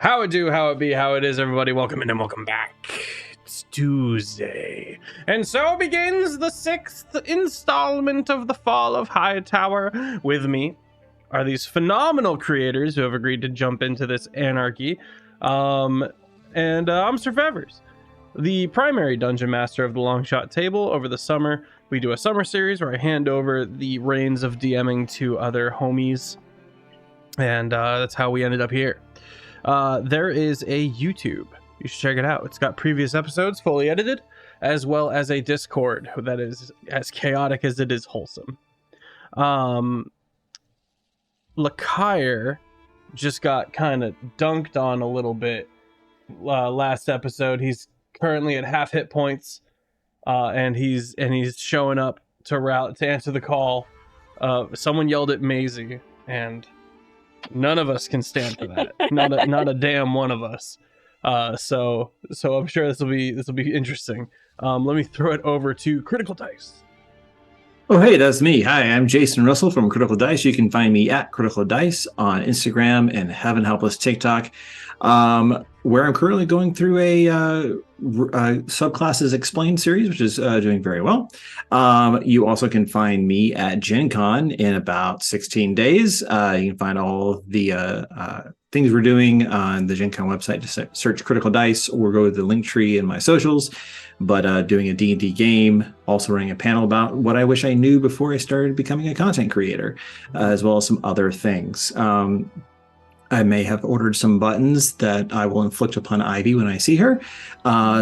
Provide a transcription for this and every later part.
How it do, how it be, how it is, everybody. Welcome in and welcome back. It's Tuesday. And so begins the 6th installment of the Fall of Hightower. With me are these phenomenal creators who have agreed to jump into this anarchy. I'm Sir Feffers, the primary dungeon master of the Long Shot Table. Over the summer, we do a summer series where I hand over the reins of DMing to other homies. And that's how we ended up here. There is a YouTube. You should check it out. It's got previous episodes fully edited, as well as a Discord that is as chaotic as it is wholesome. Lekyre just got kind of dunked on a little bit last episode. He's currently at half hit points, and he's showing up to answer the call. Someone yelled at Mazie, and none of us can stand for that. Not a damn one of us. So I'm sure this will be interesting. Let me throw it over to Critical Dice. Oh, hey, that's me. Hi, I'm Jason Russell from Critical Dice. You can find me at Critical Dice on Instagram and Heaven Help Us TikTok, where I'm currently going through a Subclasses Explained series, which is doing very well. You also can find me at Gen Con in about 16 days. You can find all the things we're doing on the Gen Con website. Just search Critical Dice or go to the link tree in my socials. But doing a D&D game, also running a panel about what I wish I knew before I started becoming a content creator, as well as some other things. I may have ordered some buttons that I will inflict upon Ivy when I see her.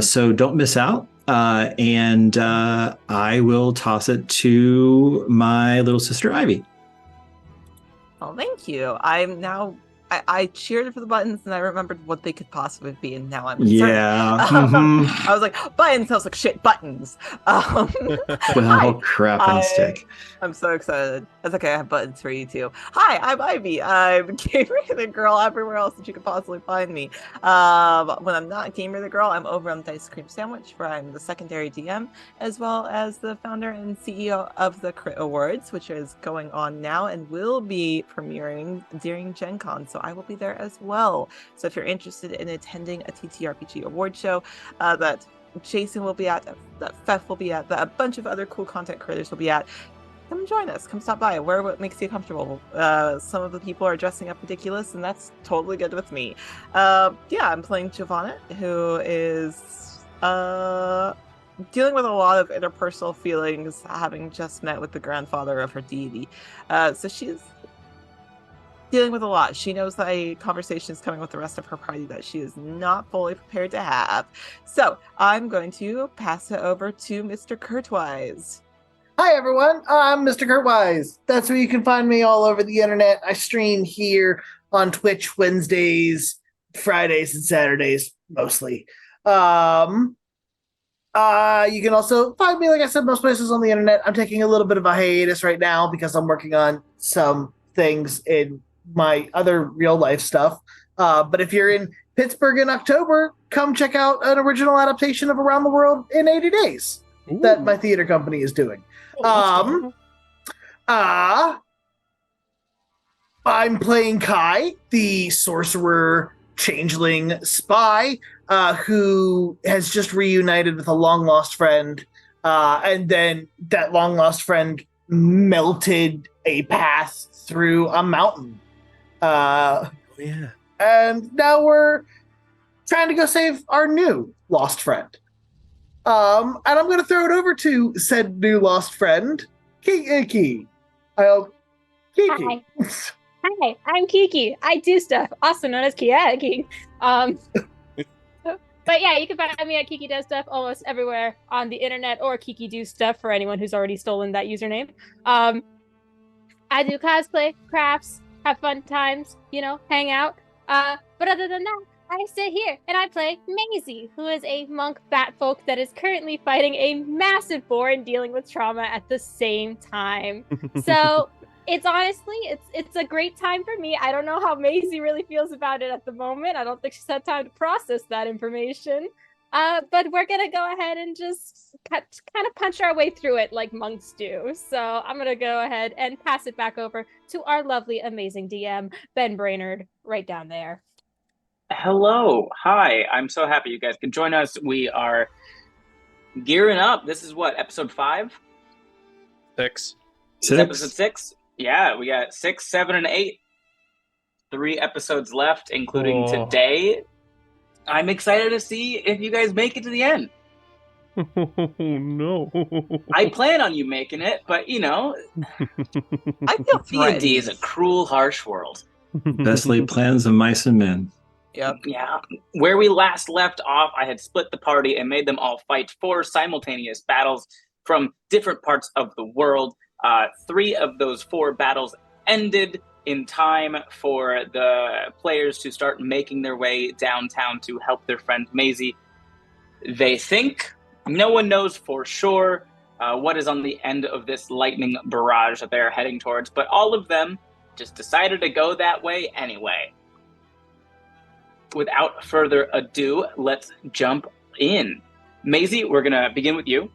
So don't miss out. And I will toss it to my little sister, Ivy. Oh, thank you. I cheered for the buttons and I remembered what they could possibly be, and now I'm concerned. Yeah. I was like, buttons. I was like, shit, buttons. Well, crap and stick. I'm so excited. That's okay. I have buttons for you too. Hi, I'm Ivy. I'm GameRaterGirl everywhere else that you could possibly find me. When I'm not GameRaterGirl, I'm over on Dice Cream Sandwich, where I'm the secondary DM, as well as the founder and CEO of the Crit Awards, which is going on now and will be premiering during Gen Con. So I will be there as well. So if you're interested in attending a TTRPG award show that Jason will be at, that Feff will be at, that a bunch of other cool content creators will be at, come join us. Come stop by. Wear what makes you comfortable. Some of the people are dressing up ridiculous, and that's totally good with me. I'm playing Jovanna, who is dealing with a lot of interpersonal feelings, having just met with the grandfather of her deity. So she's dealing with a lot. She knows that a conversation is coming with the rest of her party that she is not fully prepared to have. So I'm going to pass it over to Mr. Kurtwise. Hi everyone, I'm Mr. Kurtwise. That's where you can find me all over the internet. I stream here on Twitch Wednesdays, Fridays, and Saturdays mostly. You can also find me, like I said, most places on the internet. I'm taking a little bit of a hiatus right now because I'm working on some things in my other real life stuff. But if you're in Pittsburgh in October, come check out an original adaptation of Around the World in 80 Days that my theater company is doing. I'm playing Kai, the sorcerer changeling spy, who has just reunited with a long lost friend, and then that long lost friend melted a path through a mountain. And now we're trying to go save our new lost friend. And I'm going to throw it over to said new lost friend, Kiki. Kiki. Hi, I'm Kiki. I do stuff, also known as Kiki. But yeah, you can find me at KikiDoesStuff almost everywhere on the internet, or KikiDoesStuff for anyone who's already stolen that username. I do cosplay, crafts, have fun times, hang out. But other than that, I sit here and I play Mazie, who is a monk batfolk that is currently fighting a massive boar and dealing with trauma at the same time. So it's honestly, it's a great time for me. I don't know how Mazie really feels about it at the moment. I don't think she's had time to process that information. But we're going to go ahead and just kind of punch our way through it like monks do. So I'm going to go ahead and pass it back over to our lovely, amazing DM, Ben Brainard, right down there. Hello. Hi. I'm so happy you guys can join us. We are gearing up. This is what, episode 5? 6. This is episode 6? Yeah, we got 6, 7, and 8. 3 episodes left, including today. I'm excited to see if you guys make it to the end. Oh, no. I plan on you making it, but you know, I feel threatened. D&D is a cruel, harsh world. Best laid plans of mice and men. Yep. Yeah. Where we last left off, I had split the party and made them all fight 4 simultaneous battles from different parts of the world. 3 of those 4 battles ended in time for the players to start making their way downtown to help their friend Mazie. They think, no one knows for sure what is on the end of this lightning barrage that they're heading towards, but all of them just decided to go that way anyway. Without further ado, let's jump in. Mazie, we're going to begin with you.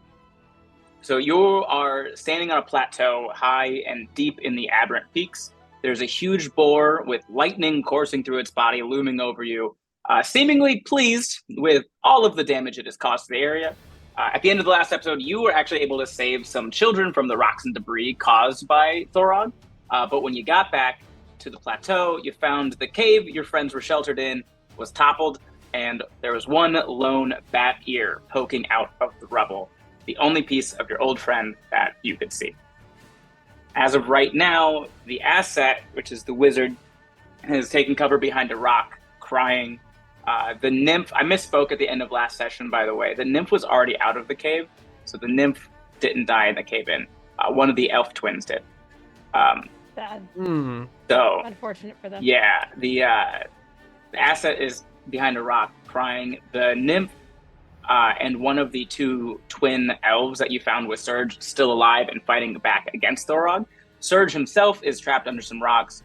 So you are standing on a plateau high and deep in the Aberrant Peaks. There's a huge boar with lightning coursing through its body looming over you, seemingly pleased with all of the damage it has caused to the area. At the end of the last episode, you were actually able to save some children from the rocks and debris caused by Thorog. But when you got back to the plateau, you found the cave your friends were sheltered in was toppled, and there was one lone bat ear poking out of the rubble, the only piece of your old friend that you could see. As of right now, the asset, which is the wizard, has taken cover behind a rock, crying. The nymph, I misspoke at the end of last session, by the way. The nymph was already out of the cave, so the nymph didn't die in the cave-in. One of the elf twins did. Bad. So, Unfortunate for them. yeah, the asset is behind a rock, crying. The nymph and one of the 2 twin elves that you found with Surge still alive and fighting back against Thorog. Surge himself is trapped under some rocks.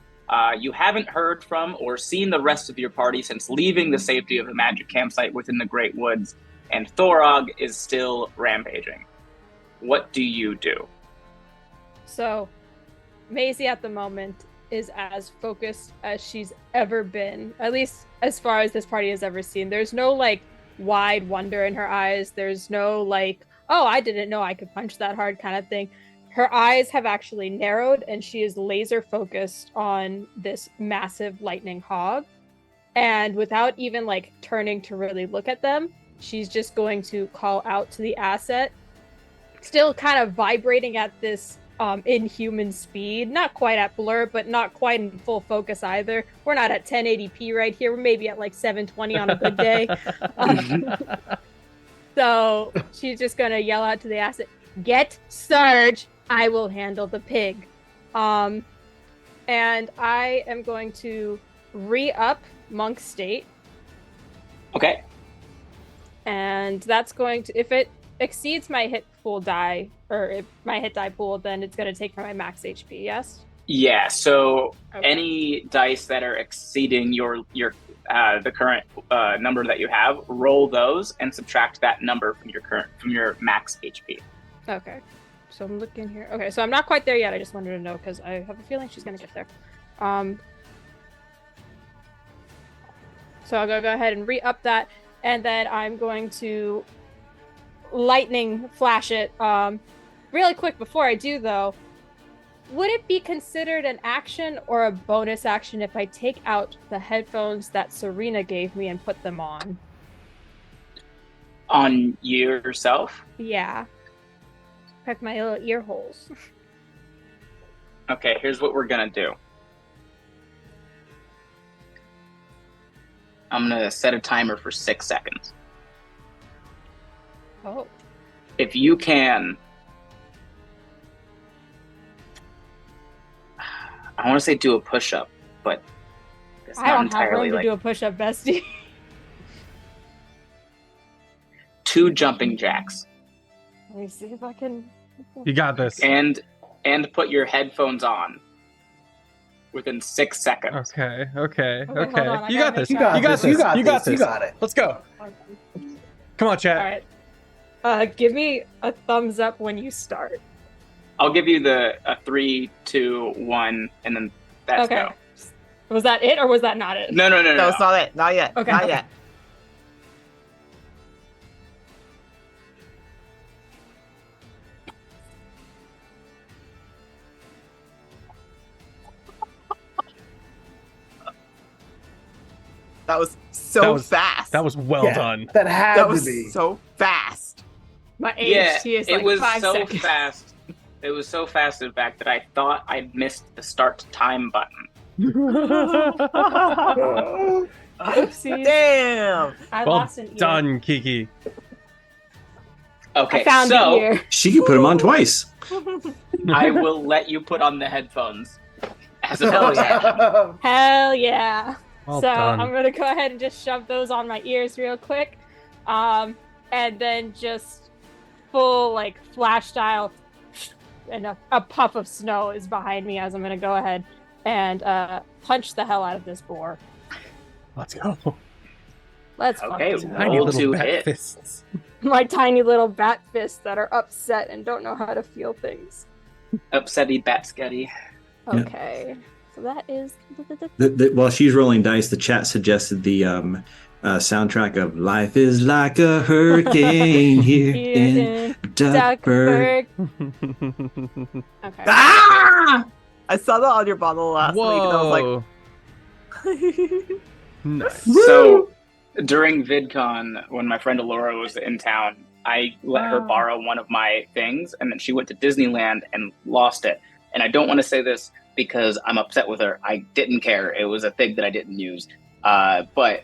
You haven't heard from or seen the rest of your party since leaving the safety of the magic campsite within the Great Woods, and Thorog is still rampaging. What do you do? So, Mazie at the moment is as focused as she's ever been, at least as far as this party has ever seen. There's no, like, wide wonder in her eyes. There's no, like, oh, I didn't know I could punch that hard kind of thing. Her eyes have actually narrowed, and she is laser focused on this massive lightning hog. And without even, like, turning to really look at them, she's just going to call out to the asset, still kind of vibrating at this inhuman speed. Not quite at blur, but not quite in full focus either. We're not at 1080p right here. We're maybe at like 720 on a good day. So she's just gonna yell out to the asset, "Get Surge! I will handle the pig." And I am going to re-up Monk State. Okay. And that's going to, if it exceeds my hit pool die, or if my hit die pool, then it's going to take from my max HP, yes? Yeah, so Okay. any dice that are exceeding your the current number that you have, roll those and subtract that number from your max HP. Okay. So I'm looking here. Okay, so I'm not quite there yet. I just wanted to know because I have a feeling she's going to get there. So I'll go ahead and re-up that, and then I'm going to lightning flash it. Really quick before I do, though, would it be considered an action or a bonus action if I take out the headphones that Serena gave me and put them on? On yourself? Yeah. Protect my little ear holes. Okay, here's what we're gonna do. I'm gonna set a timer for 6 seconds. Oh. If you can, I want to say do a push-up, but it's I not don't have entirely room to like do a push-up, bestie. 2 jumping jacks Let me see if I can... You got this. and put your headphones on within 6 seconds. Okay. hold on, I You gotta got make this. sure. You got this. You got You got this. You this. got it. Let's go. Come on, chat. All right. Give me a thumbs up when you start. I'll give you a 3, 2, 1, and then that's Okay. go. Was that it, or was that not it? No. No, it's not it. Not yet. Okay. Not yet. That was so fast. That was well done. That had That to was be. so fast. My Yeah, AHT is it like was 5 so seconds. fast. It was so fast, in fact, that I thought I missed the start time button. Oopsies. Damn. I Well lost an ear. done, Kiki. Okay, I found so the ear. She can put them on twice. I will let you put on the headphones as a Hell bonus action. Hell yeah. Well So done. I'm gonna go ahead and just shove those on my ears real quick. And then just full like flash style, and a puff of snow is behind me as I'm gonna go ahead and punch the hell out of this boar. Let's go. Let's Okay, fucking Tiny roll little to bat hit. fists. my tiny little bat fists that are upset and don't know how to feel things. Upsetty Batscuddy. Yeah. Okay, so that is While she's rolling dice, the chat suggested the soundtrack of "Life Is Like a Hurricane Here in Duckburg." Duckburg. Okay. Ah! I saw that on your bottle last week, and I was like, Whoa. Nice. So, during VidCon, when my friend Alora was in town, I let her borrow one of my things, and then she went to Disneyland and lost it. And I don't want to say this because I'm upset with her. I didn't care. It was a thing that I didn't use. But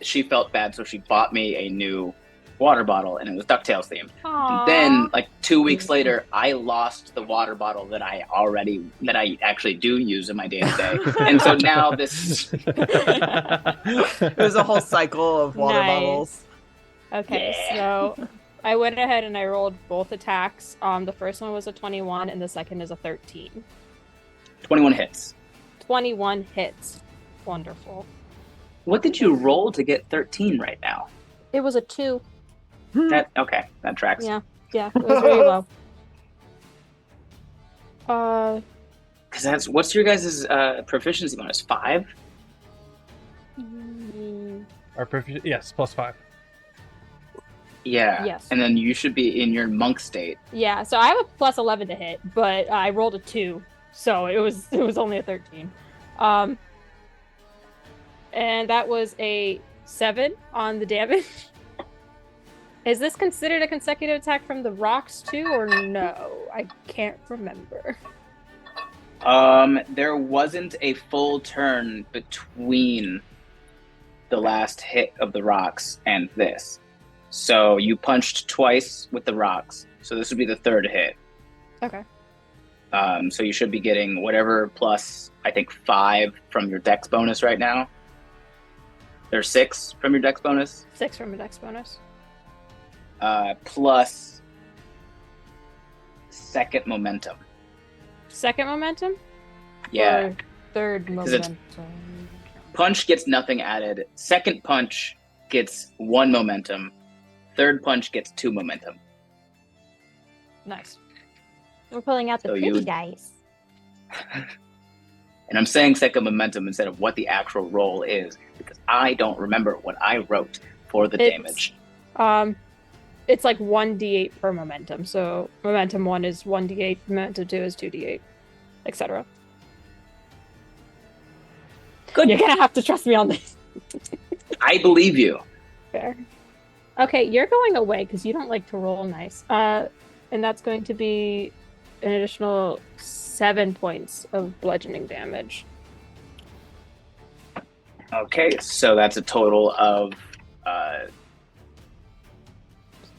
she felt bad, so she bought me a new water bottle, and it was DuckTales themed. Aw. And then, like 2 weeks later, I lost the water bottle that I actually do use in my day to day. And so now this, it was a whole cycle of water Nice. bottles. Okay, Yeah. so I went ahead and I rolled both attacks. The first one was a 21 and the second is a 13. 21 hits. 21 hits. Wonderful. What did you roll to get 13 right now? It was a 2. That tracks. Yeah, it was really low. Because what's your guys' proficiency bonus? 5? Our yes, +5. Yeah. Yes. And then you should be in your monk state. Yeah, so I have a plus 11 to hit, but I rolled a 2, so it was only a 13. And that was a 7 on the damage. Is this considered a consecutive attack from the rocks too, or no? I can't remember. There wasn't a full turn between the last hit of the rocks and this. So you punched twice with the rocks. So this would be the third hit. Okay. So you should be getting whatever plus, I think, 5 from your dex bonus right now. There's 6 from your dex bonus. 6 from a dex bonus. Plus second momentum. Second momentum? Yeah. Or third 'Cause it's- momentum? Punch gets nothing added. Second punch gets 1 momentum. Third punch gets 2 momentum. Nice. We're pulling out the So pretty you- dice. And I'm saying second momentum instead of what the actual roll is because I don't remember what I wrote for the damage. It's like 1d8 per momentum. So momentum 1 is 1d8, momentum 2 is 2d8, etc. Good. You're gonna have to trust me on this. I believe you. Fair. Okay, you're going away because you don't like to roll nice. And that's going to be an additional 7 points of bludgeoning damage. Okay, so that's a total of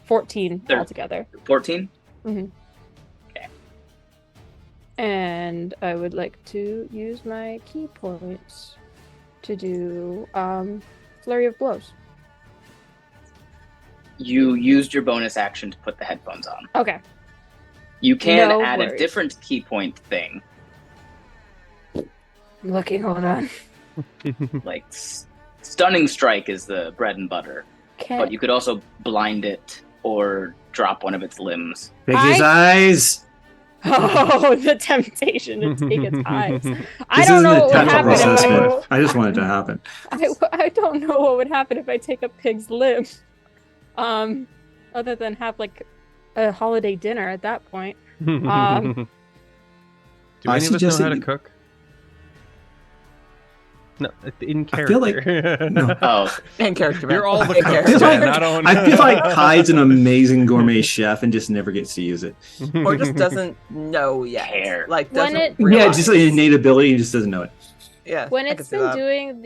14 There. altogether. 14. And I would like to use my key points to do Flurry of Blows. You used your bonus action to put the headphones on. Okay. You can No add a worries. different key point thing, I'm looking, hold on. like stunning strike is the bread and butter, but you could also blind it or drop one of its limbs. Piggy's eyes. Oh, the temptation to take its eyes. I This don't isn't know a what would technical happen assessment. I just want it to happen. I don't know what would happen if I take a pig's limb. Other than have like a holiday dinner at that point. Do any of us know suggest how that to you- cook? No, in I feel like- character. no. Oh, In character. You're all the In cooks, character. man. I don't. I feel like Hyde's an amazing gourmet chef and just never gets to use it. Or just doesn't know yet. Care. Like When doesn't it- Yeah, realize. just like an innate ability, he just doesn't know it. Yeah. When I can it's see been that. doing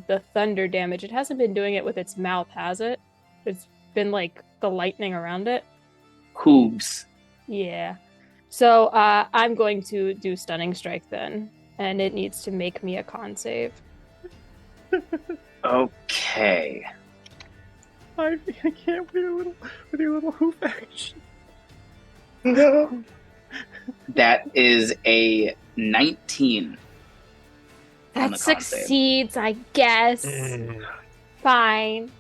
the thunder damage, it hasn't been doing it with its mouth, has it? It's been like the lightning around it. hooves. Yeah. So I'm going to do stunning strike then, and it needs to make me a con save. Okay. I can't with your little hoof action. No. That is a 19. on That the con save. succeeds, I guess. Fine.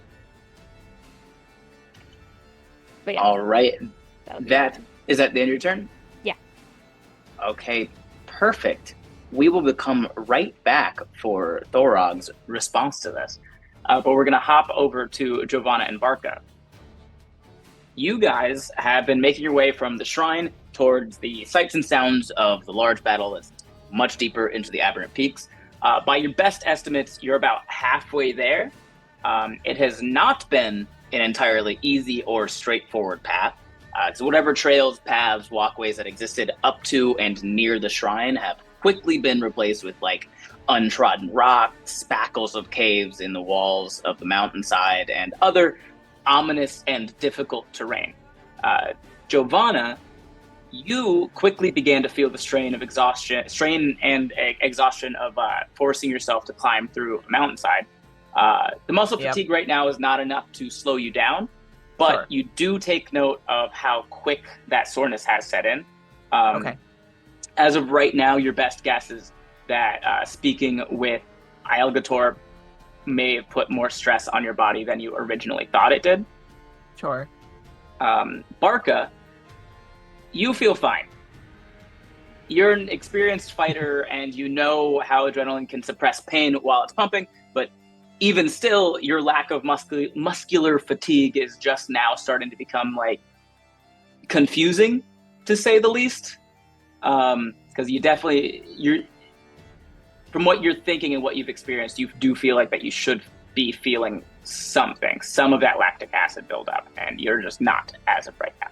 But yeah, All right. that'll be That is at the end of your turn? Yeah. Okay, perfect. We will become right back for Thorog's response to this. But we're going to hop over to Jovanna and Barca. You guys have been making your way from the shrine towards the sights and sounds of the large battle that's much deeper into the Aberrant Peaks. By your best estimates, you're about halfway there. It has not been an entirely easy or straightforward path. So whatever trails, paths, walkways that existed up to and near the shrine have quickly been replaced with like untrodden rock, spackles of caves in the walls of the mountainside, and other ominous and difficult terrain. Jovanna, you quickly began to feel the strain and exhaustion of forcing yourself to climb through a mountainside. The muscle Yep. fatigue right now is not enough to slow you down, but Sure. you do take note of how quick that soreness has set in. Okay. As of right now, your best guess is that speaking with Ielgator may have put more stress on your body than you originally thought it did. Sure. Barca, you feel fine. You're an experienced fighter and you know how adrenaline can suppress pain while it's pumping, but even still, your lack of muscular fatigue is just now starting to become like confusing, to say the least. Because you're from what you're thinking and what you've experienced, you do feel like that you should be feeling something, some of that lactic acid buildup, and you're just not as of right now.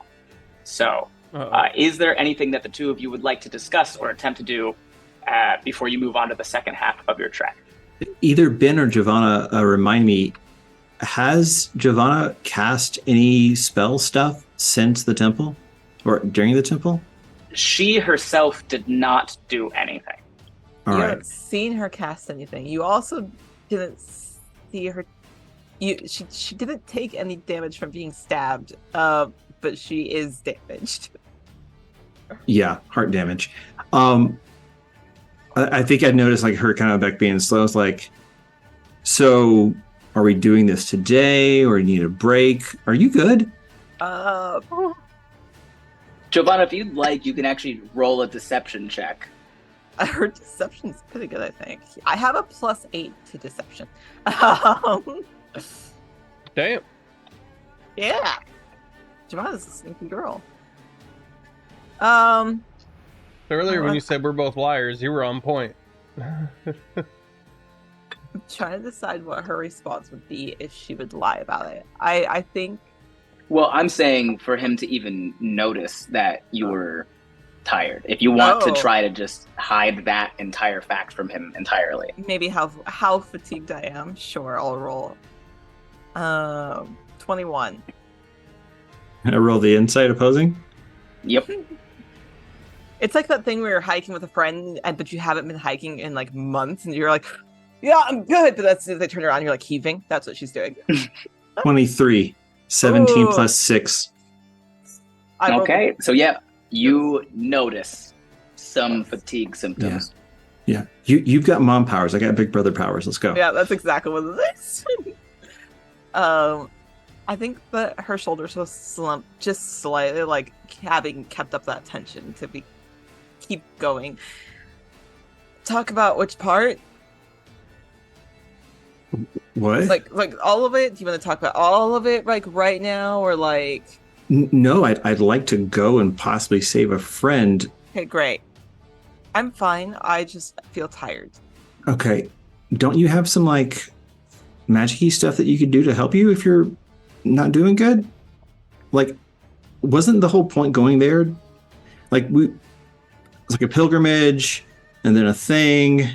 So, is there anything that the two of you would like to discuss or attempt to do before you move on to the second half of your trek? Either Ben or Jovanna remind me, has Jovanna cast any spell stuff since the temple or during the temple? She herself did not do anything. All You right. haven't seen her cast anything. You also didn't see her. She didn't take any damage from being stabbed, but she is damaged. Yeah, heart damage. I think I noticed like her kind of back being slow. It's like, so are we doing this today or you need a break? Are you good? Jovanna, if you'd like, you can actually roll a deception check. Her deception's pretty good, I think. I have a +8 to deception. Damn. Yeah. Jovanna's a sneaky girl. Earlier when you said we're both liars, you were on point. I'm trying to decide what her response would be if she would lie about it. I think Well, I'm saying for him to even notice that you were tired. If you want to Oh. try to just hide that entire fact from him entirely. maybe how fatigued I am. Sure, I'll roll. 21. I roll the insight opposing. Yep. It's like that thing where you're hiking with a friend, but you haven't been hiking in like months, and you're like, "Yeah, I'm good," but that's they turn around, you're like heaving. That's what she's doing. 23. 17 Ooh. plus 6. I rolled- Okay. So yeah, you notice some fatigue symptoms. Yeah. You've got mom powers. I got big brother powers. Let's go. Yeah, that's exactly what it is. I think that her shoulders will slump just slightly, like having kept up that tension to be keep going. Talk about which part? What? Like all of it? Do you want to talk about all of it, like right now, or like? No, I'd like to go and possibly save a friend. Okay, great. I'm fine. I just feel tired. Okay, don't you have some like magic-y stuff that you could do to help you if you're not doing good? Like, wasn't the whole point going there? Like it's like a pilgrimage, and then a thing.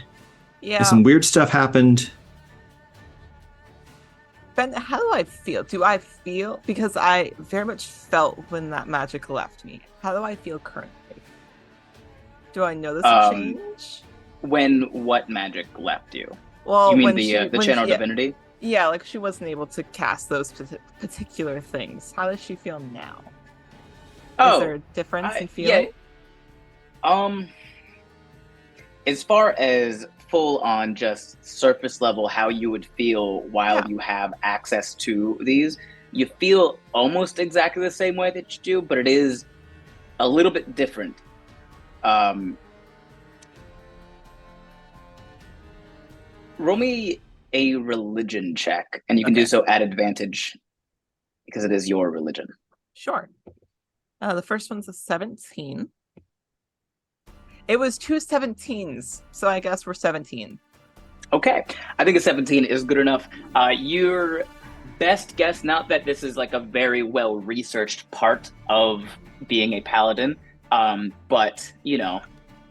Yeah. And some weird stuff happened. Ben, how do I feel? Do I feel? Because I very much felt when that magic left me. How do I feel currently? Do I notice a change? When what magic left you? Well, you mean when the channel divinity? Yeah, like she wasn't able to cast those particular things. How does she feel now? Is there a difference in feeling? Yeah. As far as full on just surface level how you would feel while you have access to these, you feel almost exactly the same way that you do, but it is a little bit different. Roll me a religion check, and you can do so at advantage because it is your religion. Sure. The first one's a 17. It was 2 17s, so I guess we're 17. Okay, I think a 17 is good enough. Your best guess, not that this is like a very well-researched part of being a paladin, but, you know,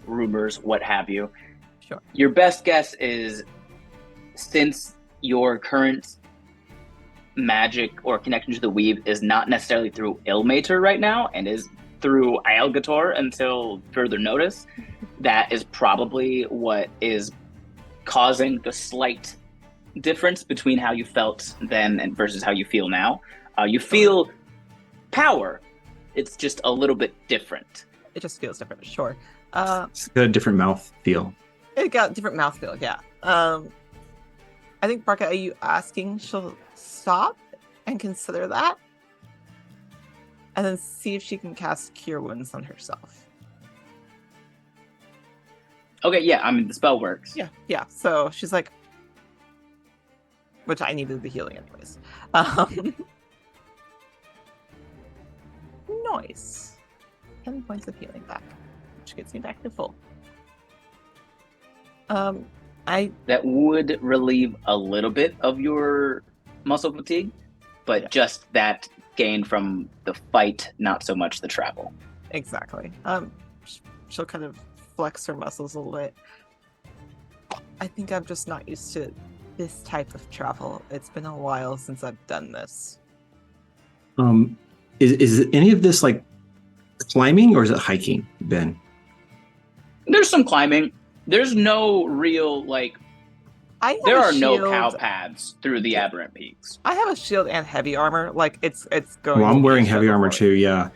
rumors, what have you. Sure. Your best guess is, since your current magic or connection to the weave is not necessarily through Ilmater right now, and is through Ialgator until further notice, that is probably what is causing the slight difference between how you felt then and versus how you feel now. You feel power. It's just a little bit different. It just feels different, sure. It's got a different mouth feel. It got a different mouthfeel, yeah. I think, Barca, are you asking she'll stop and consider that? And then see if she can cast Cure Wounds on herself. Okay, yeah, I mean, the spell works. Yeah. So she's like, which I needed the healing anyways. Nice. 10 points of healing back, which gets me back to full. That would relieve a little bit of your muscle fatigue, but just that gain from the fight, not so much the travel. Exactly. She'll kind of flex her muscles a little bit. I think I'm just not used to this type of travel. It's been a while since I've done this. Is any of this like climbing or is it hiking, Ben? There's some climbing. There's no real there are no cow paths through the aberrant peaks. I have a shield and heavy armor. Like it's going. Well, I'm wearing heavy armor too. Yeah,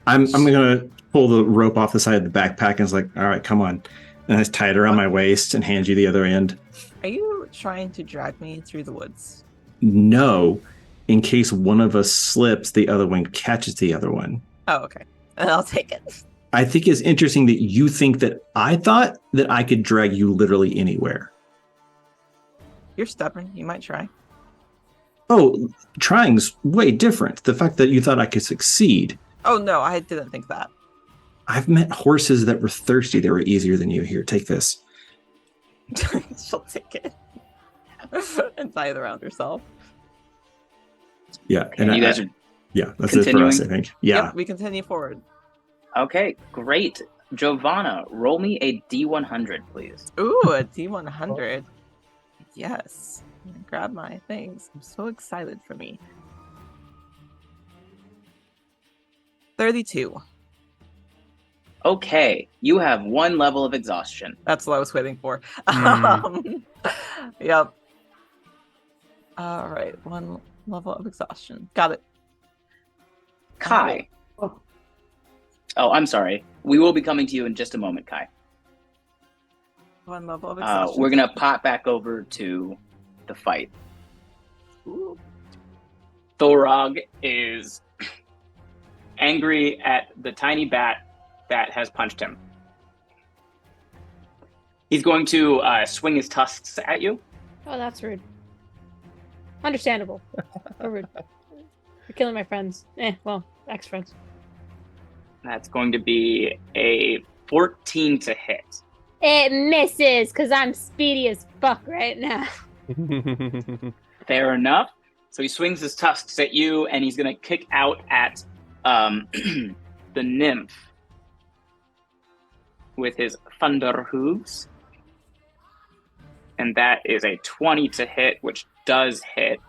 I'm gonna pull the rope off the side of the backpack and it's like, all right, come on, and I tie it around my waist and hand you the other end. Are you trying to drag me through the woods? No, in case one of us slips, the other one catches the other one. Oh, okay, and I'll take it. I think it's interesting that you think that I thought that I could drag you literally anywhere. You're stubborn. You might try. Oh, trying's way different. The fact that you thought I could succeed. Oh, no, I didn't think that. I've met horses that were thirsty. They were easier than you. Here, take this. She'll take it. And tie it around herself. Yeah. And you guys are that's it for us, I think. Yeah. Yep, we continue forward. Okay, great. Jovanna, roll me a D100, please. Ooh, a D100. Yes. I'm gonna grab my things. I'm so excited for me. 32. Okay, you have 1 level of exhaustion. That's what I was waiting for. Yep. All right, 1 level of exhaustion. Got it. Kai. Oh, I'm sorry. We will be coming to you in just a moment, Kai. 1 level of exhaustion. We're going to pop back over to the fight. Ooh. Thorog is angry at the tiny bat that has punched him. He's going to swing his tusks at you. Oh, that's rude. Understandable. Or rude. You're killing my friends. Well, ex-friends. That's going to be a 14 to hit. It misses, because I'm speedy as fuck right now. Fair enough. So he swings his tusks at you, and he's going to kick out at the nymph with his thunder hooves. And that is a 20 to hit, which does hit.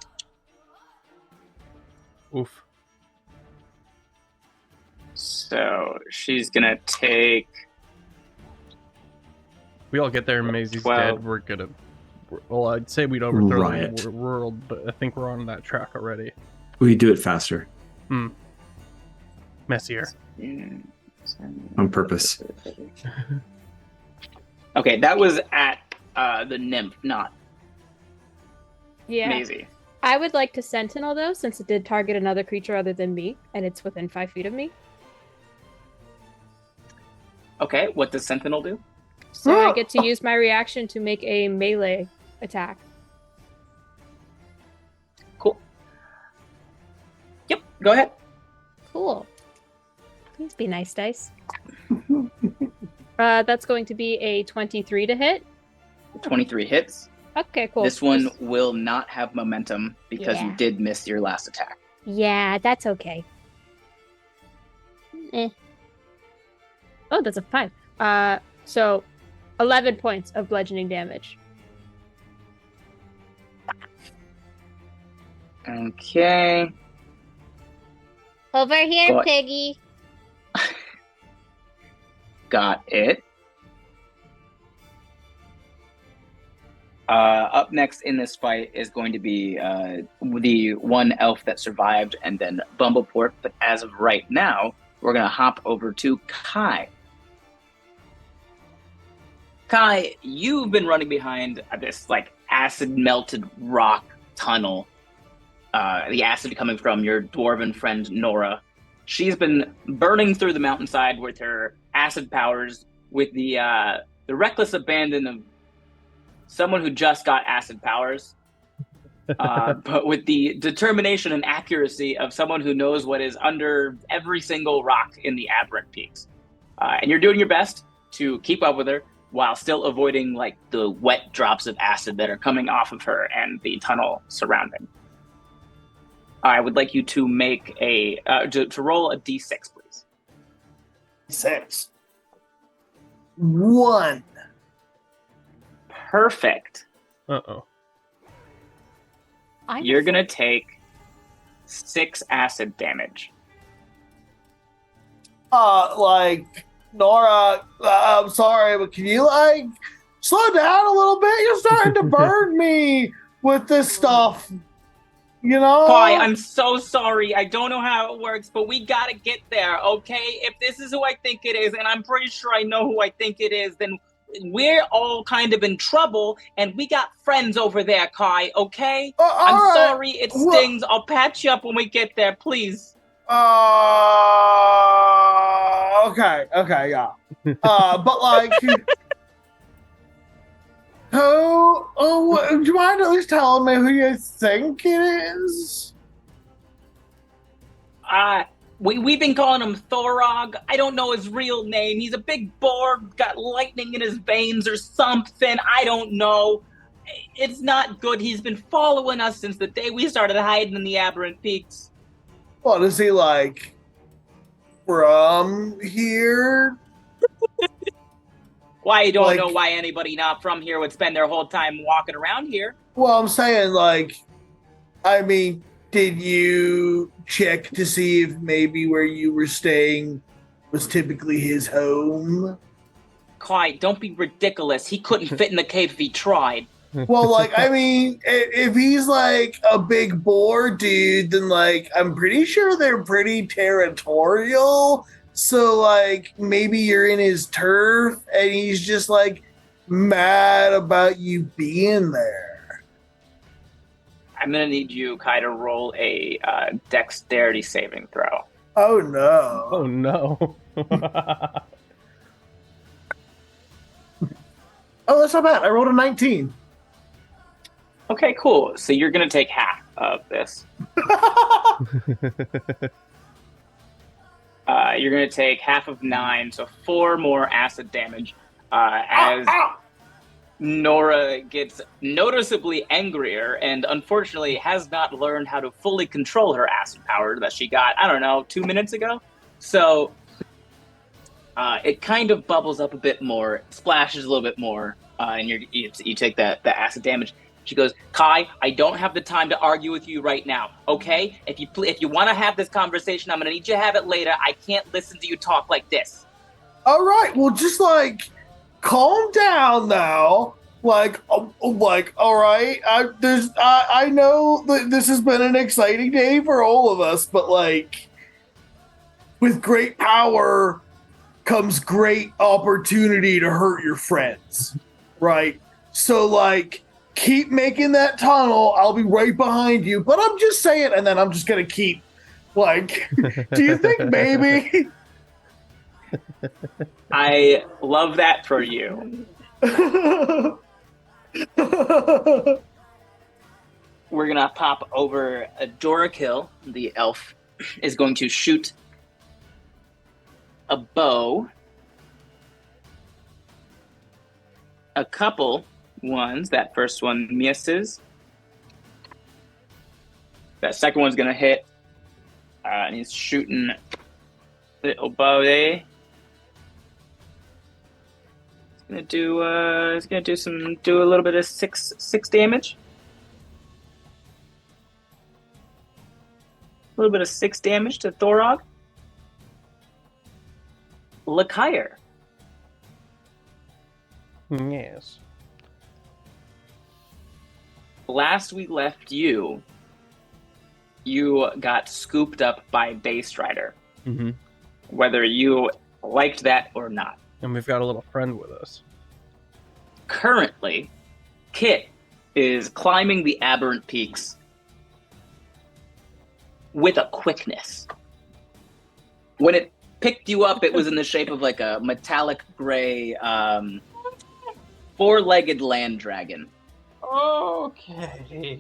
Oof. So she's going to take... We all get there and Mazie's 12. dead. We're gonna. Well, I'd say we'd overthrow Riot. the world, but I think we're on that track already. We do it faster Messier. on purpose. Okay, that was at the nymph, not Yeah. Mazie. I would like to sentinel, though, since it did target another creature other than me, and it's within 5 feet of me. Okay, what does Sentinel do? So I get to use my reaction to make a melee attack. Cool. Yep, go ahead. Cool. Please be nice, dice. That's going to be a 23 to hit. 23 hits. Okay, cool. This one will not have momentum because you Yeah. did miss your last attack. Yeah, that's okay. Oh, that's a 5. So 11 points of bludgeoning damage. Okay. Over here, Got- piggy. Got it. Up next in this fight is going to be the one elf that survived and then Bumbleport. But as of right now, we're going to hop over to Kai. Kai, you've been running behind this like acid melted rock tunnel. The acid coming from your dwarven friend Nora. She's been burning through the mountainside with her acid powers, with the reckless abandon of someone who just got acid powers, but with the determination and accuracy of someone who knows what is under every single rock in the Aberrant Peaks. And you're doing your best to keep up with her while still avoiding like the wet drops of acid that are coming off of her and the tunnel surrounding. I would like you to make to roll a d6, please. 6. 1. Perfect. Uh-oh. You're going to take 6 acid damage. Like, Nora, I'm sorry, but can you, like, slow down a little bit? You're starting to burn me with this stuff. You know? Kai, I'm so sorry. I don't know how it works, but we gotta get there, okay? If this is who I think it is, and I'm pretty sure I know who I think it is, then we're all kind of in trouble, and we got friends over there, Kai, okay? I'm all right. sorry, it stings. I'll patch you up when we get there, please. Okay, yeah. But like, do you mind at least telling me who you think it is? We've been calling him Thorog. I don't know his real name. He's a big boar, got lightning in his veins or something. I don't know. It's not good. He's been following us since the day we started hiding in the Aberrant Peaks. What is he like? From here? Well, I don't Like- know why anybody not from here would spend their whole time walking around here. Well, I'm saying, like, I mean, did you check to see if maybe where you were staying was typically his home? Clyde, don't be ridiculous. He couldn't fit in the cave if he tried. Well, like, I mean, if he's like a big boar dude, then like, I'm pretty sure they're pretty territorial. So like, maybe you're in his turf and he's just like mad about you being there. I'm gonna need you, Kai, to roll a dexterity saving throw. Oh no. Oh no. Oh, that's not bad. I rolled a 19. Okay, cool. So you're going to take half of this. You're going to take half of 9, so 4 more acid damage as Nora gets noticeably angrier and unfortunately has not learned how to fully control her acid power that she got, 2 minutes ago. So it kind of bubbles up a bit more, splashes a little bit more, and you take the acid damage. She goes, Kai, I don't have the time to argue with you right now, okay? If you want to have this conversation, I'm going to need you to have it later. I can't listen to you talk like this. All right, well, just, calm down now. All right, I know that this has been an exciting day for all of us, but, with great power comes great opportunity to hurt your friends, right? So, keep making that tunnel. I'll be right behind you. But I'm just saying, and then I'm just going to keep, do you think maybe? I love that for you. We're going to pop over a Dorakil. The elf is going to shoot a bow. A couple ones. That first one misses. That second one's gonna hit. And he's shooting little bow there. He's gonna do a little bit of six damage. A little bit of 6 damage to Thorog. Lekyre. Yes. Last we left you got scooped up by Bay Strider. Mm-hmm. Whether you liked that or not. And we've got a little friend with us. Currently, Kit is climbing the aberrant peaks with a quickness. When it picked you up, it was in the shape of a metallic gray, 4-legged land dragon. Okay.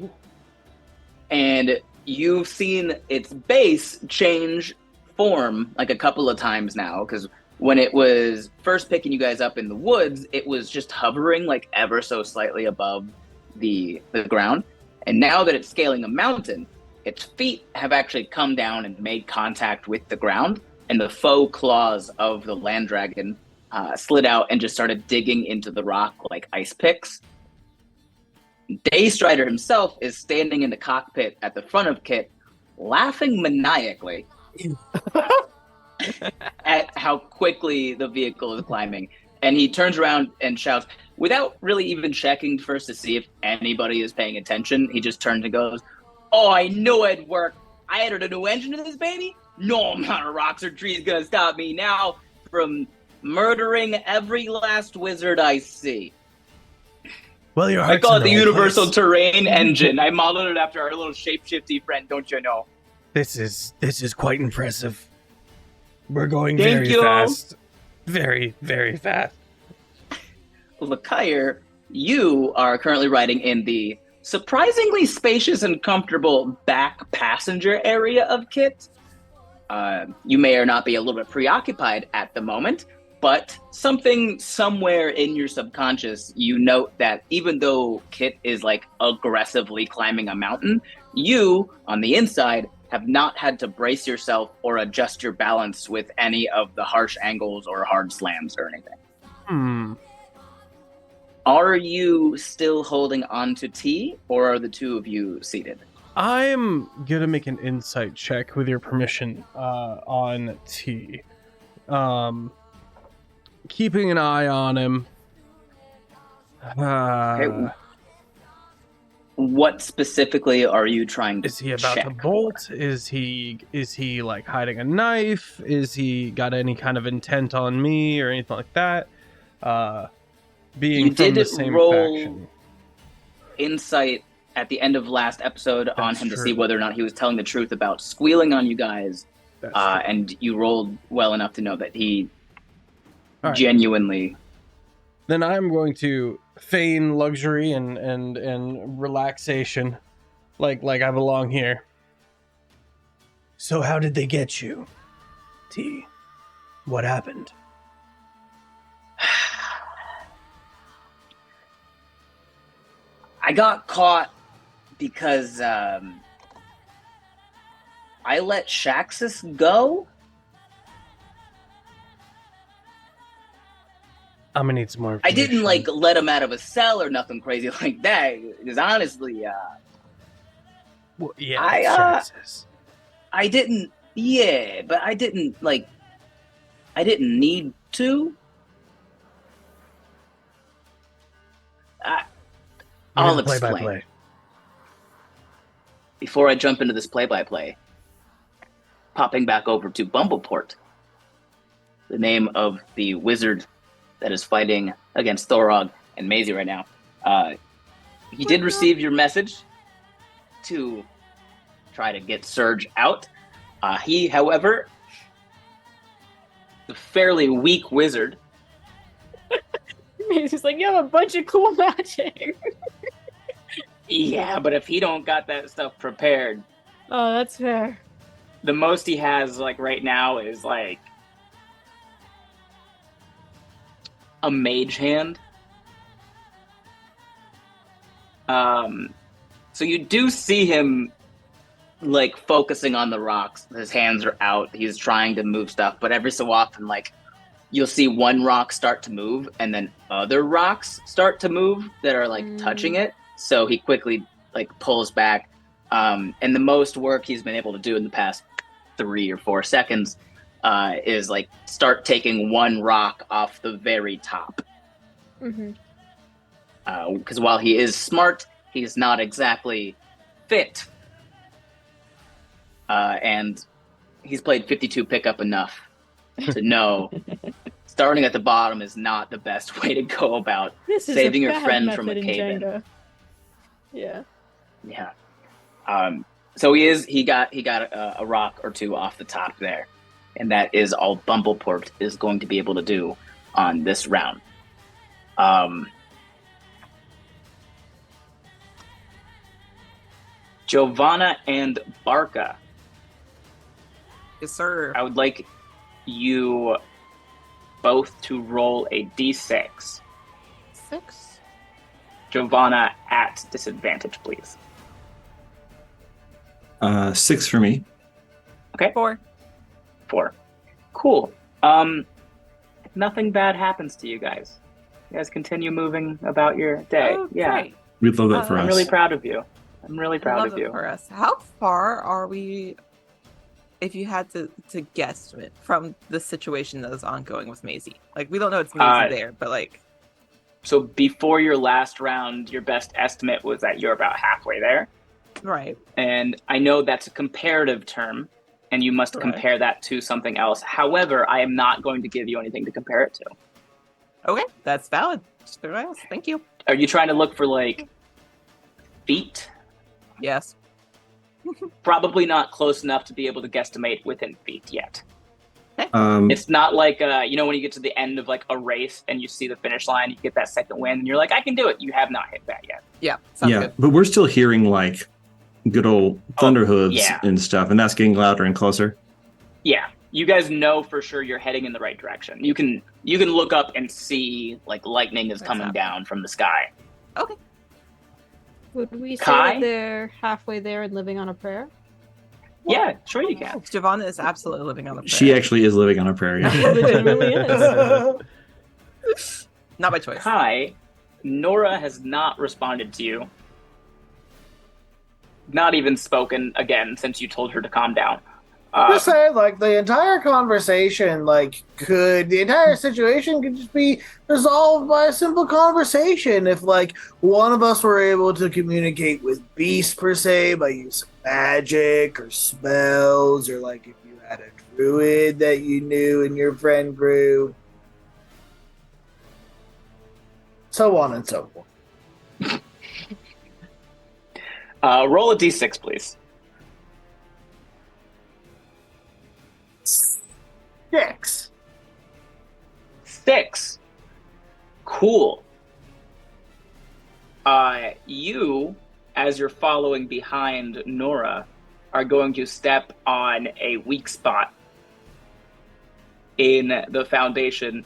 And you've seen its base change form a couple of times now, because when it was first picking you guys up in the woods, it was just hovering ever so slightly above the ground. And now that it's scaling a mountain, its feet have actually come down and made contact with the ground, and the faux claws of the land dragon slid out and just started digging into the rock like ice picks. Daystrider himself is standing in the cockpit at the front of Kit, laughing maniacally at how quickly the vehicle is climbing. And he turns around and shouts, without really even checking first to see if anybody is paying attention, he just turns and goes, "Oh, I knew it'd work. I added a new engine to this baby? No amount of rocks or trees gonna stop me now from murdering every last wizard I see." Well, I call it the Universal Terrain Engine. I modeled it after our little shapeshifty friend, don't you know? This is quite impressive. We're going Thank very you. fast. Very, very fast. Lekyre, you are currently riding in the surprisingly spacious and comfortable back passenger area of Kit. You may or not be a little bit preoccupied at the moment, but something somewhere in your subconscious, you note that even though Kit is aggressively climbing a mountain, you, on the inside, have not had to brace yourself or adjust your balance with any of the harsh angles or hard slams or anything. Are you still holding on to T, or are the two of you seated? I'm gonna make an insight check with your permission on T. Keeping an eye on him. Okay. What specifically are you trying to check? Is he about to bolt? Is he hiding a knife? Is he got any kind of intent on me or anything like that? Being you from did the same roll faction. Insight at the end of last episode on him true. to see whether or not he was telling the truth about squealing on you guys, That's true. and you rolled well enough to know that he All right. genuinely then I'm going to feign luxury and relaxation, like I belong here. So how did they get you, T? What happened? I got caught because I let Shaxus go. I'm gonna need some more I didn't information. let him out of a cell or nothing crazy like that. Because honestly, Well, yeah, I, Shaxus. I didn't. Yeah, but I didn't I didn't need to. I'll explain. Play-by-play. Before I jump into this play-by-play, popping back over to Bumbleport, the name of the wizard that is fighting against Thorog and Mazie right now. He did receive your message to try to get Surge out. He, however, the fairly weak wizard. He's like, you have a bunch of cool magic. Yeah, but if he don't got that stuff prepared, Oh, that's fair. the most he has right now is a mage hand. So you do see him focusing on the rocks. His hands are out. He's trying to move stuff, but every so often you'll see one rock start to move and then other rocks start to move that are touching it. So he quickly pulls back. And the most work he's been able to do in the past 3 or 4 seconds is start taking one rock off the very top. Mm-hmm. Because while he is smart, he's not exactly fit. And he's played 52 pickup enough to know starting at the bottom is not the best way to go about saving your friend from a cave-in. Yeah. Yeah. So he got a rock or two off the top there, and that is all Bumbleport is going to be able to do on this round. Jovanna and Barca. Yes, sir. I would like you both to roll a d6. 6. Jovanna at disadvantage, please. 6 for me. Okay. 4. 4. Cool. Nothing bad happens to you guys. You guys continue moving about your day. Oh, yeah. great. We'd love that for I'm us. really proud of you. I'm really proud Love of it you. for us. How far are we, if you had to guesstimate from the situation that is ongoing with Mazie? We don't know it's Mazie there, but So before your last round, your best estimate was that you're about halfway there. right. And I know that's a comparative term, and you must Correct. compare that to something else. However, I am not going to give you anything to compare it to. Okay, that's valid. Just figured I asked. Thank you. Are you trying to look for feet? Yes. Probably not close enough to be able to guesstimate within feet yet. It's It's not when you get to the end of a race and you see the finish line, you get that second win, and you're like, I can do it. You have not hit that yet. Yeah, sounds yeah, good. but we're still hearing good old thunder hooves yeah. and stuff, and that's getting louder and closer. Yeah, you guys know for sure you're heading in the right direction. You can look up and see lightning is What's coming happening? down from the sky. Okay. Would we say Kai? that they're halfway there and living on a prayer? Yeah, sure you can. Jovanna is absolutely living on the She prairie. actually is living on a prairie. Legitimately is. Not by choice. Kai, Nora has not responded to you. Not even spoken again since you told her to calm down. Just saying, the entire conversation, the entire situation could just be resolved by a simple conversation if, one of us were able to communicate with beasts, per se, by use of magic or spells, or, if you had a druid that you knew in your friend group. So on and so forth. Roll a d6, please. 6. 6. Cool. You, as you're following behind Nora, are going to step on a weak spot in the foundation,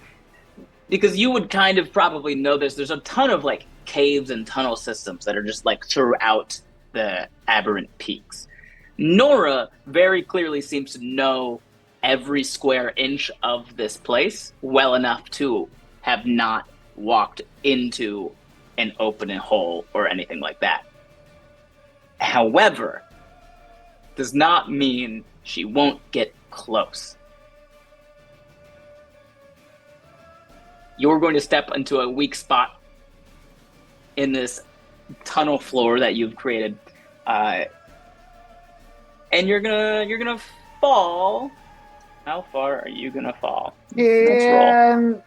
because you would kind of probably know this. There's a ton of like caves and tunnel systems that are just like throughout the aberrant peaks. Nora very clearly seems to know every square inch of this place well enough to have not walked into an open hole or anything like that. However, does not mean she won't get close. You're going to step into a weak spot in this tunnel floor that you've created, and you're gonna fall. How far are you gonna fall? Let's roll. And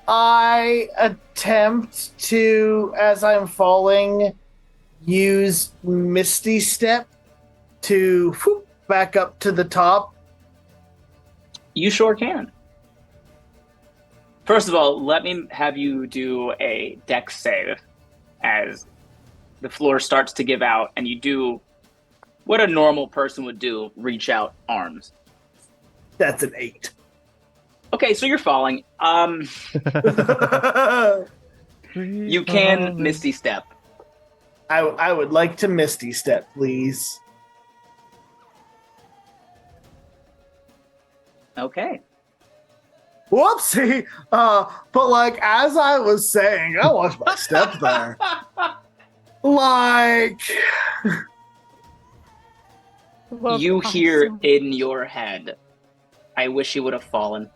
I attempt to, as I'm falling, use Misty Step to back up to the top. You sure can. First of all, let me have you do a dex save as the floor starts to give out and you do what a normal person would do, reach out arms. That's an 8. Okay, so you're falling. You can Misty Step. I would like to Misty Step, please. Okay. Whoopsie! But like as I was saying, I watched my step there. Like You hear in your head, I wish he would have fallen.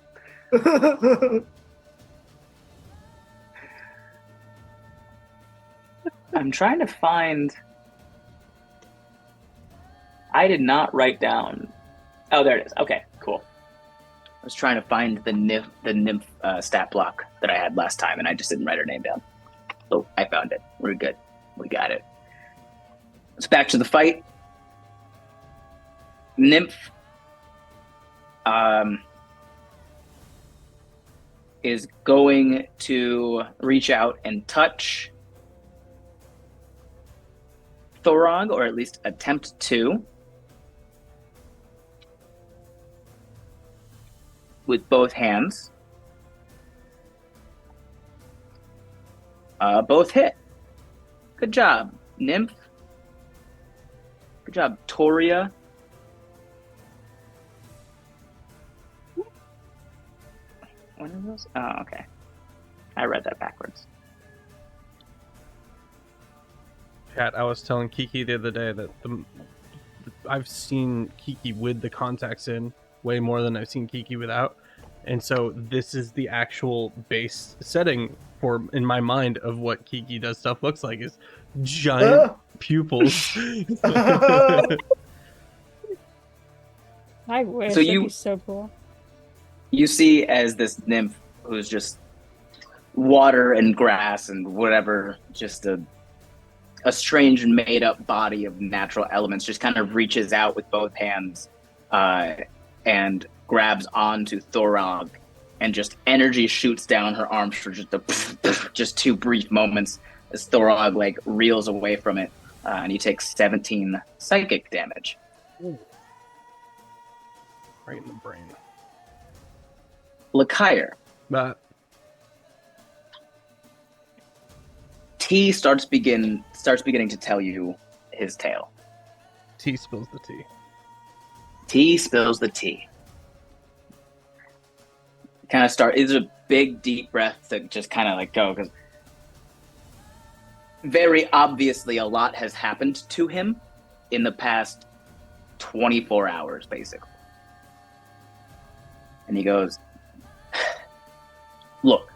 I'm trying to find... I did not write down... Oh, there it is. Okay, cool. I was trying to find the nymph stat block that I had last time, and I just didn't write her name down. Oh, I found it. We're good. We got it. It's back to the fight. Nymph is going to reach out and touch Thorog, or at least attempt to, with both hands. Both hit. Good job, Nymph. Good job, Toria. One of those? Oh, okay. I read that backwards. Chat, I was telling Kiki the other day that I've seen Kiki with the contacts in way more than I've seen Kiki without. And so this is the actual base setting for, in my mind, of what KikiDoesStuff looks like, is giant pupils. I wish. So That'd you- be so cool. You see as this nymph, who's just water and grass and whatever, just a strange made-up body of natural elements, just kind of reaches out with both hands and grabs onto Thorog, and just energy shoots down her arms for just 2 brief moments as Thorog like reels away from it, and he takes 17 psychic damage. Ooh. Right in the brain. Lekyre. But T starts beginning to tell you his tale. T spills the tea. T spills the tea. Kind of start. It's a big deep breath to just kind of like go, because very obviously a lot has happened to him in the past 24 hours, basically. And he goes, "Look,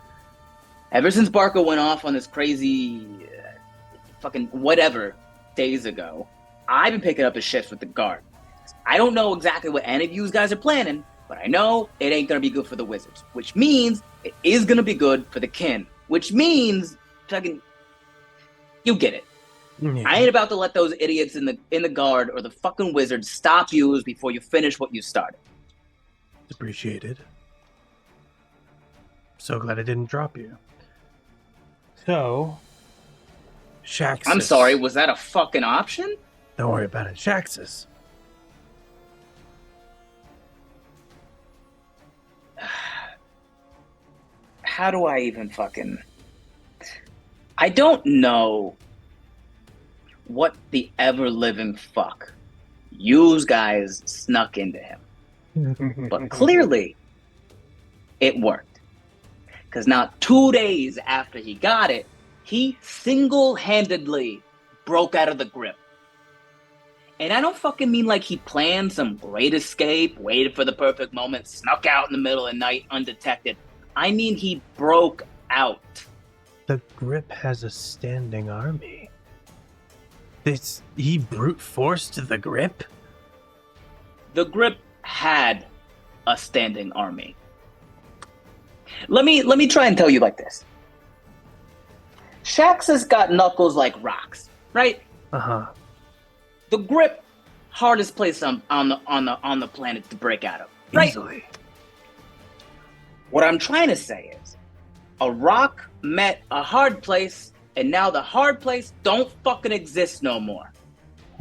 ever since Barca went off on this crazy fucking whatever days ago, I've been picking up his shifts with the guard. I don't know exactly what any of you guys are planning, but I know it ain't gonna be good for the wizards, which means it is gonna be good for the kin, which means fucking, you get it. Yeah. I ain't about to let those idiots in the guard or the fucking wizards stop you before you finish what you started." Appreciated. So glad I didn't drop you. So, Shaxus. I'm sorry, was that a fucking option? Don't worry about it. Shaxus. How do I even fucking... I don't know what the ever-living fuck you guys snuck into him. But clearly, it worked. Because now 2 days after he got it, he single-handedly broke out of the grip. And I don't fucking mean like he planned some great escape, waited for the perfect moment, snuck out in the middle of the night undetected. I mean he broke out. The grip has a standing army. He brute forced the grip? The grip had a standing army. Let me try and tell you like this. Shax has got knuckles like rocks, right? Uh-huh. The grip, hardest place on the planet to break out of, right? Easily. What I'm trying to say is, a rock met a hard place, and now the hard place don't fucking exist no more.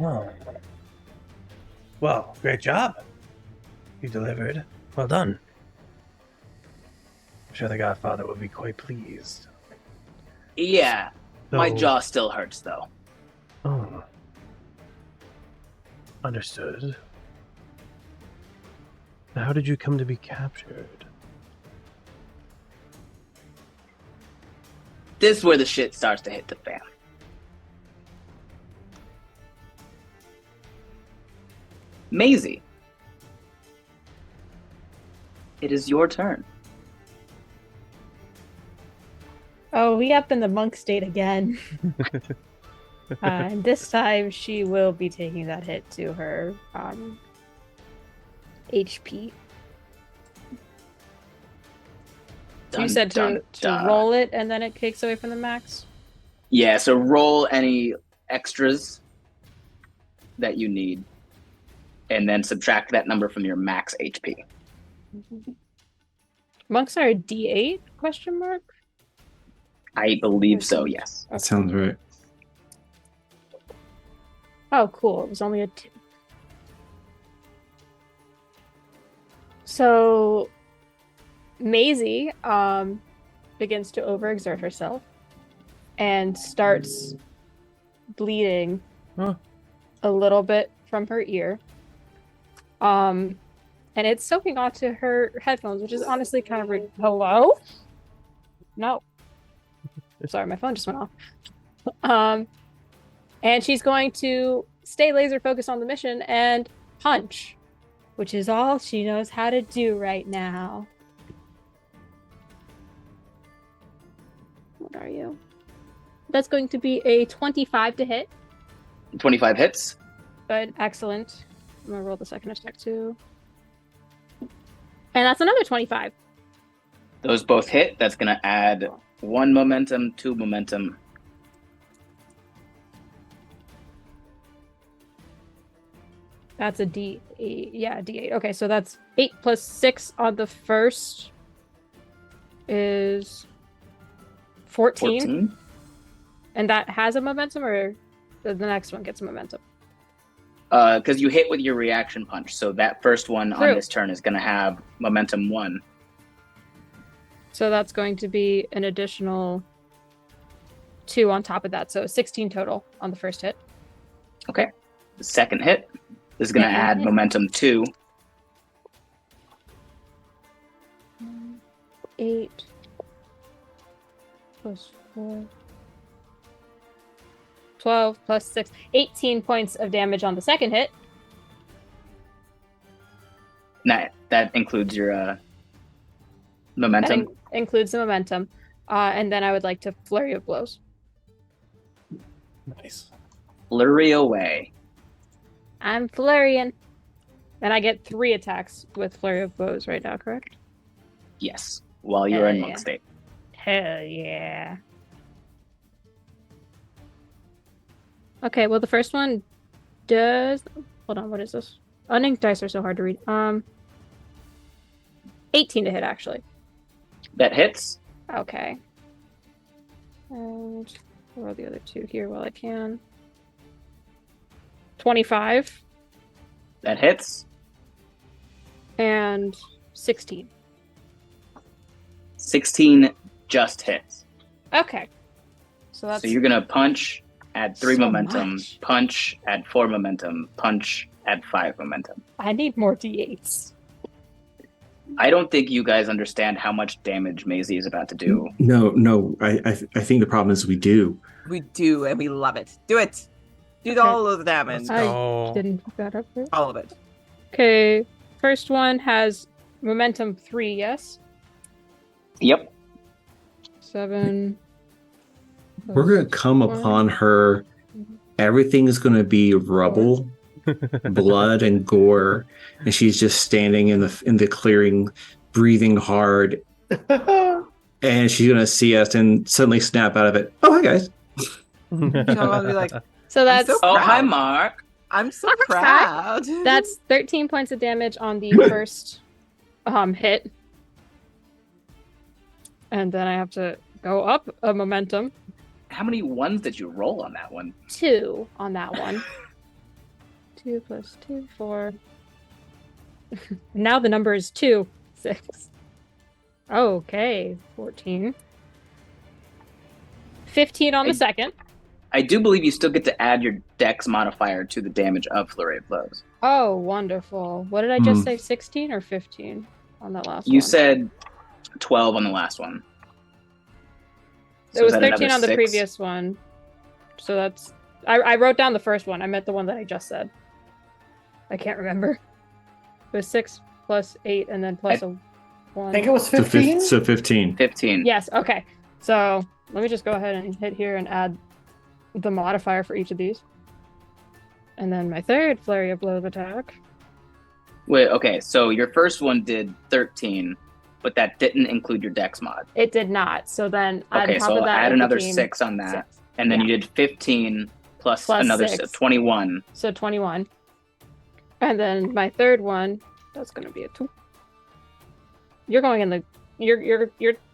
Oh. Well, great job. You delivered. Well done. I'm sure the Godfather will be quite pleased. Yeah, my So- jaw still hurts though. Oh. Understood. Now, how did you come to be captured? This is where the shit starts to hit the fan. Mazie, it is your turn. Oh, we up in the monk state again. And this time she will be taking that hit to her HP. You said to roll it and then it takes away from the max? Yeah, so roll any extras that you need and then subtract that number from your max HP. Monks are a D8 question mark? I believe so, yes. That sounds right. Oh, cool. It was only a 2. So Mazie begins to overexert herself and starts bleeding a little bit from her ear. And it's soaking onto her headphones, which is honestly kind of rude. Hello? No. Sorry, my phone just went off. And she's going to stay laser focused on the mission and punch, which is all she knows how to do right now. What are you? That's going to be a 25 to hit. 25 hits. Good, excellent. I'm gonna roll the second attack too. And that's another 25. Those both hit. That's going to add 1 momentum, 2 momentum. That's a D8. Yeah, D8. Okay, so that's 8 plus 6 on the first is 14. 14. And that has a momentum, or the next one gets a momentum? Because you hit with your reaction punch. So that first one True. on this turn is going to have momentum 1. So that's going to be an additional 2 on top of that. So 16 total on the first hit. Okay. The second hit is going to add momentum 2. 8 plus 4. 12 plus 6. 18 points of damage on the second hit. That includes your momentum. That includes the momentum. And then I would like to flurry of blows. Nice. Flurry away. I'm flurrying. And I get 3 attacks with flurry of blows right now, correct? Yes. While you're in Hell monk yeah. state. Hell yeah. Okay, well the first one does... Hold on, what is this? Uninked dice are so hard to read. 18 to hit, actually. That hits. Okay. And roll the other two here while I can. 25 That hits. and 16. 16 just hits. Okay. So that's So you're gonna punch, add 3 So momentum, much. punch, add 4 momentum, punch, add 5 momentum. I need more d8s. I don't think you guys understand how much damage Mazie is about to do. No. I think the problem is we do. We do, and we love it. Do it. Do Okay. all of the damage. Let's I go. didn't put that up there. All of it. Okay. First one has momentum 3, yes? Yep. 7. We're going to come upon her. Everything is going to be rubble, blood, and gore, and she's just standing in the clearing, breathing hard. And she's going to see us and suddenly snap out of it. Oh, hi guys. I'll be like, So that's so Oh, hi, proud. Mark. I'm so proud. that's 13 points of damage on the first hit. And then I have to go up a momentum. How many ones did you roll on that one? 2 on that one. 2 plus 2, 4. Now the number is 2. 6. Okay, 14. 15 on the second. I do believe you still get to add your dex modifier to the damage of Flurry of Blows. Oh, wonderful. What did I just say, 16 or 15 on that last one? You said 12 on the last one. It was is that 13 another on the 6? previous one. So that's... I wrote down the first one. I meant the one that I just said. I can't remember. It was 6 plus 8 and then plus a 1. I think it was So 15. So 15. 15. Yes, okay. So let me just go ahead and hit here and add the modifier for each of these. And then my third flurry of blows attack. Wait, okay, so your first one did 13, but that didn't include your dex mod. It did not. So then Okay, on top so of I'll that, add it another became 6 on that. 6. And then Yeah. you did 15 plus another 6. 21. So 21. And then my third one, that's going to be a 2. You're going in the... You're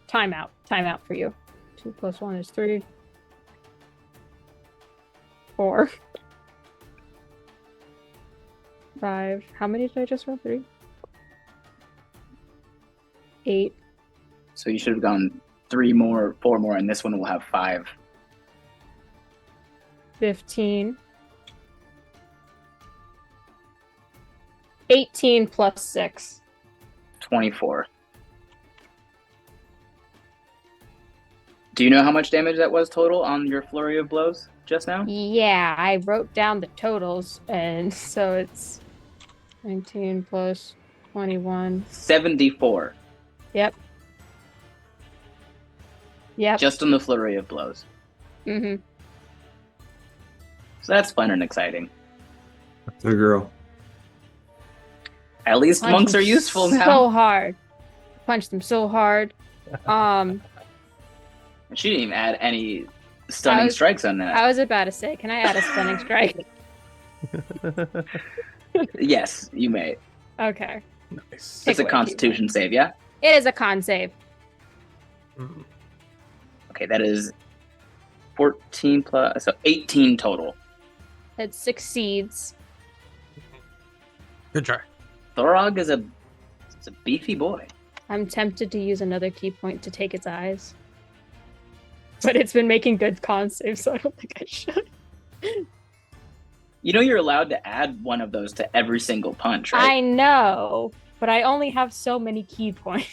timeout. Timeout for you. 2 plus 1 is 3. 4. 5. How many did I just roll? 3? 8. So you should have gone 3 more, 4 more, and this one will have 5. 15. 18 plus 6. 24. Do you know how much damage that was total on your flurry of blows just now? Yeah, I wrote down the totals, and so it's 19 plus 21. 74. Yep. Yep. Just on the flurry of blows. Mm-hmm. So that's fun and exciting. The girl. At least monks are useful now. So hard. Punch them so hard. She didn't even add any stunning strikes on that. I was about to say, can I add a stunning strike? Yes, you may. Okay. Nice. It's a away, constitution save, yeah? It is a con save. Mhm. Okay, that is 14 plus, so 18 total. It succeeds. Good try. Thorog is a beefy boy. I'm tempted to use another key point to take its eyes. But it's been making good con saves, so I don't think I should. You know you're allowed to add one of those to every single punch, I right? know, but I only have so many key points.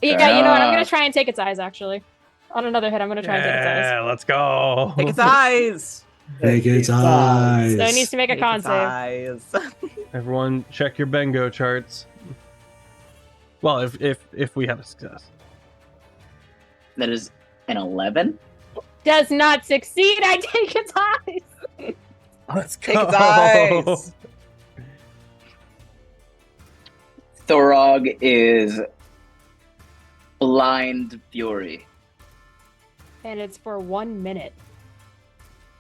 Yeah, Fair you know what? I'm gonna enough. try and take its eyes, actually. On another hit, I'm gonna try and take its eyes. Yeah, let's go. Take its eyes. Take its eyes. So it needs to make a Take con its save. eyes. Everyone, check your Bengo charts. Well, if we have a success. That is an 11. Does not succeed. I take its eyes. Let's go. Take its eyes. Thorog is blind fury. And it's for 1 minute.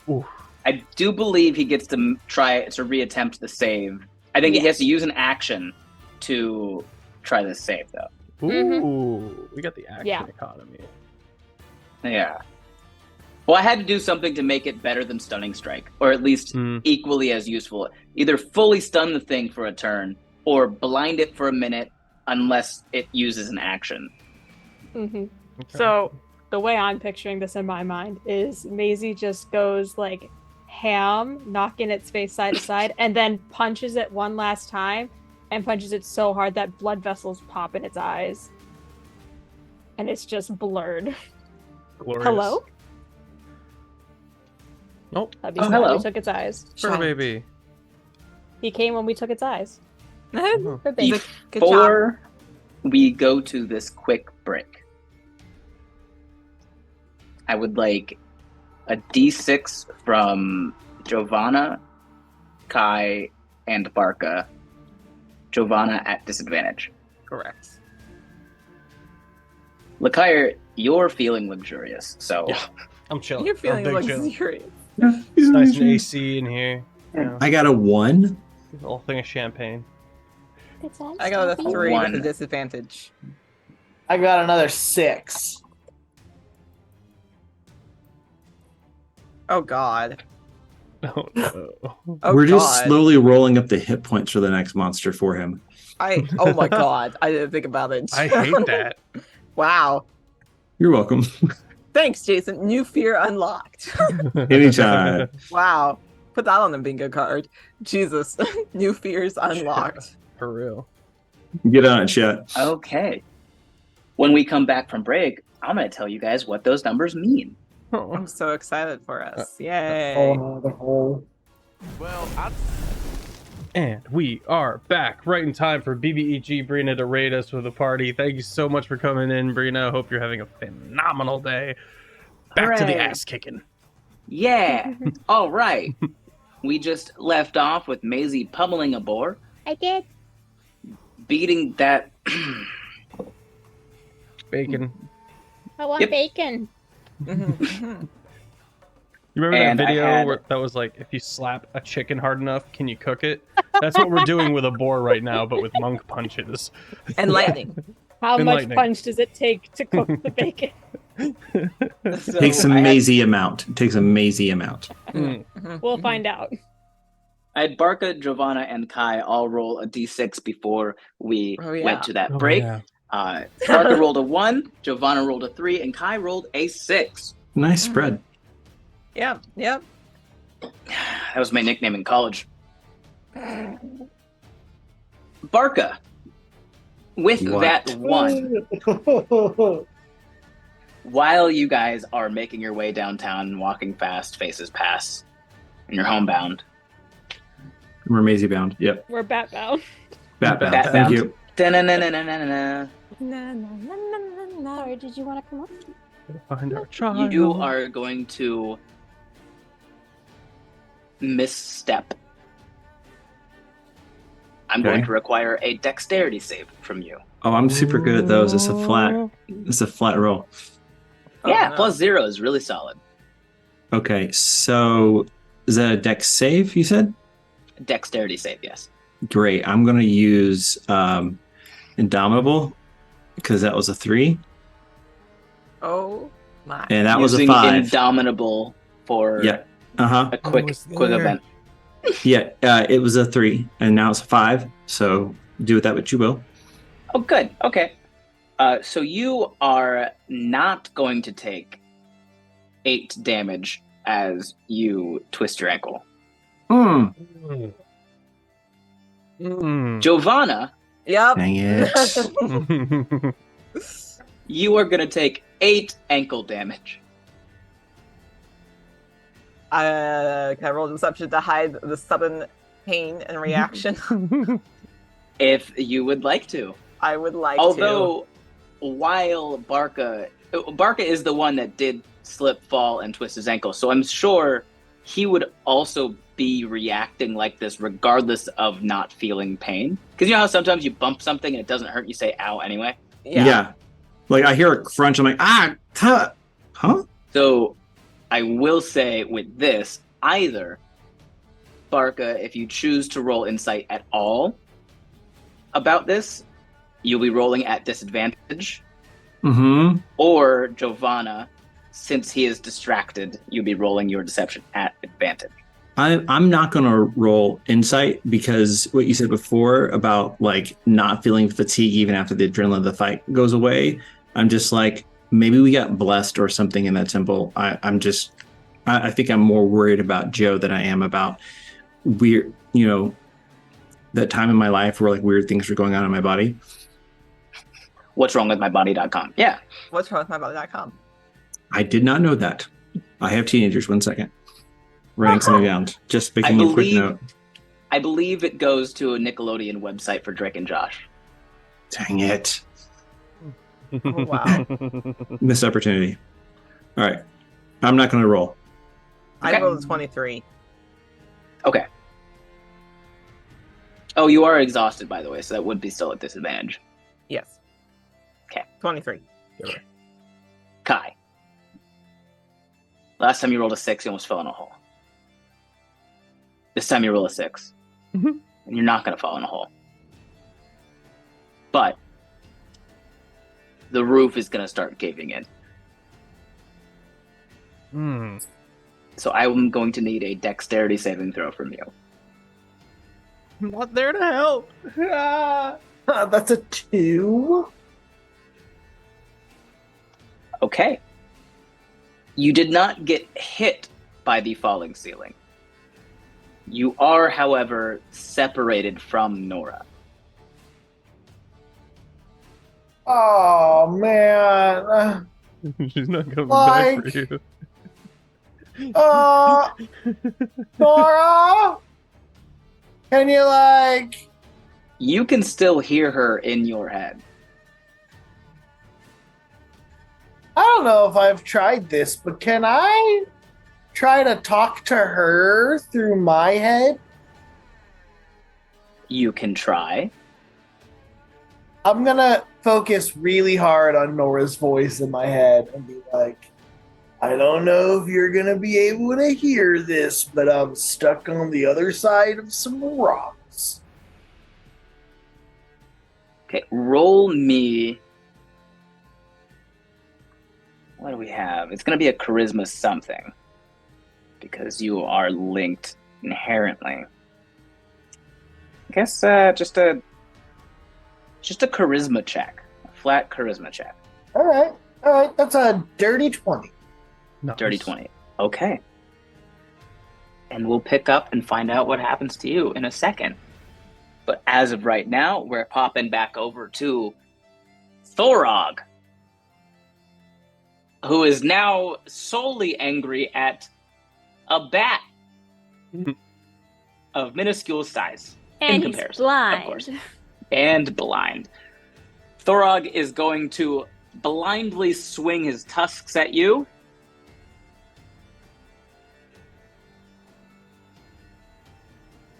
Ooh. I do believe he gets to try to reattempt the save. I think he has to use an action to try this save, though. Ooh, we got the action Yeah. economy. Yeah. Well, I had to do something to make it better than Stunning Strike, or at least equally as useful. Either fully stun the thing for a turn, or blind it for a minute unless it uses an action. Mm-hmm. Okay. So the way I'm picturing this in my mind is Mazie just goes like ham, knocking its face side to side, and then punches it one last time, and punches it so hard that blood vessels pop in its eyes. And it's just blurred. Glorious. Hello? Nope. That'd be Oh, sad hello. we took its eyes. Fur baby. He came when we took its eyes. Oh. Fur baby. Good job. Before we go to this quick break, I would like a D6 from Jovanna, Kai, and Barca. Jovanna at disadvantage. Correct. Lekyre, you're feeling luxurious, so Yeah. I'm chilling. You're feeling I'm big chilling. luxurious. It's nice and AC in here. Yeah. I got a 1. A little thing of champagne. I got a 3 1. with a disadvantage. I got another 6. Oh god. Oh no. Oh We're just god. slowly rolling up the hit points for the next monster for him. Oh my god. I didn't think about it. I hate that. Wow. You're welcome. Thanks, Jason. New fear unlocked. Anytime. Wow. Put that on the bingo card. Jesus. New fears unlocked. For real. Get on it, chat. okay. When we come back from break, I'm going to tell you guys what those numbers mean. Oh. I'm so excited for us. Yay. Oh, And we are back right in time for BBEG Brina to raid us with a party. Thank you so much for coming in, Brina. Hope you're having a phenomenal day. Back to the Hooray. ass kicking. Yeah. All right. We just left off with Mazie pummeling a boar, I did. beating that. Bacon. I want Yep. bacon. Mhm. You remember And that I video had- where that was like, if you slap a chicken hard enough, can you cook it? That's what we're doing with a boar right now, but with monk punches. And lightning. How much Enlightening. punch does it take to cook the bacon? So Takes a I had- mazy amount. It takes a mazy amount. Mm. We'll find out. I had Barca, Jovanna, and Kai all roll a d6 before we Oh, yeah. went to that Oh, break. yeah. Barca rolled a 1, Jovanna rolled a 3, and Kai rolled a 6. Nice spread. Yep. Yep. That was my nickname in college. Barca, with What? that 1, while you guys are making your way downtown, walking fast, faces pass, and you're homebound. We're mazy bound. Yep. We're bat bound. Bat bound. Bat Thank bound. you. Da-na-na-na-na-na-na. Sorry, did you want to come up? Find our child. You are going to misstep. I'm going Okay. to require a dexterity save from you. Oh, I'm super good at those. It's a flat. It's a flat roll. Yeah, no. +0 is really solid. Okay, so is that a dex save? You said. Dexterity save, yes. Great. I'm gonna use Indomitable because that was a 3, Oh my. and that was a Using 5. Indomitable for Yeah. Uh huh. a quick was quick there. event. Yeah. It was a 3, and now it's a 5. So do with that what you will. Oh, good. Okay. So you are not going to take 8 damage as you twist your ankle. Mm. Mm. Mm. Jovanna, Yep. Dang it. you are going to take 8 ankle damage. Can I roll deception to hide the sudden pain and reaction? If you would like to. I would like Although, while Barca is the one that did slip, fall, and twist his ankle, so I'm sure he would also be reacting like this regardless of not feeling pain. Because you know how sometimes you bump something and it doesn't hurt, you say ow anyway? to. Yeah. Like I hear a crunch. I'm like, huh? So I will say with this, either Barca, if you choose to roll insight at all about this, you'll be rolling at disadvantage. Mm-hmm. Or Jovanna, since he is distracted, you'll be rolling your deception at advantage. I'm not going to roll insight because what you said before about like not feeling fatigue even after the adrenaline of the fight goes away. I'm just like, maybe we got blessed or something in that temple. I think I'm more worried about Joe than I am about weird, that time in my life where like weird things were going on in my body. What's wrong with mybody.com? Yeah. What's wrong with mybody.com? I did not know that. I have teenagers. 1 second. Writing something down. Just making a quick note. I believe it goes to a Nickelodeon website for Drake and Josh. Dang it. Oh, wow. Missed opportunity. All right. I'm not going to roll. I rolled a 23. Okay. Oh, you are exhausted, by the way, so that would be still at disadvantage. Yes. Okay. 23. Kai. Last time you rolled a 6, you almost fell in a hole. This time you roll a 6. Mhm. And you're not going to fall in a hole. But the roof is going to start caving in. So I am going to need a dexterity saving throw from you. I'm not there to help. Ah. That's a 2. Okay. You did not get hit by the falling ceiling. You are, however, separated from Nora. Oh man. She's not coming back for you. Nora? Can you You can still hear her in your head. I don't know if I've tried this, but can I try to talk to her through my head? You can try. I'm gonna focus really hard on Nora's voice in my head and be like, I don't know if you're gonna be able to hear this, but I'm stuck on the other side of some rocks. Okay, roll me. What do we have? It's going to be a charisma something. Because you are linked inherently. I guess just a charisma check. A flat charisma check. All right. That's a dirty 20. Nice. Dirty 20. Okay. And we'll pick up and find out what happens to you in a second. But as of right now, we're popping back over to Thorog, who is now solely angry at a bat of minuscule size. And in he's comparison, blind. of course. And blind. Thorog is going to blindly swing his tusks at you.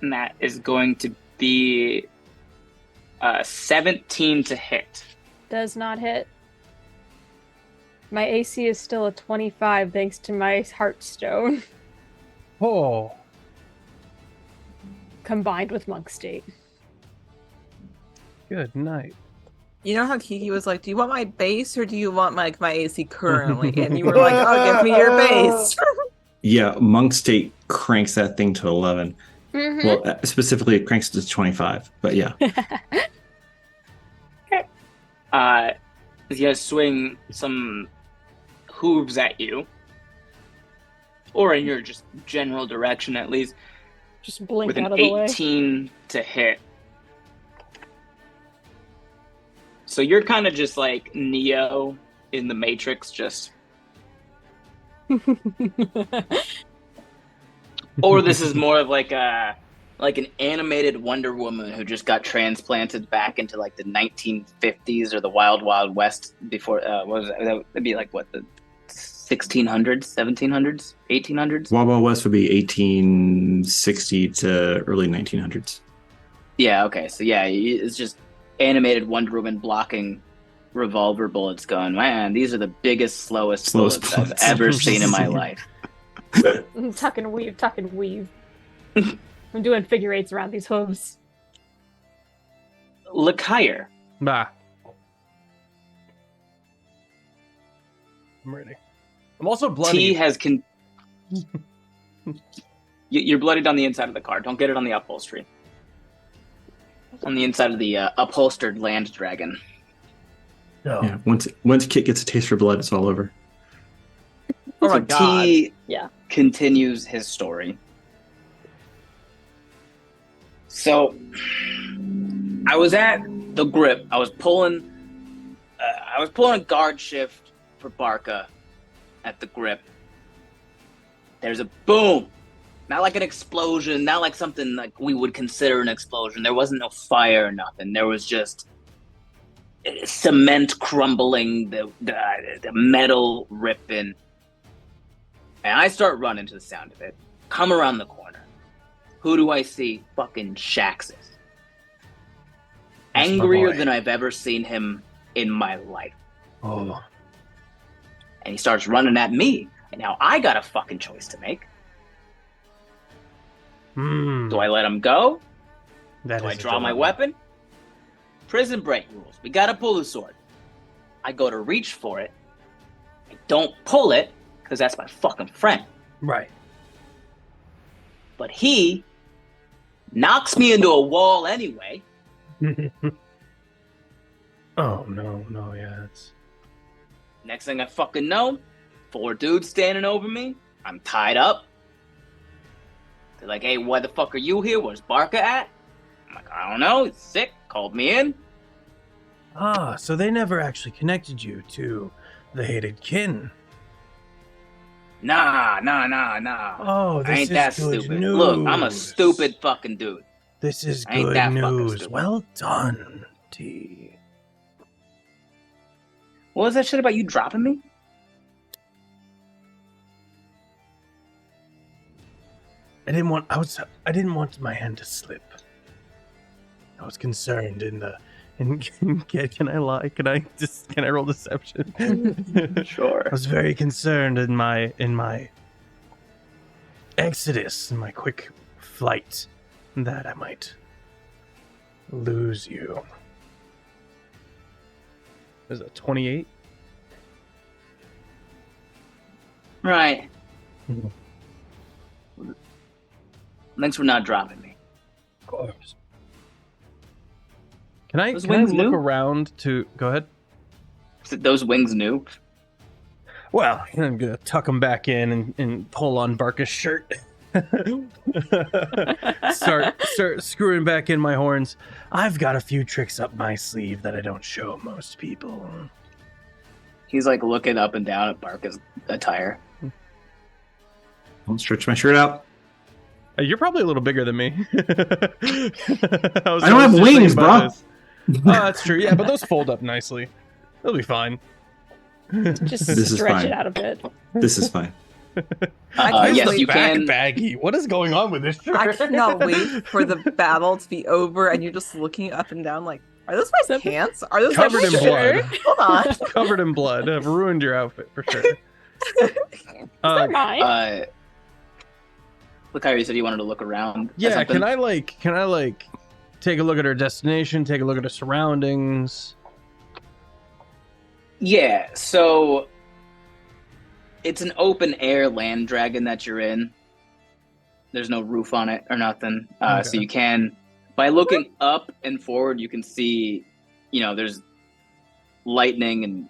And that is going to be 17 to hit. Does not hit. My AC is still a 25 thanks to my Heartstone. Oh. Combined with Monk State. Good night. You know how Kiki was like, do you want my base or do you want my AC currently? And you were like, oh, give me your base. Yeah, Monk State cranks that thing to 11. Mm-hmm. Well, specifically, it cranks to 25, but yeah. He's going to swing some hooves at you. Or in your just general direction, at least. Just blink With an out of the way. 18 to hit. So you're kind of just like Neo in the Matrix, just... Or this is more of like an animated Wonder Woman who just got transplanted back into like the 1950s or the Wild Wild West before. What was that? That would be like what, the 1600s, 1700s, 1800s? Wild Wild West would be 1860 to early 1900s. Yeah. Okay. So yeah, it's just animated Wonder Woman blocking revolver bullets, going, man, these are the biggest, slowest bullets I've ever seen in my life. Tuck and weave. I'm doing figure eights around these hooves. Lekyre, Bah. I'm ready. I'm also bloody. T has You're bloodied on the inside of the car. Don't get it on the upholstery. On the inside of the upholstered land dragon. No. Yeah, once Kit gets a taste for blood, it's all over. Oh my So god. T Yeah. continues his story. So, I was at the grip. I was pulling a guard shift for Barca at the grip. There's a boom. Not like an explosion, not like something like we would consider an explosion. There wasn't no fire or nothing. There was just cement crumbling, the metal ripping. And I start running to the sound of it. Come around the corner. Who do I see? Fucking Shaxis. That's my Angrier boy. than I've ever seen him in my life. Oh. And he starts running at me. And now I got a fucking choice to make. Do I let him go? That Do I is a draw my dilemma. weapon? Prison break rules. We gotta pull the sword. I go to reach for it. I don't pull it, because that's my fucking friend. Right. But he knocks me into a wall anyway. Oh, no, yeah. It's... Next thing I fucking know, 4 dudes standing over me. I'm tied up. They're like, hey, why the fuck are you here? Where's Barca at? I'm like, I don't know. He's sick. Called me in. Ah, so they never actually connected you to the hated kin. Nah. Oh, this I ain't is that good stupid. news. Look, I'm a stupid fucking dude. This is I ain't good that fucking news. stupid. Well done, T. What was that shit about you dropping me? I didn't want my hand to slip. I was concerned can I lie? Can I roll deception? Sure. I was very concerned in my exodus, in my quick flight, that I might lose you. Is it 28? Right. Thanks for not dropping me. Of course. Can I Those look wings new? around to... Go ahead. Is it those wings new? Well, I'm going to tuck them back in and pull on Barca's shirt. start screwing back in my horns. I've got a few tricks up my sleeve that I don't show most people. He's like looking up and down at Barca's attire. I'll stretch my shirt out. You're probably a little bigger than me. I don't have wings, bro. Oh, that's true. Yeah, but those fold up nicely. They'll be fine. Just This is stretch fine. it out a bit. This is fine. Yes, you back can. baggy. What is going on with this shirt? I cannot wait for the battle to be over and you're just looking up and down like, are those my pants? Are those Covered my in shirt? blood. Hold on. Covered in blood. I've ruined your outfit for sure. They're mine. Lekyre, you said you wanted to look around. at Yeah, something? can I take a look at our destination, take a look at our surroundings? Yeah, so it's an open air land dragon that you're in. There's no roof on it or nothing. So Okay. you can, by looking up and forward, you can see, there's lightning and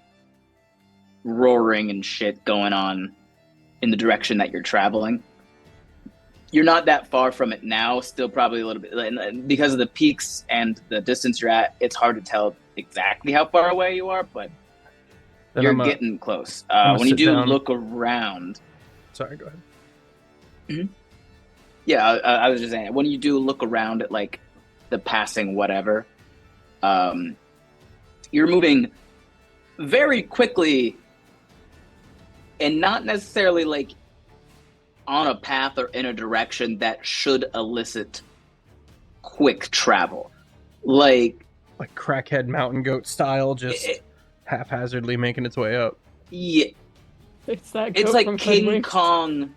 roaring and shit going on in the direction that you're traveling. You're not that far from it now, still probably a little bit. Because of the peaks and the distance you're at, it's hard to tell exactly how far away you are, but Then you're I'm getting close. gonna When you sit do down. look around, Sorry, go ahead. yeah, I was just saying, when you do look around at like the passing whatever, you're moving very quickly and not necessarily like on a path or in a direction that should elicit quick travel. Like, Like crackhead mountain goat style, just haphazardly making its way up. yeah, It's that. it's goat like from King Hoodwinked. Kong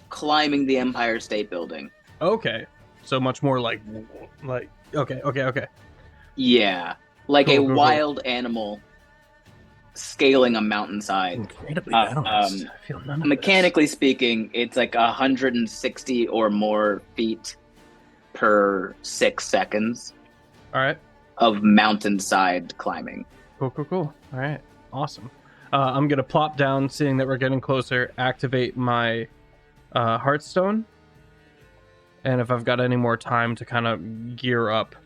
climbing the Empire State Building. Okay, so much more like okay. Yeah. like a Cool. wild animal scaling a mountainside. Incredibly balanced. I feel none of Mechanically speaking, it's like 160 or more feet per 6 seconds. All right. Of mountainside climbing. Cool. All right. Awesome. I'm going to plop down, seeing that we're getting closer, activate my Hearthstone. And if I've got any more time to kind of gear up,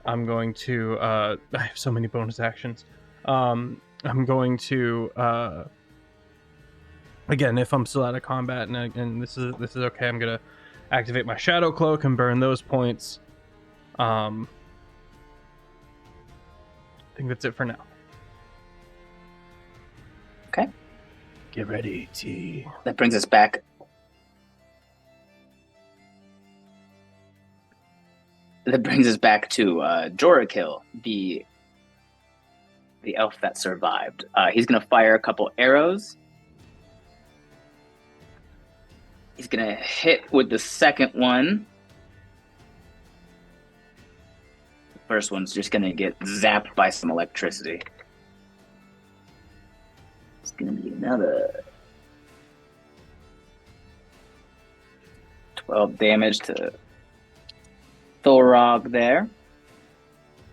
I'm going to... I have so many bonus actions. I'm going to... again, if I'm still out of combat and this is okay, I'm going to activate my Shadow Cloak and burn those points. I think that's it for now. Okay. Get ready, T. That brings us back. That brings us back to Jorakil, the elf that survived. He's going to fire a couple arrows. He's going to hit with the second one. The first one's just going to get zapped by some electricity. It's going to be another 12 damage to Thorog there.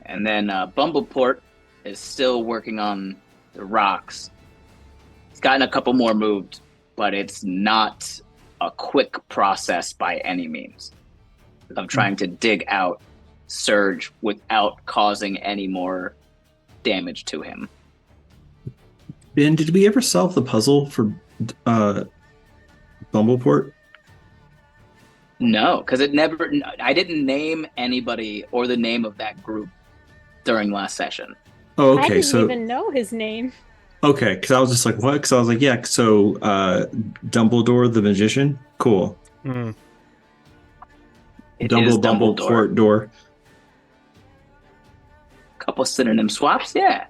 And then Bumbleport is still working on the rocks. He's gotten a couple more moved, but it's not a quick process by any means of trying to dig out Surge without causing any more damage to him. Ben, did we ever solve the puzzle for Bumbleport? No, because I didn't name anybody or the name of that group during last session. Oh, I okay. didn't So even know his name. okay, because I was just like, what? Because I was like, yeah. So Dumbledore the magician, cool. Mm. It is Dumbledore. Bumbleport door. Couple synonym swaps, yeah.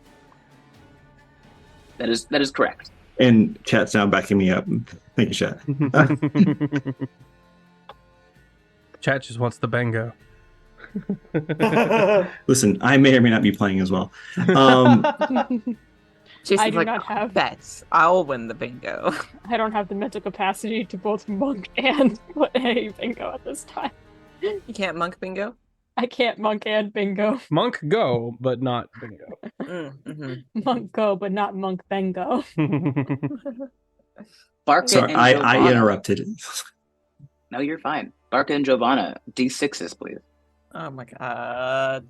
That is correct. And chat's now backing me up. Thank you, chat. Chat just wants the bingo. Listen, I may or may not be playing as well. Jason's I do like, not have. bets. I'll win the bingo. I don't have the mental capacity to both monk and play bingo at this time. You can't monk bingo? I can't monk and bingo. Monk go, but not bingo. Mm-hmm. Monk go, but not monk bingo. Barca Sorry, and I Jovanna. interrupted. No, you're fine. Barca and Jovanna, D6s, please. Oh my god.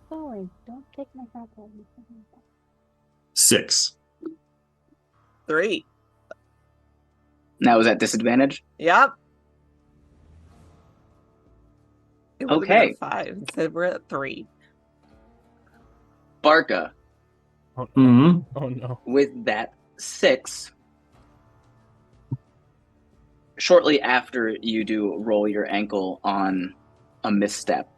Sorry, don't take my apple. 6. 3. Now is at disadvantage? Yep. It would've been Okay. at 5. Instead we're at 3. Barca, Oh, Mm-hmm. oh no. with that 6, shortly after you do roll your ankle on a misstep,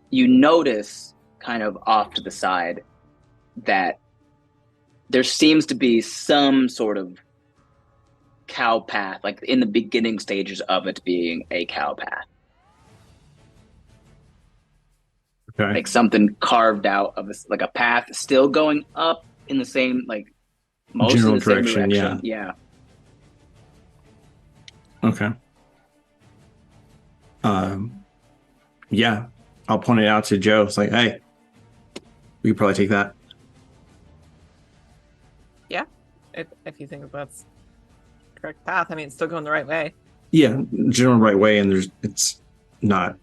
you notice kind of off to the side that there seems to be some sort of cow path, like in the beginning stages of it being a cow path. Okay. Like something carved out of this, like a path still going up in the same, like most General in the same direction, direction. Yeah. Okay. Yeah, I'll point it out to Joe. It's like, hey, we could probably take that. If you think that's the correct path, I mean, it's still going the right way. Yeah, general right way, and it's not.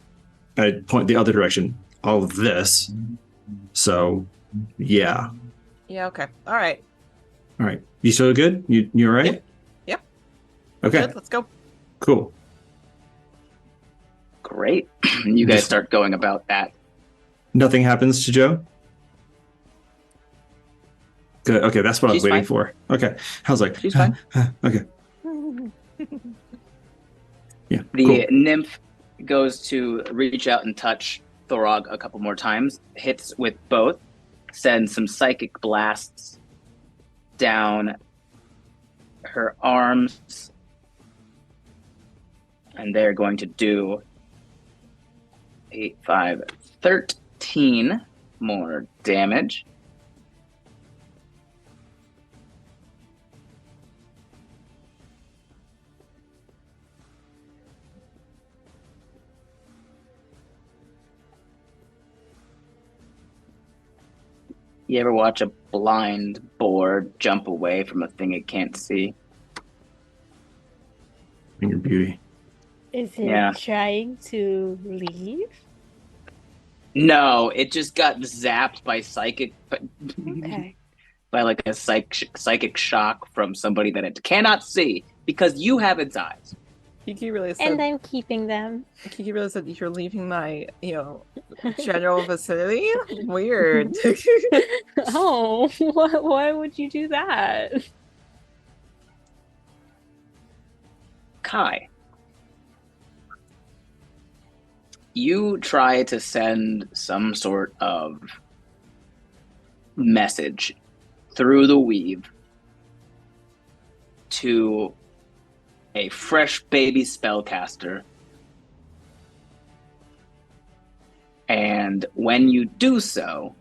I point the other direction. All of this. So, yeah. Yeah, okay. All right. All right. You still good? You all right? Yep. Okay. Good, let's go. Cool. Great. You guys start going about that. Nothing happens to Joe? Good. Okay, that's what I was She's waiting fine. for. Okay. I was like, She's fine. Okay. Yeah. The Cool. nymph goes to reach out and touch Thorog a couple more times, hits with both, sends some psychic blasts down her arms, and they're going to do 8, 5, 13 more damage. You ever watch a blind boar jump away from a thing it can't see? Your beauty. Is it Yeah. trying to leave? No, it just got zapped by psychic, Okay. by like a psychic shock from somebody that it cannot see because you have its eyes. Kiki really said. And I'm keeping them. Kiki really said you're leaving my, general vicinity. Weird. Oh, why would you do that? Kai, you try to send some sort of message through the weave to a fresh baby spellcaster. And when you do so,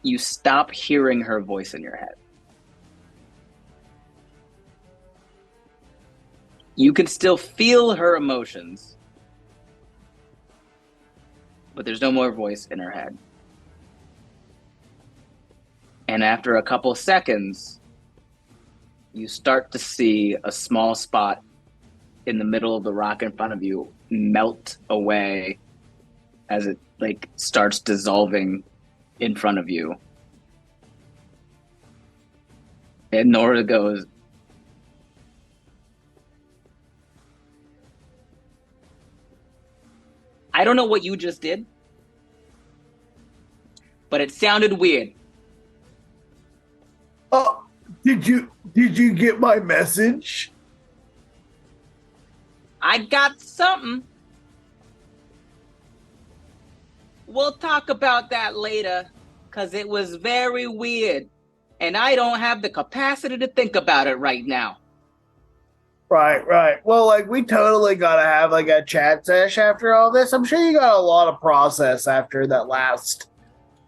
you stop hearing her voice in your head. You can still feel her emotions, but there's no more voice in her head. And after a couple seconds, you start to see a small spot in the middle of the rock in front of you melt away as it starts dissolving in front of you. And Nora goes, I don't know what you just did, but it sounded weird. Oh, did you get my message? I got something. We'll talk about that later, because it was very weird, and I don't have the capacity to think about it right now. Right. Well, we totally gotta have a chat sesh after all this. I'm sure you got a lot of process after that last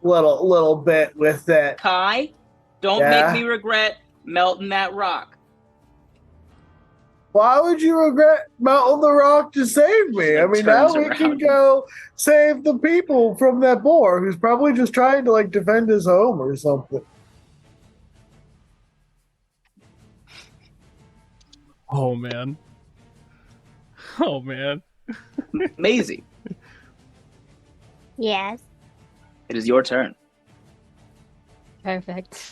little bit with that. Kai, don't make me regret melting that rock. Why would you regret melting the rock to save me? I mean, now we can go save the people from that boar who's probably just trying to defend his home or something. Oh man. Oh man. Mazie, Yes. it is your turn. Perfect.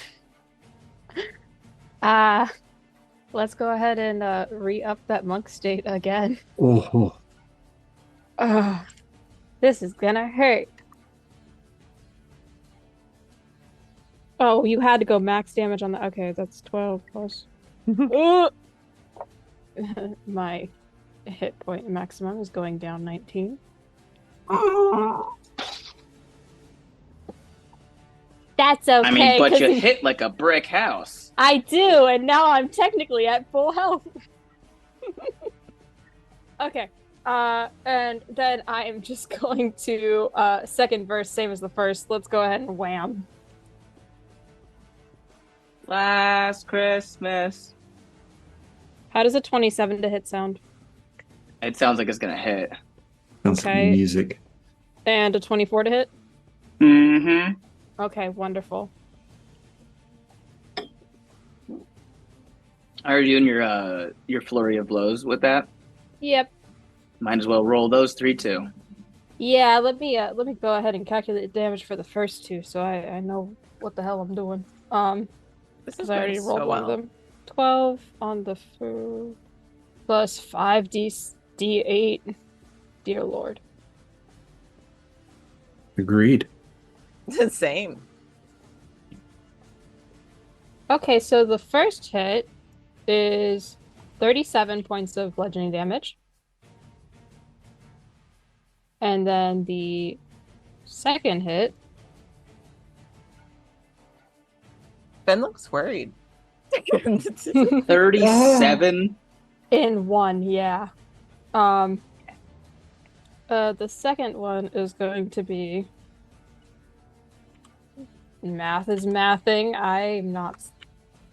Let's go ahead and re-up that monk state again. Oh. Oh, this is gonna hurt. Oh, you had to go max damage on the. Okay, that's 12 plus. My hit point maximum is going down 19. That's okay. I mean, but you hit like a brick house. I do, and now I'm technically at full health. Okay. And then I am just going to second verse, same as the first. Let's go ahead and wham. Last Christmas. How does a 27 to hit sound? It sounds like it's gonna hit. Sounds Okay. like music. And a 24 to hit? Mm-hmm. Okay, wonderful. I heard you in your flurry of blows with that. Yep. Might as well roll those 3 too. Yeah, let me go ahead and calculate the damage for the first two, so I know what the hell I'm doing. This Because I already rolled one of them. 12 on the plus 5 D8. Dear Lord. Agreed. Same. Okay, so the first hit is 37 points of bludgeoning damage. And then the second hit. Ben looks worried. 37. In one, yeah. The second one is going to be math is mathing. I'm not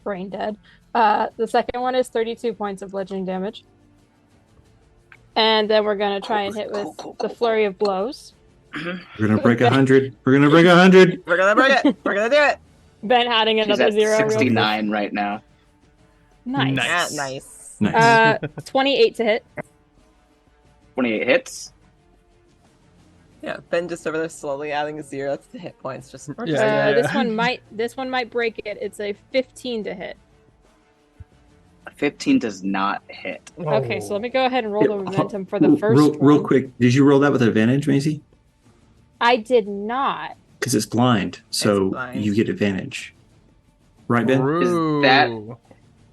brain dead. The second one is 32 points of bludgeoning damage. And then we're gonna try and hit with the flurry of blows. We're gonna break 100. We're gonna break 100. We're gonna break it. We're gonna do it. Ben adding She's another at zero. 69 right now. Nice. Nice. Nice. Nice. 28 to hit. 28 hits. Yeah, Ben just over there slowly adding a 0 to the hit points. Just Yeah. This one might break it. It's a 15 to hit. A 15 does not hit. Okay, so let me go ahead and roll the Yeah, momentum for the first real one. quick. Did you roll that with advantage, Mazie? I did not. Because it's blind, so It's blind. you get advantage. Right, Ben? True. that-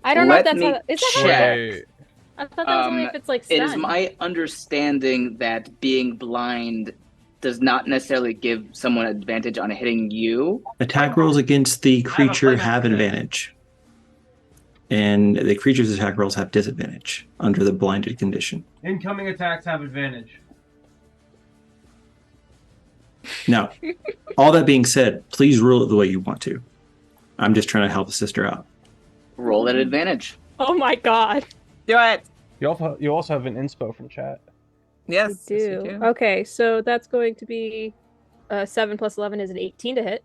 I don't know if Let that's me how. Is that how? check. Wait. I thought that was only if it's like It is stunned. my understanding that being blind does not necessarily give someone advantage on hitting you. Attack rolls against the creature plan. have advantage. And the creature's attack rolls have disadvantage under the blinded condition. Incoming attacks have advantage. Now, all that being said, please rule it the way you want to. I'm just trying to help a sister out. Roll at advantage. Oh my god. do it. You also have an inspo from chat. Yes, I yes, do. you do. Okay, so that's going to be 7 plus 11 is an 18 to hit.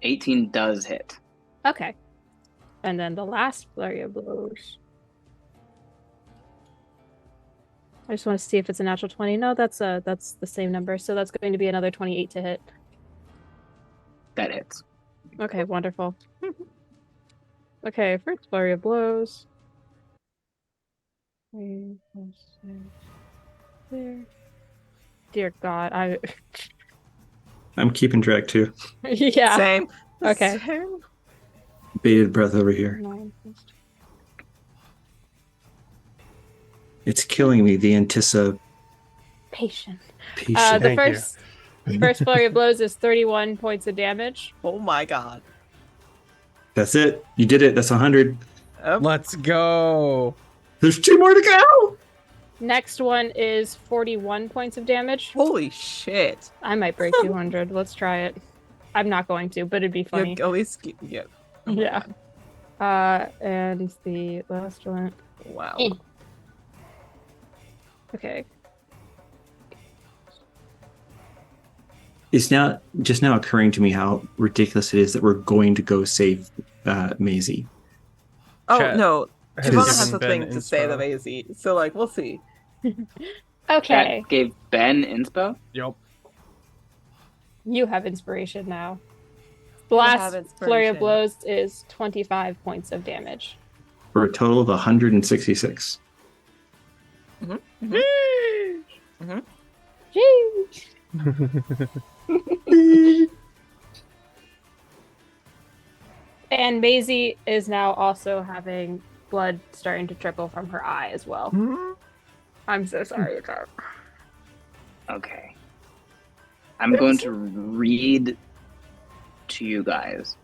18 does hit. Okay. And then the last flurry of blows. I just want to see if it's a natural 20. No, that's the same number. So that's going to be another 28 to hit. That hits. Okay, wonderful. Okay, first flurry of blows. 3 plus 6. There. Dear God, I'm keeping track too. yeah. Same. Okay. Same. Bated breath over here. 9 plus 2. It's killing me, the anticipation. Patient. The Thank you. first flurry of blows is 31 points of damage. Oh my god. That's it. You did it. That's 100. Oh, Let's go. There's 2 more to go. Next one is 41 points of damage. holy shit. I might break 200. Let's try it. I'm not going to, but it'd be funny. At least yeah. Oh my Yeah. God. And the last one. Wow. Okay. It's now just now occurring to me how ridiculous it is that we're going to go save Mazie. Oh Chat no. has Jovanna given has a Ben thing to say inspo. the Mazie. So like we'll see. Okay. That gave Ben inspo. Yep. You have inspiration now. The I last have flurry of inspiration. blows is 25 points of damage. For a total of 166. Jeez. And Mazie is now also having blood starting to trickle from her eye as well. I'm so sorry, Carl. Okay. I'm going to read to you guys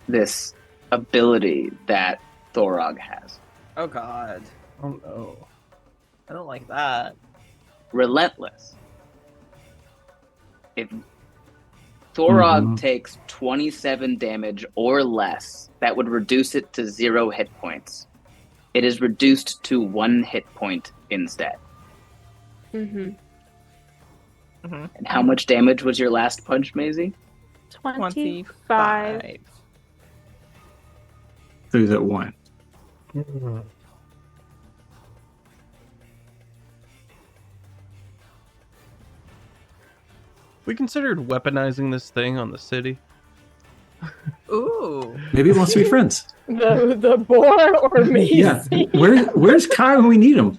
this ability that Thorog has. Oh god. Oh no. I don't like that. Relentless. If Thorog Mhm. takes 27 damage or less, that would reduce it to 0 hit points. It is reduced to 1 hit point instead. Mm-hmm. And how much damage was your last punch, Mazie? 25. There's that 1. We considered weaponizing this thing on the city. Ooh. Maybe he wants to be friends. The boar or Mazie? Yeah. Where's Kai when we need him?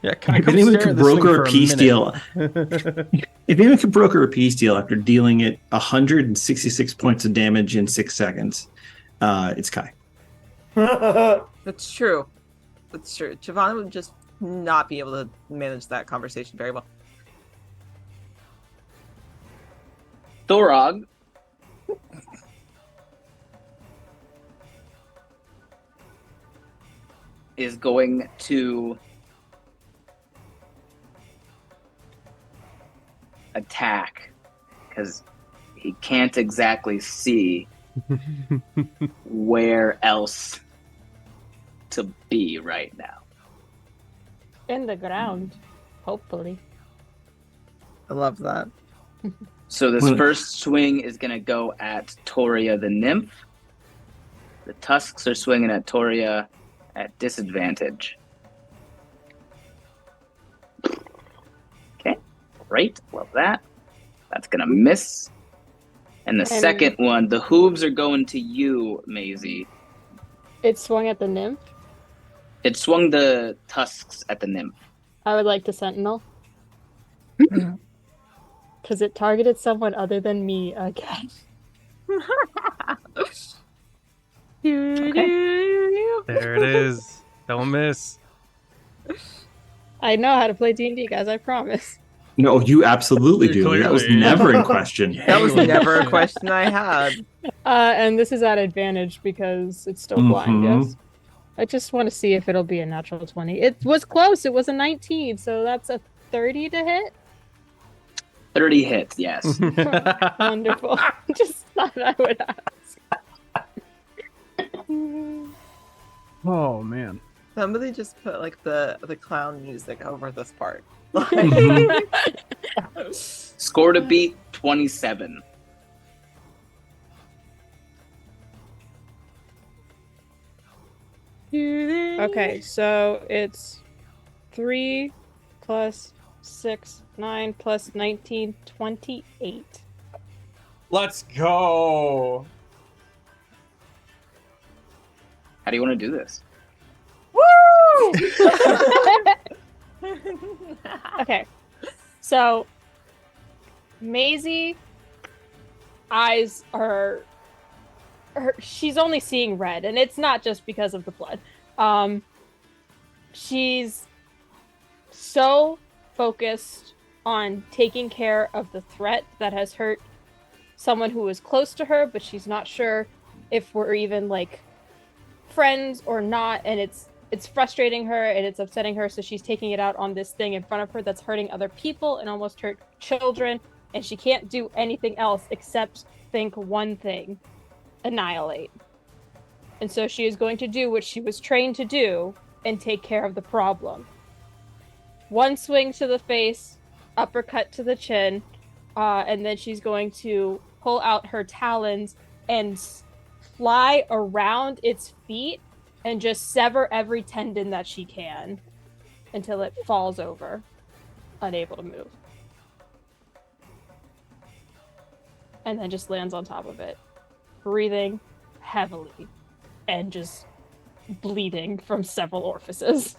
Yeah, Kai, If come anyone stare could at this thing broker for a peace minute. deal, if anyone could broker a peace deal after dealing it 166 points of damage in 6 seconds, it's Kai. That's true. That's true. Jovanna would just not be able to manage that conversation very well. Thorog is going to attack because he can't exactly see where else to be right now. In the ground, hopefully. I love that. So this first swing is going to go at Toria the Nymph. The tusks are swinging at Toria at disadvantage. Okay, great. Love that. That's going to miss. And the second one, the hooves are going to you, Mazie. It swung at the nymph? It swung the tusks at the nymph. I would like to sentinel. Because it targeted someone other than me again. There it is. Don't miss. I know how to play D&D, guys, I promise. No, you absolutely do. Clearly. That was never in question. That was never a question I had. And this is at advantage because it's still blind, yes? I just want to see if it'll be a natural 20. It was close. It was a 19, so that's a 30 to hit? 30 hits, yes. Wonderful. Just thought I would ask. Oh, man. Somebody just put like the clown music over this part. Score to beat 27. Okay, so it's 3 plus 6, 9 plus 19, 28. Let's go. How do you want to do this? Okay, so Mazie eyes are she's only seeing red, and it's not just because of the blood. She's so focused on taking care of the threat that has hurt someone who is close to her, but she's not sure if we're even like friends or not, and it's frustrating her and it's upsetting her, so she's taking it out on this thing in front of her that's hurting other people and almost hurt children, and she can't do anything else except think one thing: annihilate. And so she is going to do what she was trained to do and take care of the problem. One swing to the face, uppercut to the chin, and then she's going to pull out her talons and fly around its feet and just sever every tendon that she can until it falls over, unable to move. And then just lands on top of it, breathing heavily and just bleeding from several orifices.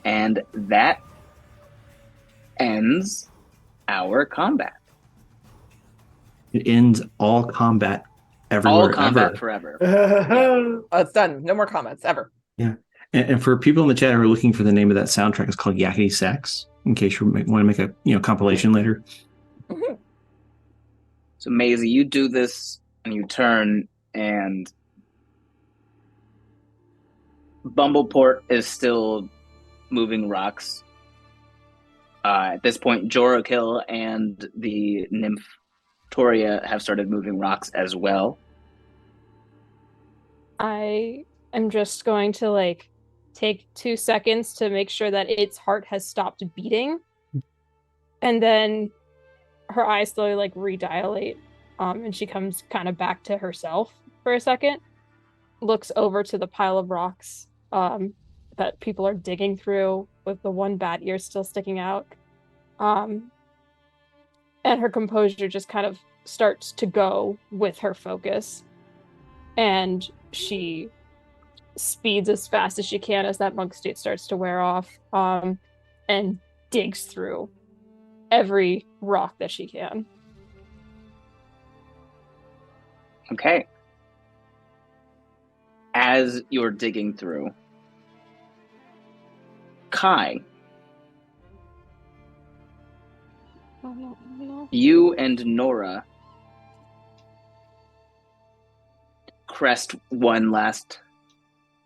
And that ends our combat. It ends all combat everywhere. All combat ever. forever. Oh, it's done. No more comments ever. Yeah. And for people in the chat who are looking for the name of that soundtrack, it's called Yakety Sax, in case you want to make a compilation later. Mm-hmm. So Mazie, you do this and you turn, and Bumbleport is still moving rocks. At this point, Jorakil and the nymph Toria have started moving rocks as well. I am just going to take 2 seconds to make sure that its heart has stopped beating, and then her eyes slowly redilate, and she comes kind of back to herself for a second, looks over to the pile of rocks that people are digging through with the one bat ear still sticking out, and her composure just kind of starts to go with her focus, and she speeds as fast as she can as that monk state starts to wear off, and digs through every rock that she can. Okay. As you're digging through, Kai, No. you and Nora crest one last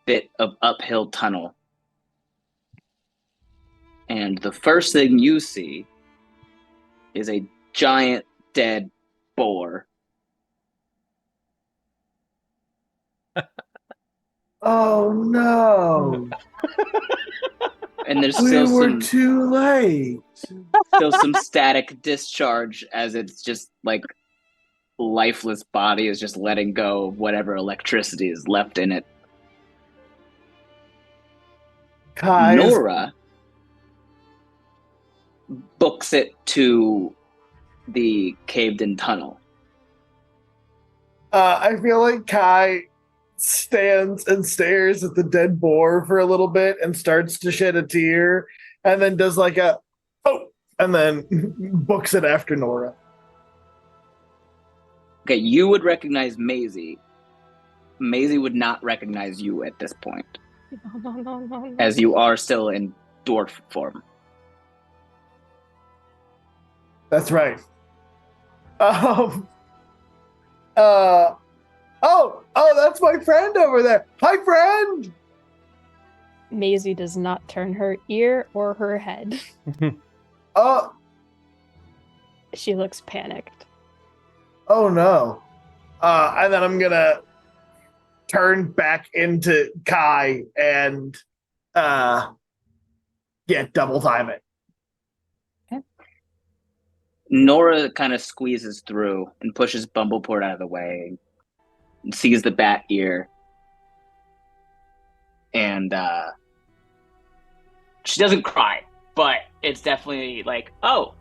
bit of uphill tunnel. And the first thing you see is a giant dead boar. Oh no! And there's We still were too late. some static discharge as it's just like lifeless body is just letting go of whatever electricity is left in it. Kai, Nora books it to the caved-in tunnel. I feel like Kai stands and stares at the dead boar for a little bit and starts to shed a tear, and then does like a oh, and then books it after Nora. Okay, you would recognize Mazie. Mazie would not recognize you at this point, No. as you are still in dwarf form. That's right. Oh, that's my friend over there. Hi, friend. Mazie does not turn her ear or her head. Oh, She looks panicked. oh no. And then I'm gonna turn back into Kai and double time it. Nora kind of squeezes through and pushes Bumbleport out of the way and sees the bat ear. And she doesn't cry, but it's definitely like, oh,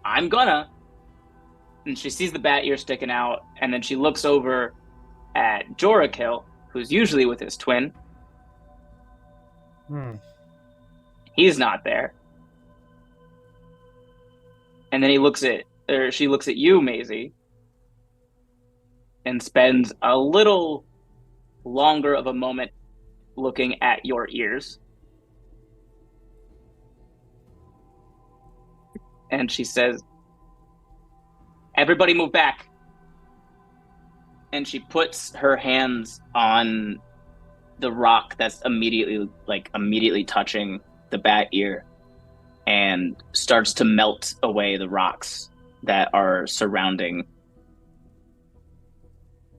I'm gonna. And she sees the bat ear sticking out, and then she looks over at Jorakil, who's usually with his twin. He's not there. And then she looks at you, Mazie, and spends a little longer of a moment looking at your ears. And she says, everybody move back. And she puts her hands on the rock that's immediately touching the bat ear and starts to melt away the rocks that are surrounding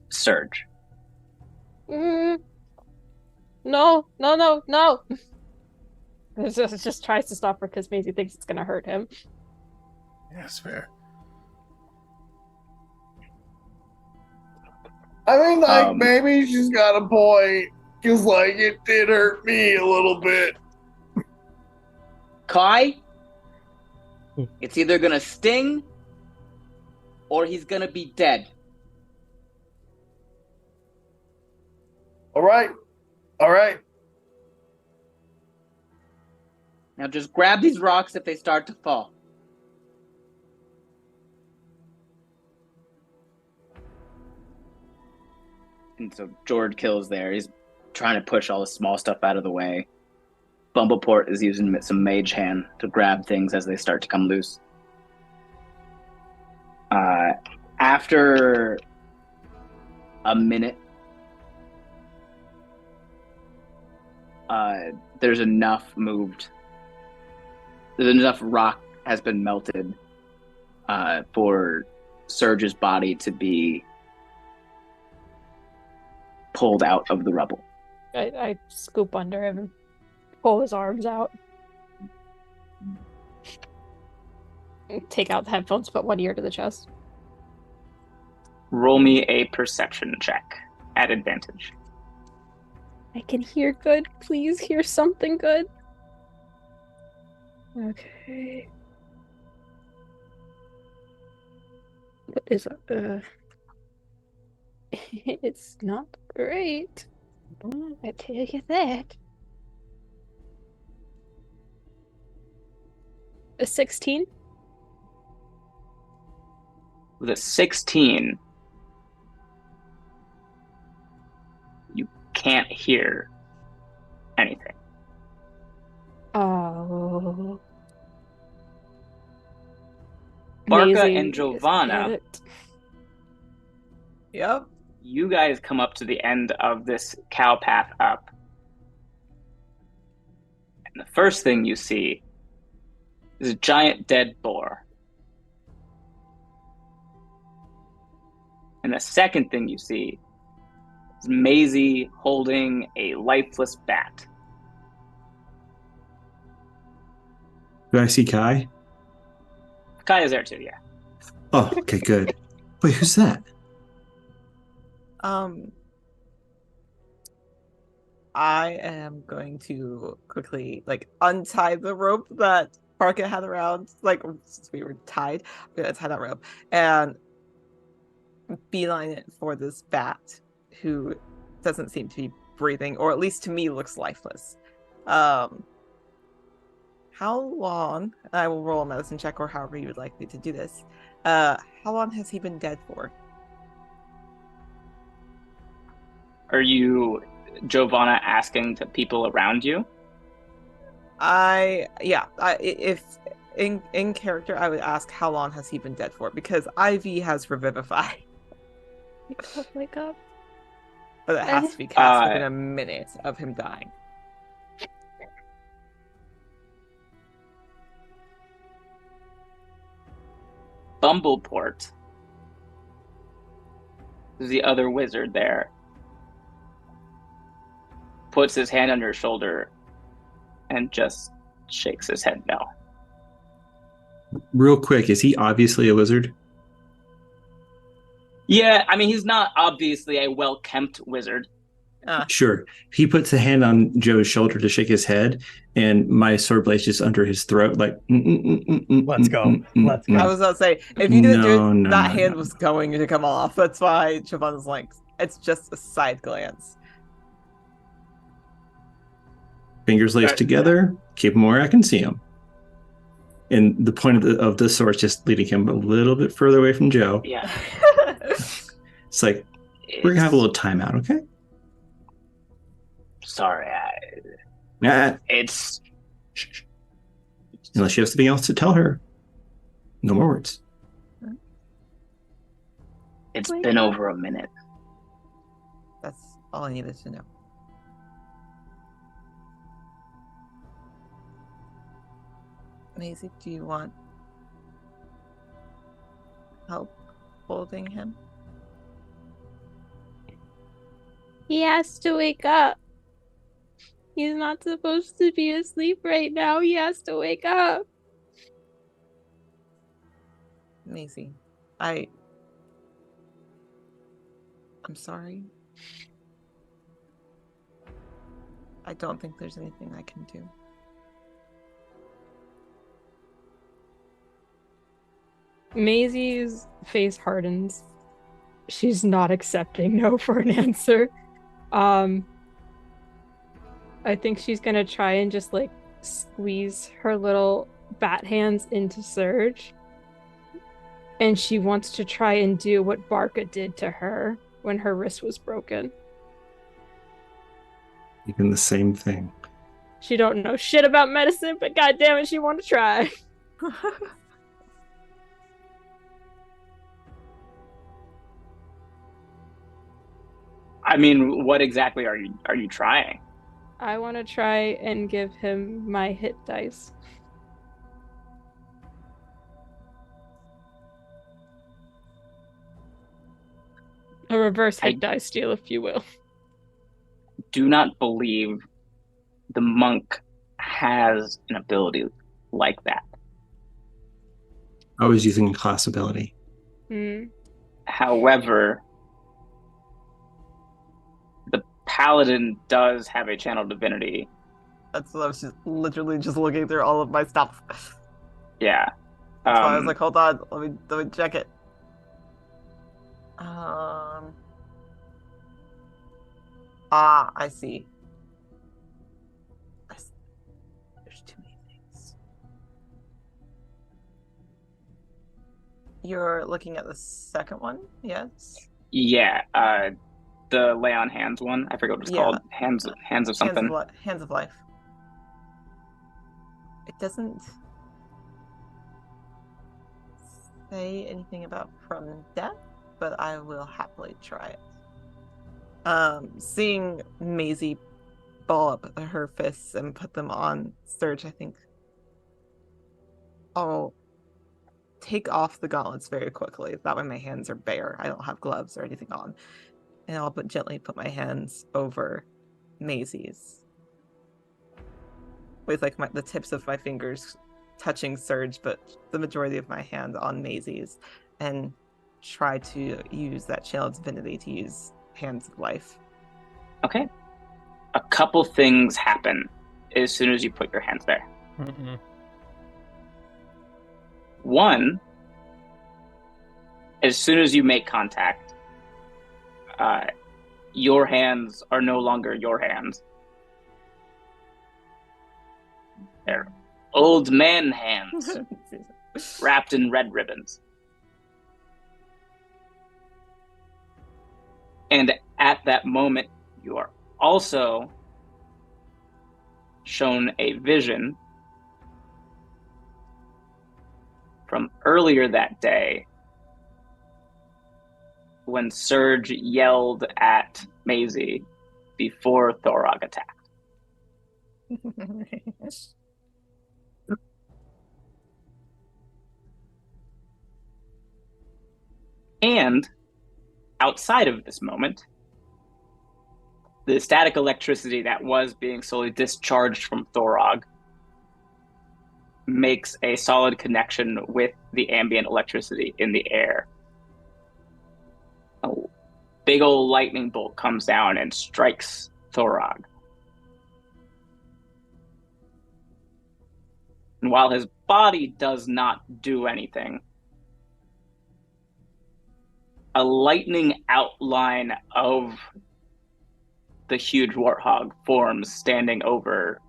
Surge. No. It just tries to stop her because Mazie thinks it's going to hurt him. Yes, fair. I mean, like, maybe she's got a point. Because, like, it did hurt me a little bit. Kai, it's either gonna sting or he's gonna be dead. All right. Now just grab these rocks if they start to fall. And so George Kill's there. He's trying to push all the small stuff out of the way. Bumbleport is using some mage hand to grab things as they start to come loose. After a minute, there's enough moved. There's enough rock has been melted for Surge's body to be pulled out of the rubble. I scoop under him and pull his arms out. Take out the headphones, put one ear to the chest. Roll me a perception check at advantage. I can hear good. Please hear something good. Okay. What is it? It's not great. I tell you that. A 16? With a 16, you can't hear anything. Oh. Barca Mazie and is Jovanna at it. Yep. You guys come up to the end of this cow path up. And the first thing you see is a giant dead boar. And the second thing you see is Mazie holding a lifeless bat. Do I see Kai? Kai is there too, yeah. Oh, okay, good. Wait, who's that? I am going to quickly untie the rope that Barca had around, since we were tied. I'm gonna tie that rope and beeline it for this bat who doesn't seem to be breathing, or at least to me looks lifeless. How long, I will roll a medicine check or however you would like me to do this. How long has he been dead for? Are you, Jovanna, asking the people around you? If in character, I would ask how long has he been dead for, because Ivy has Revivify. Oh my god. But it has to be cast within a minute of him dying. Bumbleport is the other wizard there. Puts his hand on your shoulder and just shakes his head no. Real quick, is he obviously a wizard? Yeah, I mean, he's not obviously a well-kempt wizard. Sure. He puts a hand on Joe's shoulder to shake his head, and my sword blade's just under his throat, like, Let's go. Let's go. I was about to say, if you didn't do it, that hand was going to come off. That's why Jovanna's like, it's just a side glance. Fingers laced together, keep him where I can see him. And the point of the sword is just leading him a little bit further away from Joe. Yeah. It's like, we're going to have a little timeout, okay? Sorry, It's... Shh. Unless she has something else to tell her. No more words. It's been over a minute. That's all I needed to know. Mazie, do you want help holding him? He has to wake up. He's not supposed to be asleep right now. He has to wake up. Mazie, I'm sorry. I don't think there's anything I can do. Mazie's face hardens. She's not accepting no for an answer. I think she's gonna try and just squeeze her little bat hands into Surge. And she wants to try and do what Barca did to her when her wrist was broken. Even the same thing. She don't know shit about medicine, but goddammit, she want to try. I mean, what exactly are you trying? I want to try and give him my hit dice. A reverse hit dice steal, if you will. Do not believe the monk has an ability like that. I was using class ability. However, the Paladin does have a channel divinity. That's what I was literally just looking through all of my stuff. Yeah. That's why I was like, hold on, let me check it. I see. There's too many things. You're looking at the second one, yes? Yeah, the lay on hands one. I forget what it's called. Hands of something. Hands of life. It doesn't say anything about from death. but I will happily try it. Seeing Mazie ball up her fists and put them on Surge, I think I'll take off the gauntlets very quickly. That way my hands are bare. I don't have gloves or anything on. And I'll gently put my hands over Mazie's. With like the tips of my fingers touching Surge, but the majority of my hand on Mazie's. And try to use that channel divinity to use Hands of Life. Okay. A couple things happen as soon as you put your hands there. Mm-mm. One, as soon as you make contact, your hands are no longer your hands. They're old man hands, wrapped in red ribbons. And at that moment, you are also shown a vision from earlier that day when Surge yelled at Mazie before Thorog attacked. And outside of this moment, the static electricity that was being slowly discharged from Thorog makes a solid connection with the ambient electricity in the air. A big old lightning bolt comes down and strikes Thorog. And while his body does not do anything, a lightning outline of the huge warthog forms standing over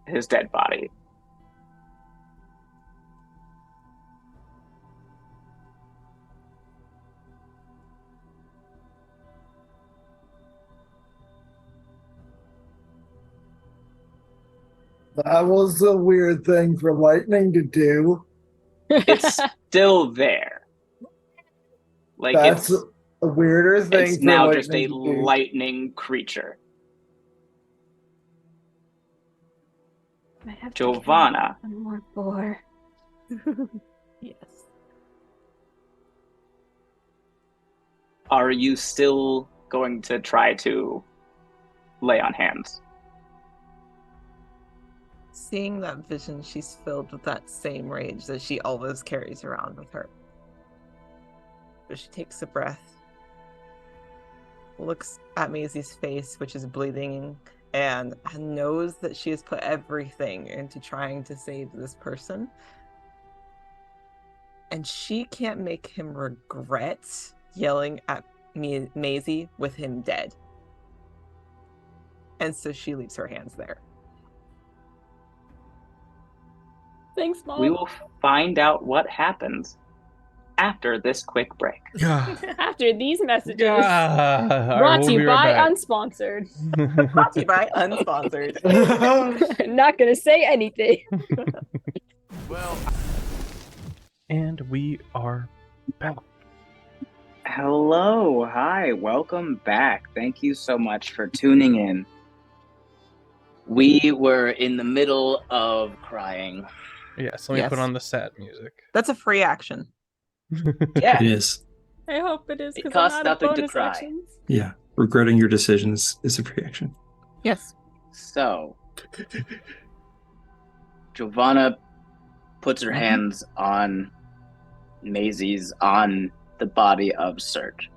his dead body. That was a weird thing for lightning to do. It's still there. Like That's it's a weirder thing. It's for now lightning just a to do. lightning creature. Might have to Jovanna. kill one more boar. Yes. Are you still going to try to lay on hands? Seeing that vision, she's filled with that same rage that she always carries around with her. But she takes a breath, looks at Mazie's face, which is bleeding, and knows that she has put everything into trying to save this person. And she can't make him regret yelling at Mazie with him dead. And so she leaves her hands there. Thanks, Mom. We will find out what happens after this quick break. After these messages. Yeah. Brought to We'll you be right by back. Unsponsored. Brought to you by Unsponsored. Not gonna say anything. And we are back. Hello, hi, welcome back. Thank you so much for tuning in. We were in the middle of crying. Yes, let me Yes. put on the sad music. That's a free action. Yeah, It is. I hope it is It because costs I'm out of nothing to bonus cry. actions. Yeah. Regretting your decisions is a reaction. Yes. so Jovanna puts her hands on Mazie's, on the body of Surge.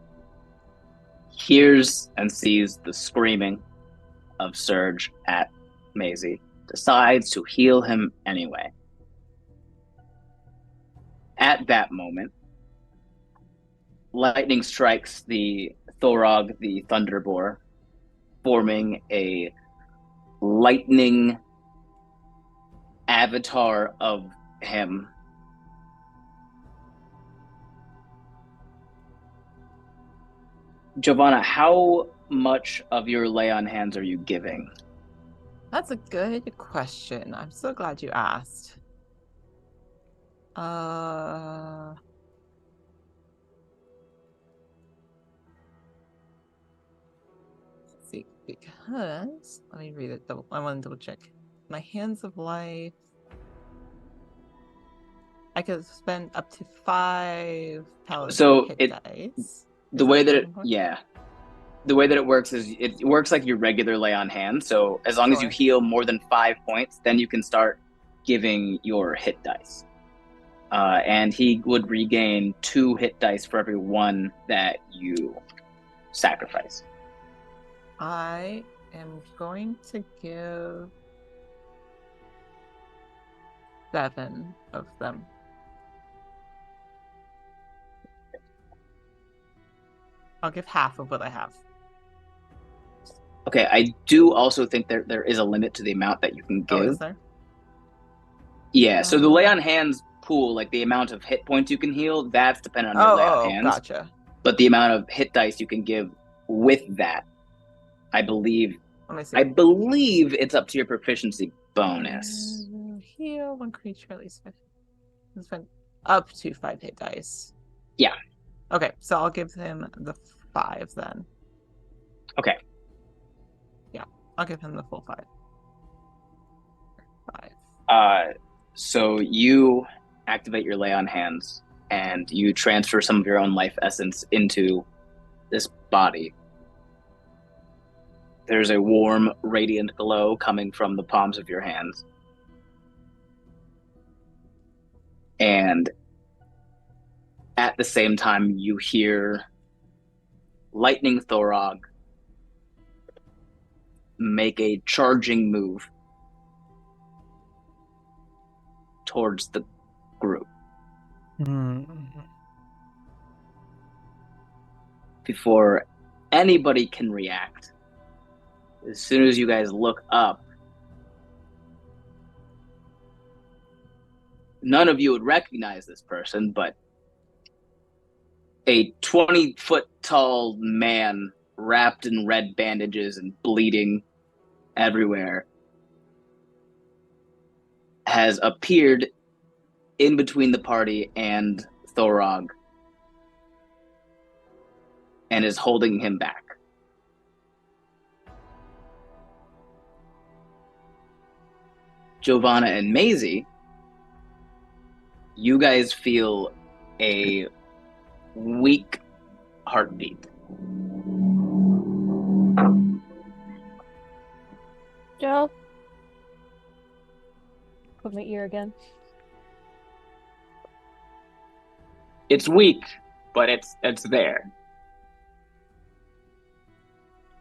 Hears and sees the screaming of Surge at Mazie. Decides to heal him anyway. At that moment, lightning strikes the Thorog, the Thunderboar, forming a lightning avatar of him. Jovanna, how much of your lay on hands are you giving? That's a good question. I'm so glad you asked. Because let me read it. I want to double check. My Hands of Life. I could spend up to 5 Paladin hit dice. The way that it works is it works like your regular lay on hand. So as long as you heal more than 5 points, then you can start giving your hit dice. And he would regain 2 hit dice for every 1 that you sacrifice. I am going to give 7 of them. I'll give half of what I have. Okay, I do also think there is a limit to the amount that you can give. Oh, is there? Yeah, so the lay on hands pool, like the amount of hit points you can heal, that's dependent on your lay on hands. Gotcha. But the amount of hit dice you can give with that, I believe it's up to your proficiency bonus. Heal one creature at least 5. Spend up to 5 hit dice. Yeah. Okay, so I'll give him the 5 then. Okay. Yeah, I'll give him the full 5. 5. So you activate your lay on hands, and you transfer some of your own life essence into this body. There's a warm, radiant glow coming from the palms of your hands. And at the same time, you hear Lightning Thorog make a charging move towards the group. Before anybody can react, as soon as you guys look up, none of you would recognize this person, but a 20-foot tall man wrapped in red bandages and bleeding everywhere has appeared in between the party and Thorog and is holding him back. Jovanna and Mazie, you guys feel a weak heartbeat. Joe? Put my ear again. It's weak, but it's there.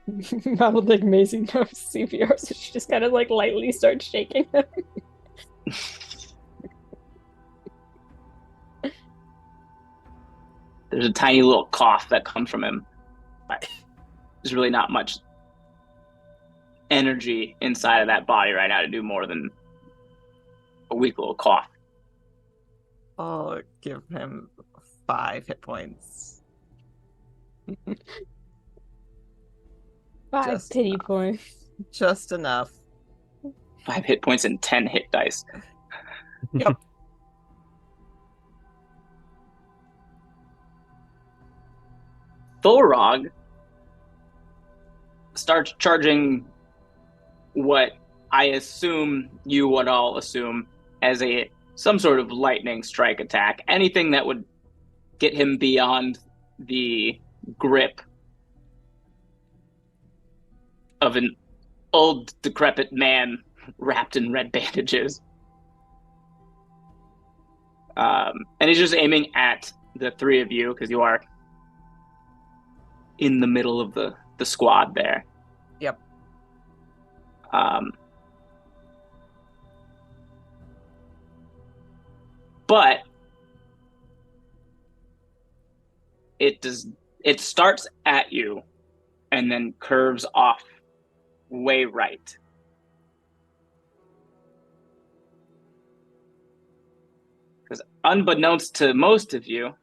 I don't think Mazie knows CPR, so she just kind of like lightly starts shaking him. There's a tiny little cough that comes from him. There's really not much energy inside of that body right now to do more than a weak little cough. I'll give him 5 hit points. 5 Just pity enough. points. Just enough. 5 hit points and 10 hit dice. Yep. Thorog starts charging what I assume you would all assume as some sort of lightning strike attack. Anything that would get him beyond the grip of an old, decrepit man wrapped in red bandages. And he's just aiming at the 3 of you, because you are in the middle of the squad there. Yep. But it starts at you and then curves off way right. Because unbeknownst to most of you,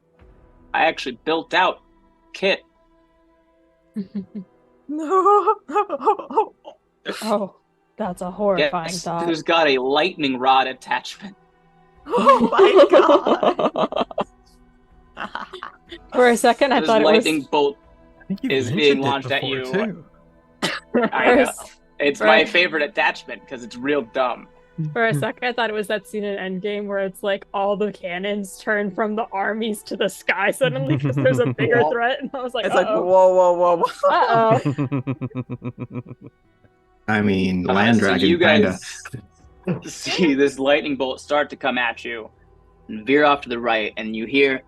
I actually built out Kit. No. Oh, that's a horrifying thought. Who's got a lightning rod attachment. Oh my god. For a second, I This thought it was... lightning bolt I think you is mentioned being it launched at before, you. too. I know. It's my favorite attachment because it's real dumb. For a sec, I thought it was that scene in Endgame where it's like all the cannons turn from the armies to the sky suddenly because there's a bigger threat, and I was like, It's like, whoa. I mean, land so dragon, you kinda. guys see this lightning bolt start to come at you and veer off to the right, and you hear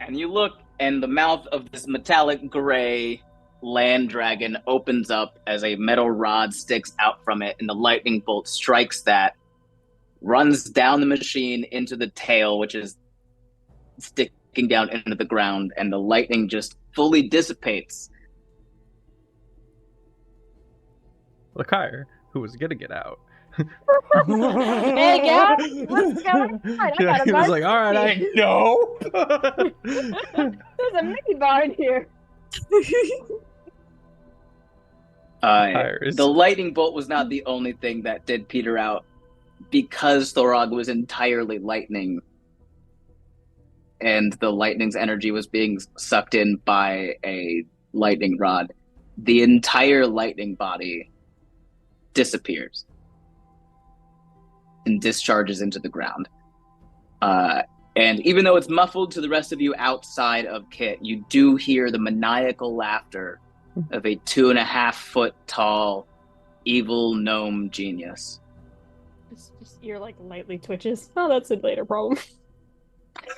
and you look, and the mouth of this metallic gray land dragon opens up as a metal rod sticks out from it, and the lightning bolt strikes that, runs down the machine into the tail, which is sticking down into the ground, and the lightning just fully dissipates. Lekyre, who was gonna get out. Hey, guys, what's going on? I Yeah, got he a was like, all right, I know. There's a mini bar in here. Tires. The lightning bolt was not the only thing that did peter out, because Thorog was entirely lightning, and the lightning's energy was being sucked in by a lightning rod. The entire lightning body disappears and discharges into the ground. And even though it's muffled to the rest of you outside of Kit, you do hear the maniacal laughter of a 2.5 foot tall evil gnome genius. Just ear like lightly twitches. Oh, that's a later problem.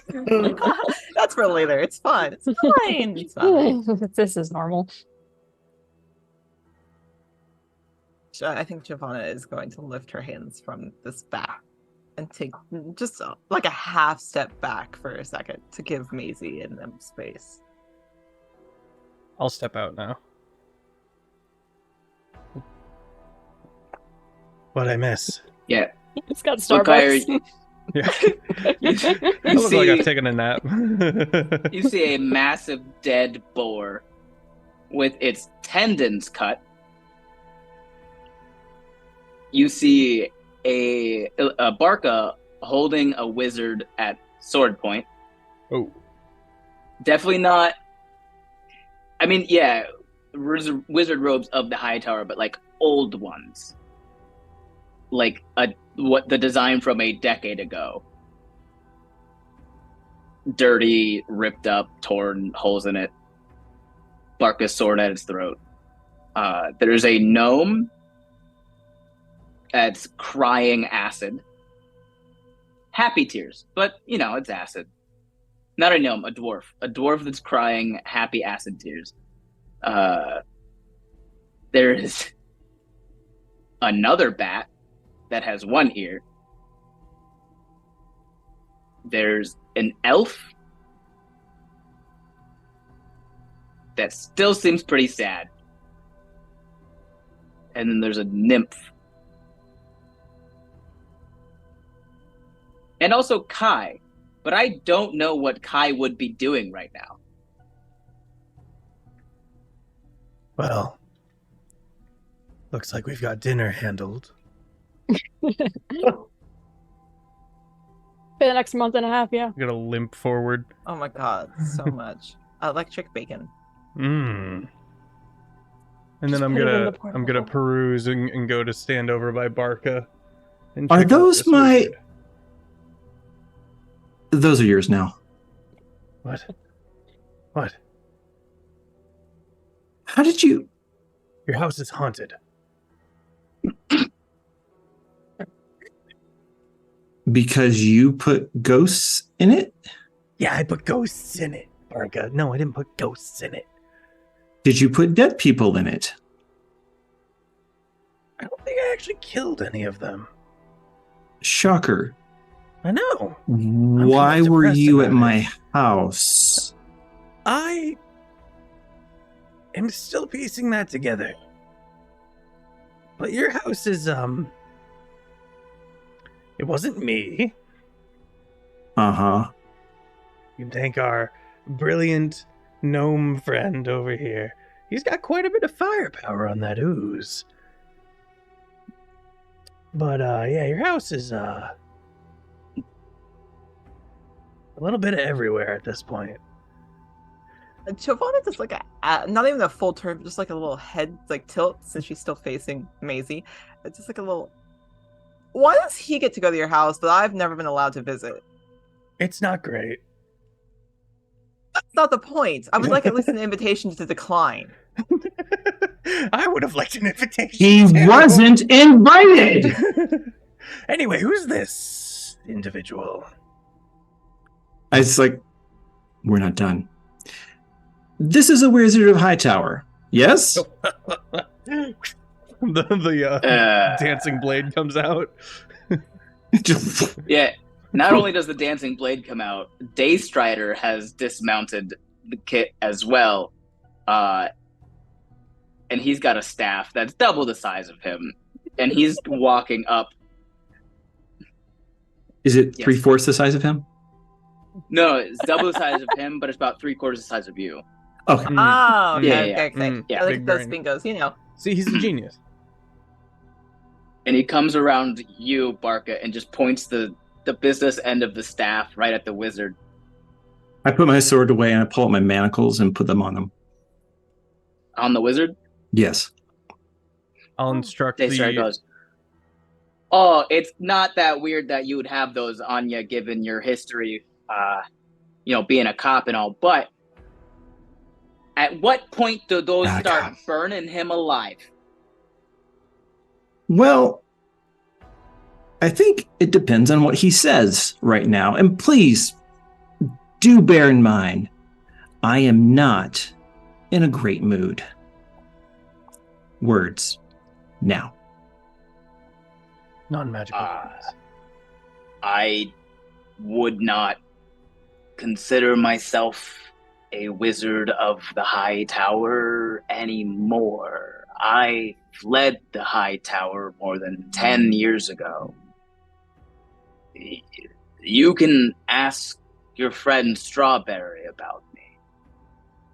That's for later. It's fine. It's fine. It's fine. This is normal. I think Jovanna is going to lift her hands from this back and take just like a half step back for a second to give Mazie and them space. I'll step out now. What'd I miss? Yeah. It's got Lekyre, Starbucks. Yeah. you I look like see- I've taken a nap. You see a massive dead boar with its tendons cut. You see a Barca holding a wizard at sword point. Oh. Definitely not. I mean, yeah, wizard robes of the Hightower, but like old ones, like what the design from a decade ago. Dirty, ripped up, torn, holes in it. Barca's sword at its throat. There's a gnome that's crying acid. Happy tears, but you know, it's acid. Not a gnome, a dwarf. A dwarf that's crying happy acid tears. There's another bat that has one ear. There's an elf that still seems pretty sad. And then there's a nymph. And also Kai. But I don't know what Kai would be doing right now. Well, looks like we've got dinner handled. For the next month and a half, yeah. I'm gonna limp forward. Oh my god, so much. Electric bacon. And then Just I'm put it in gonna the I'm gonna portable. peruse and go to stand over by Barca. And Are check out those this my- wizard. Those are yours now. What? What? How did you? Your house is haunted. Because you put ghosts in it? Yeah, I put ghosts in it, Barca. No, I didn't put ghosts in it. Did you put dead people in it? I don't think I actually killed any of them. Shocker. I know. Why kinda were depressed you at about my house? I am still piecing that together. But your house is, it wasn't me. Uh-huh. You can thank our brilliant gnome friend over here. He's got quite a bit of firepower on that ooze. But, yeah, your house is, a little bit of everywhere at this point. Jovanna does like not even a full turn, but just like a little head like tilt since she's still facing Mazie. It's just like a little. Why does he get to go to your house, but I've never been allowed to visit? It's not great. That's not the point. I would like at least an invitation to decline. I would have liked an invitation. He too. wasn't invited. Anyway, who's this individual? It's like, we're not done. This is a Wizard of Hightower. Yes? the dancing blade comes out. Yeah. Not only does the dancing blade come out, Daystrider has dismounted the kit as well. And he's got a staff that's double the size of him. And he's walking up. Is it 3/4 the size of him? No, it's double the size of him, but it's about 3/4 the size of you. Okay. Oh, okay, Yeah. okay. Yeah, I like big those brain. bingos, you know. See, he's a genius. And he comes around you, Barca, and just points the business end of the staff right at the wizard. I put my sword away and I pull out my manacles and put them on them. On the wizard? Yes. I'll instruct Daystrider the... goes, oh, it's not that weird that you would have those on you given your history, being a cop and all, but at what point do those Not a start cop. burning him alive? Well, I think it depends on what he says right now. And please do bear in mind, I am not in a great mood. Words now. Non-magical. I would not consider myself a wizard of the High Tower anymore. I fled the High Tower more than 10 years ago. You can ask your friend Strawberry about me.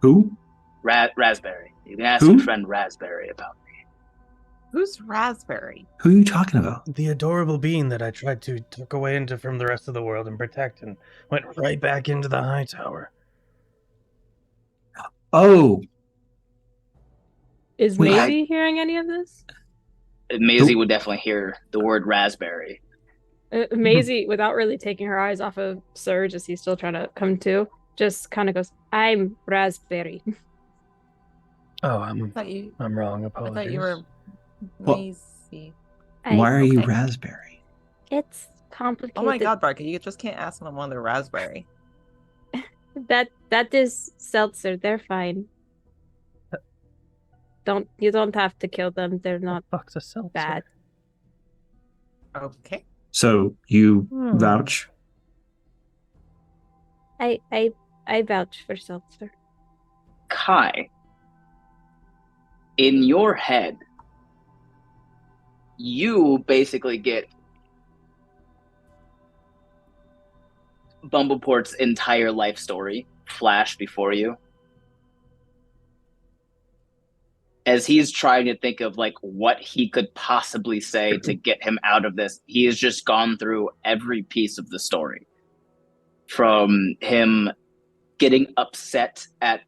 Who? Raspberry. You can ask Who? your friend Raspberry about me. Who's Raspberry? Who are you talking about? The adorable being that I tried to tuck away from the rest of the world and protect, and went right back into the High Tower. Oh, Is Wait, Mazie hearing any of this? Mazie would definitely hear the word raspberry. Mazie, without really taking her eyes off of Surge as he's still trying to come to, just kind of goes, I'm Raspberry. Oh, I thought you I'm wrong. I Apologies. thought you were Well, Mazie. why are you okay. raspberry? It's complicated. Oh my god, Barca, you just can't ask them on their raspberry. That is seltzer. They're fine. You don't have to kill them. They're not Fuck's a seltzer. bad. Okay. So you Hmm. vouch? I vouch for seltzer. Kai, in your head, you basically get Bumbleport's entire life story flash before you. As he's trying to think of like what he could possibly say to get him out of this, he has just gone through every piece of the story. From him getting upset at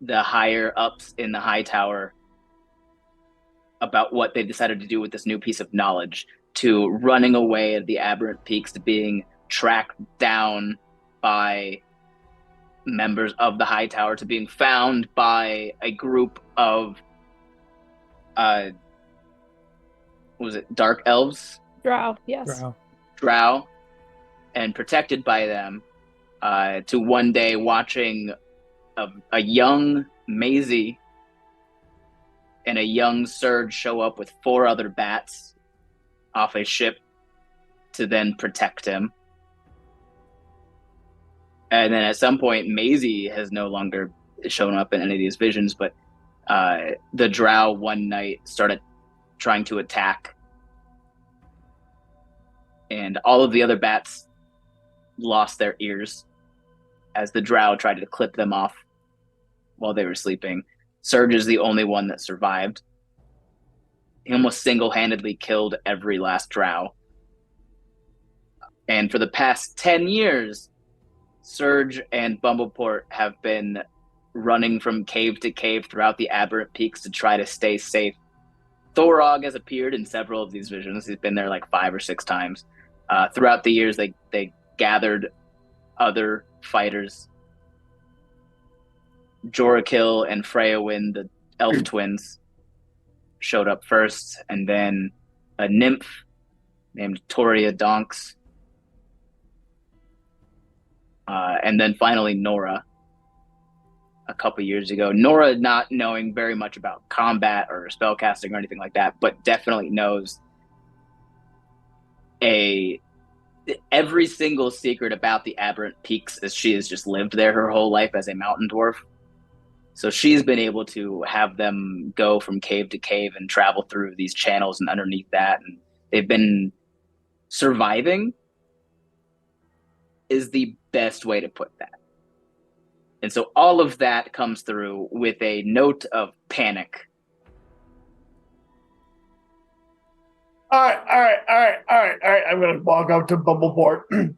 the higher ups in the High Tower about what they decided to do with this new piece of knowledge, to running away at the Aberrant Peaks, to being tracked down by members of the High Tower, to being found by a group of dark elves, Drow, yes. Wow. drow, and protected by them, to one day watching a young Mazie and a young Surge show up with 4 other bats off a ship to then protect him. And then at some point, Mazie has no longer shown up in any of these visions, but the drow one night started trying to attack. And all of the other bats lost their ears as the drow tried to clip them off while they were sleeping. Surge is the only one that survived. He almost single-handedly killed every last drow. And for the past 10 years, Surge and Bumbleport have been running from cave to cave throughout the Aberrant Peaks to try to stay safe. Thorog has appeared in several of these visions. He's been there like 5 or 6 times. Throughout the years, they gathered other fighters. Jorakil and Freyawind, the elf twins, showed up first, and then a nymph named Toria Donks. And then finally Nora a couple years ago. Nora not knowing very much about combat or spellcasting or anything like that, but definitely knows every single secret about the Aberrant Peaks, as she has just lived there her whole life as a mountain dwarf. So she's been able to have them go from cave to cave and travel through these channels and underneath that. And they've been surviving is the best way to put that. And so all of that comes through with a note of panic. All right. I'm gonna walk up to Bumbleport and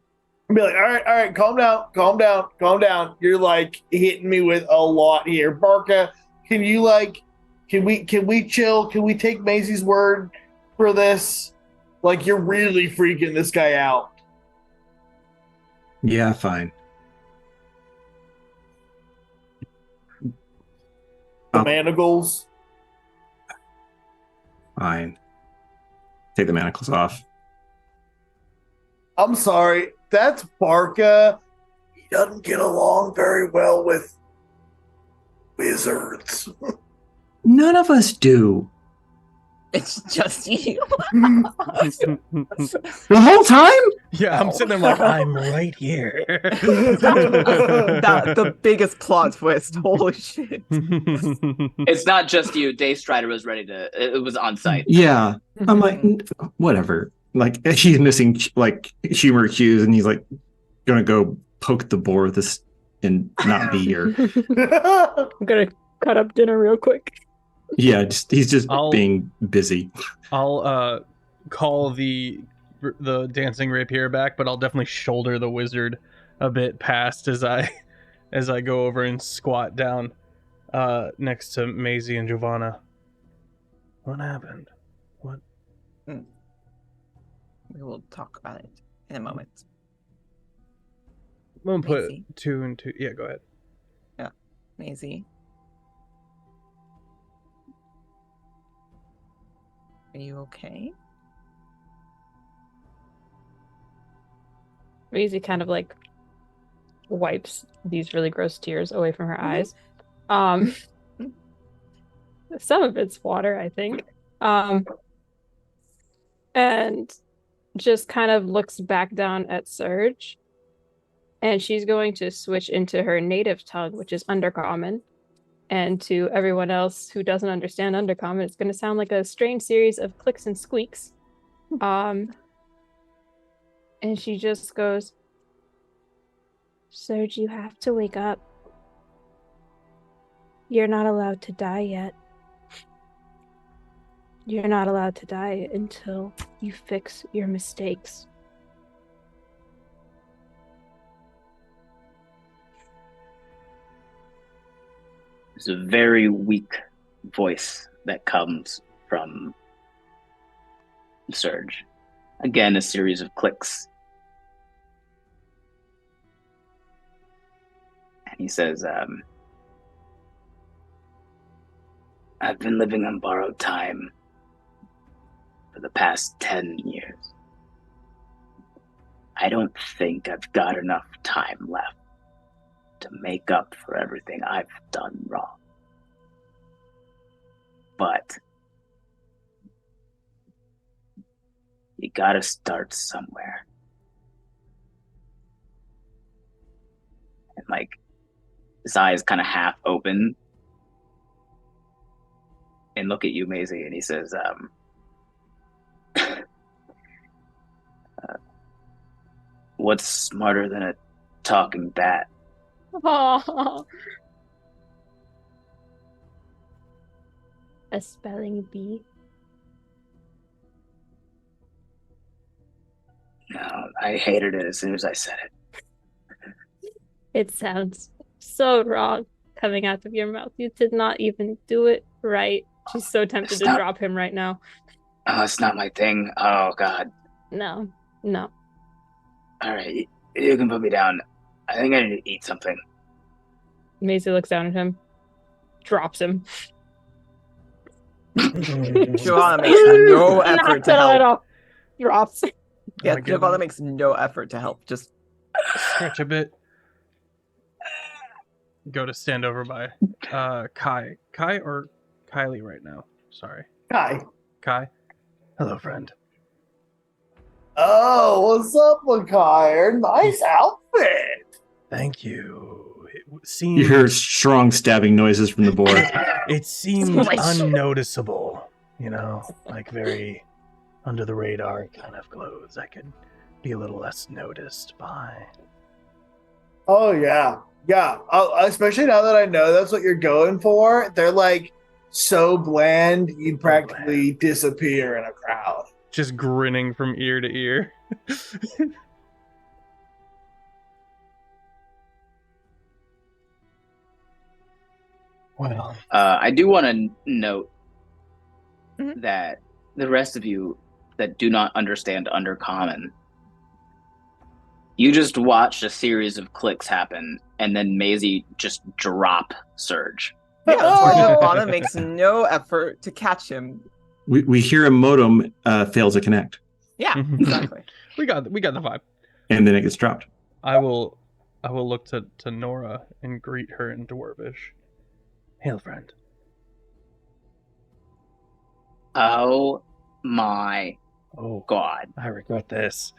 be like, all right, calm down. You're like hitting me with a lot here. Barca, can we chill? Can we take Mazie's word for this? Like, you're really freaking this guy out. Yeah, fine. The manacles. Fine. Take the manacles off. I'm sorry. That's Barca. He doesn't get along very well with wizards. None of us do. It's just you. The whole time? Yeah, I'm sitting there like, I'm right here. The biggest plot twist. Holy shit. It's not just you. Daystrider was ready to. It was on site. Yeah. I'm like, whatever. Like, he's missing like humor cues, and he's like gonna go poke the boar with this and not be here. I'm gonna cut up dinner real quick. Yeah, he's just being busy. I'll call the dancing rapier back, but I'll definitely shoulder the wizard a bit past as I go over and squat down next to Mazie and Jovanna. What happened? What? We will talk about it in a moment. I'm gonna put Mazie. 2 and 2. Yeah, go ahead. Yeah, Mazie. Are you okay? Mazie kind of like wipes these really gross tears away from her eyes. Some of it's water, I think. And just kind of looks back down at Surge. And she's going to switch into her native tongue, which is Undercommon. And to everyone else who doesn't understand Undercommon, it's going to sound like a strange series of clicks and squeaks. And she just goes, Surge, you have to wake up. You're not allowed to die yet. You're not allowed to die until you fix your mistakes. It's a very weak voice that comes from Surge. Again, a series of clicks. And he says, I've been living on borrowed time for the past 10 years. I don't think I've got enough time left to make up for everything I've done wrong. But you gotta start somewhere. And like, his eyes kind of half open and look at you, Mazie, and he says, what's smarter than a talking bat? Oh. A spelling bee. No, I hated it as soon as I said it. It sounds so wrong. coming out of your mouth. You did not even do it right. She's so tempted It's to not- drop him right now. Oh, it's not my thing. Oh, God. No. All right, you can put me down. I think I need to eat something. Mazie looks down at him, drops him. Jovanna makes no Not effort to at help. all. Drops. Yeah, I get Jovanna it. makes no effort to help. Just Stretch a bit. Go to stand over by Kai or Kailie right now. Sorry, Hi. Kai. Hello, friend. Oh, what's up, Lekyre? Nice outfit. Thank you. It You seemed hear strong stabbing noises from the board. it seemed unnoticeable. You know, like very under the radar kind of clothes. I could be a little less noticed by. Oh yeah, yeah. Especially now that I know that's what you're going for. They're like so bland, you'd practically disappear in a crowd. Just grinning from ear to ear. Well, I do want to note Mhm. that the rest of you that do not understand Undercommon, you just watched a series of clicks happen, and then Mazie just drop Surge. yeah, that's why Oh! Jovanna makes no effort to catch him. We hear a modem fail to connect, Yeah, exactly. we got the vibe. and then it gets dropped. I will look to Nora and greet her in Dwarvish. Hail, friend. Oh my Oh, God. I regret this.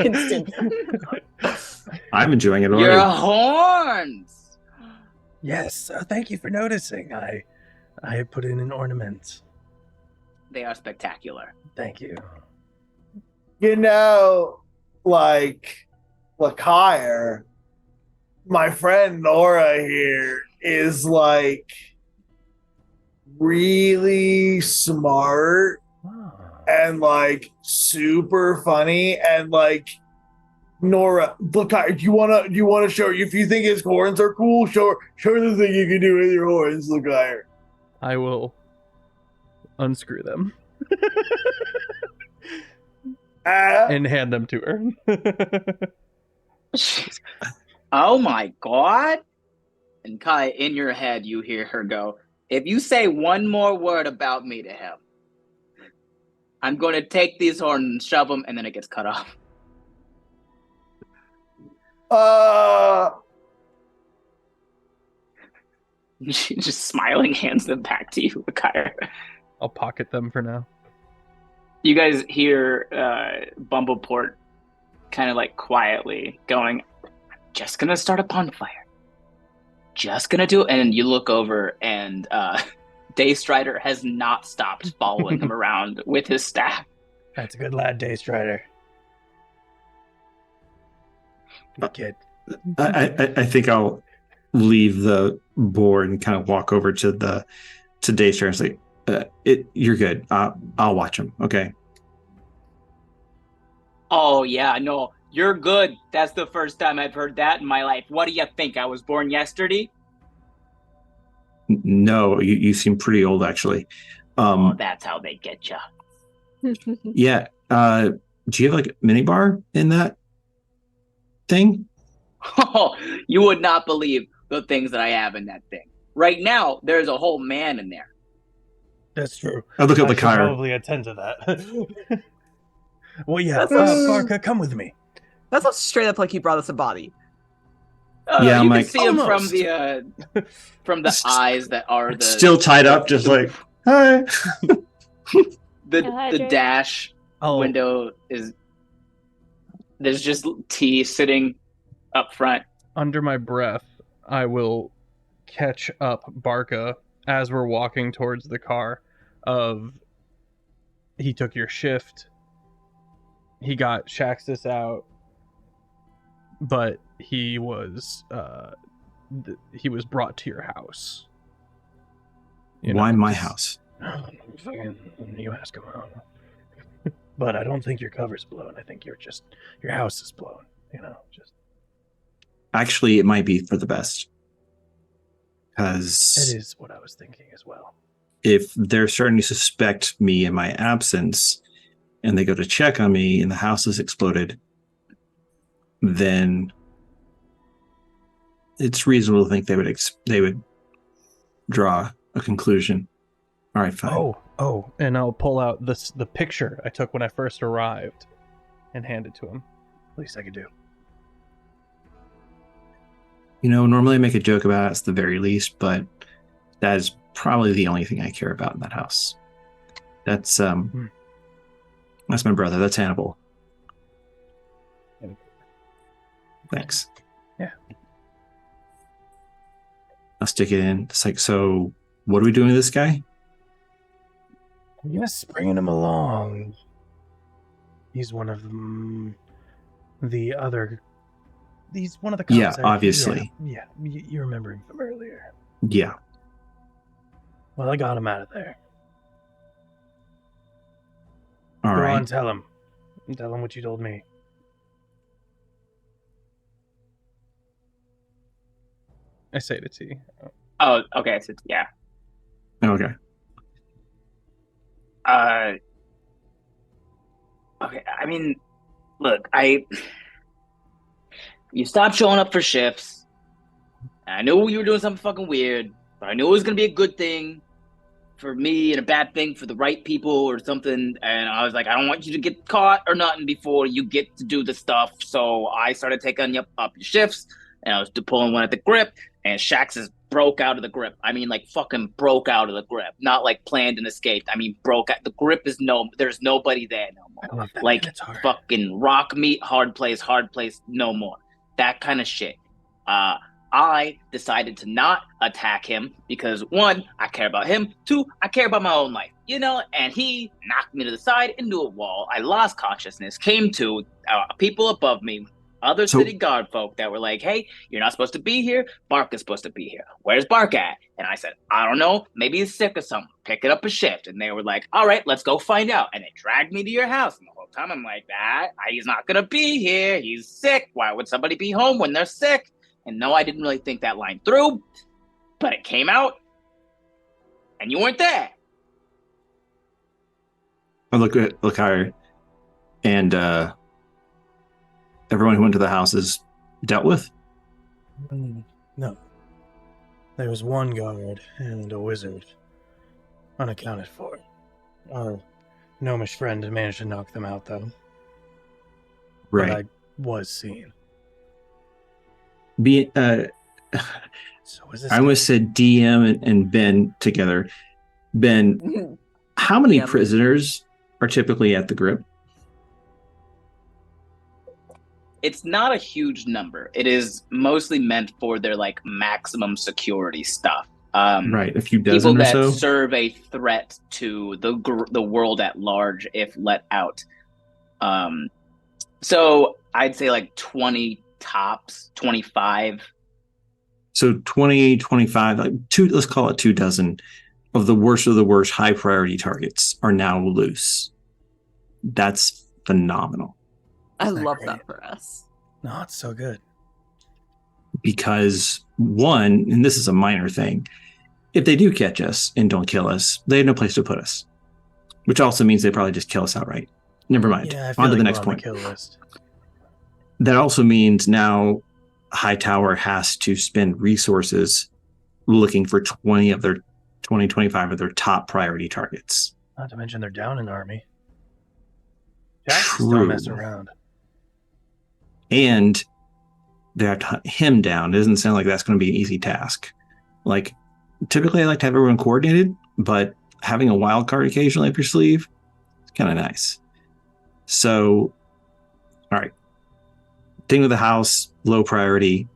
Instant. I'm enjoying it Your already. horns! Yes, thank you for noticing. I put in an ornament. They are spectacular. Thank you. You know, like Lekyre, my friend Nora here is like really smart Oh. and like super funny and like Nora, Lekyre, do you wanna show if you think his horns are cool, show the thing you can do with your horns, Lekyre. I will unscrew them and hand them to her. Oh my God. And Kai, in your head, you hear her go, if you say one more word about me to him, I'm going to take these horns and shove them, and then it gets cut off. She's just smiling, hands them back to you, Lekyre. I'll pocket them for now. You guys hear Bumbleport kind of like quietly going, just gonna start a bonfire. Just gonna do it. And you look over and Daystrider has not stopped following him around with his staff. That's a good lad, Daystrider. Good kid. I think I'll leave the board and kind of walk over to Daystar and say, "You're good. I'll watch him." Okay. Oh yeah, no, you're good. That's the first time I've heard that in my life. What do you think? I was born yesterday? No, you seem pretty old actually. Oh, that's how they get you. Yeah. Do you have like a mini bar in that thing? Oh, you would not believe the things that I have in that thing. Right now, there's a whole man in there. That's true. I look at I the should car. probably attend to that. Well, yeah, That's Barca, come with me. That sounds straight up like he brought us a body. Yeah, I'm you like, can see him almost. from the eyes that are the Still tied up, just like, hi. the dash Oh, window is. There's just tea sitting up front. under my breath, I will catch up Barca as we're walking towards the car. He took your shift. He got Shaxtus out, but he was brought to your house. You Why know, my just- house? Fucking, you ask him. But I don't think your cover's blown. I think your house is blown. You know, just Actually, it might be for the best. Because That is what I was thinking as well. if they're starting to suspect me in my absence and they go to check on me and the house is exploded, then it's reasonable to think they would draw a conclusion. All right, fine. Oh, and I'll pull out the picture I took when I first arrived and hand it to him. Least I could do. Normally I make a joke about it at the very least, but that is probably the only thing I care about in that house. That's that's my brother. That's Hannibal. Thanks. Yeah. I'll stick it in. It's like, so what are we doing with this guy? Yes, bringing him along. He's one of the other. He's one of the cops. Yeah, obviously. Yeah, you remember him from earlier. Yeah. Well, I got him out of there. All Go right. on, tell him. Tell him what you told me. I say to T. Oh, okay. So, yeah. Okay. Okay. I mean, look, you stopped showing up for shifts. I knew you were doing something fucking weird, but I knew it was gonna be a good thing for me and a bad thing for the right people or something. And I was like, I don't want you to get caught or nothing before you get to do the stuff. So I started taking up your shifts, and I was pulling one at the grip, and Shax is broke out of the grip. I mean, like fucking broke out of the grip, not like planned and escaped. I mean, broke out. The grip is there's nobody there no more. I love that. Like It's hard. fucking rock meat, hard place, no more. That kind of shit. I decided to not attack him because 1, I care about him. 2, I care about my own life, and he knocked me to the side into a wall. I lost consciousness, came to people above me, other city guard folk that were like, hey, you're not supposed to be here. Barca's supposed to be here. Where's Barca at? And I said, I don't know. Maybe he's sick or something. Picking up a shift. And they were like, all right, let's go find out. And they dragged me to your house. And the whole time I'm like, he's not going to be here. He's sick. Why would somebody be home when they're sick? And no, I didn't really think that line through, but it came out, and you weren't there. I look at Lekyre, and everyone who went to the house is dealt with? No. There was one guard and a wizard. Unaccounted for. Our gnomish friend managed to knock them out, though. Right. But I was seen. I So almost said DM and Ben together. Ben, how many Yeah. prisoners are typically at the grip? It's not a huge number. It is mostly meant for their like maximum security stuff. Right, a few People dozen or that so. serve a threat to the world at large if let out. So I'd say like 20 tops, 25. So 20, 25, like let's call it 2 dozen of the worst high priority targets are now loose. That's phenomenal. I Isn't that love great? that for us. No, it's so good. Because one, and this is a minor thing, if they do catch us and don't kill us, they have no place to put us. Which also means they probably just kill us outright. Never mind. Yeah, I feel On to like the we're next on point. the kill list. That also means now Hightower has to spend resources looking for 25 of their top priority targets. Not to mention they're down in the army. Jackson's still messing around. And they have to hunt him down. It doesn't sound like that's going to be an easy task. Like, typically I like to have everyone coordinated, but having a wild card occasionally up your sleeve is kind of nice. So, all right. Thing with the house, low priority.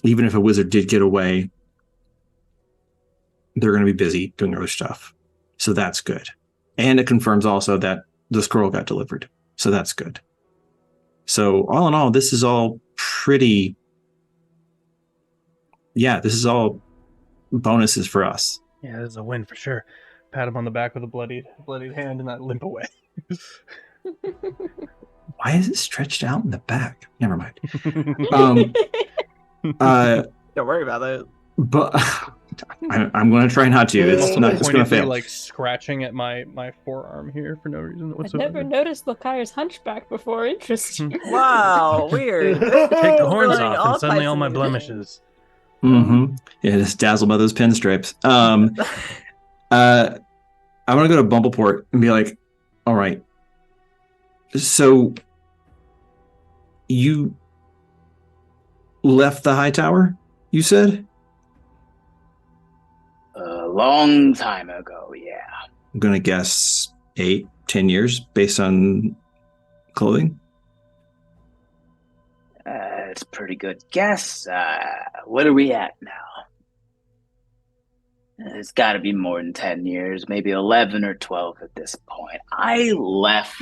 Even if a wizard did get away, they're going to be busy doing other stuff. So that's good. And it confirms also that the scroll got delivered. So that's good. So all in all, this is all pretty... Yeah, this is all bonuses for us. Yeah, this is a win for sure. Pat him on the back with a bloodied hand and not limp away. Why is it stretched out in the back? Never mind. Don't worry about it. But I'm going to try not to. It's Also not. It's going to pointedly fail. like scratching at my forearm here for no reason I've whatsoever. never noticed Lekyre's hunchback before. Interesting. Wow, weird. Take the horns Learning off, and suddenly types all of my new blemishes. Mm-hmm. Yeah, just dazzled by those pinstripes. I'm going to go to Bumbleport and be like, all right, so you left the Hightower, you said? A long time ago, yeah. I'm going to guess 8-10 years based on clothing. It's a pretty good guess. What are we at now? It's got to be more than 10 years, maybe 11 or 12 at this point. I left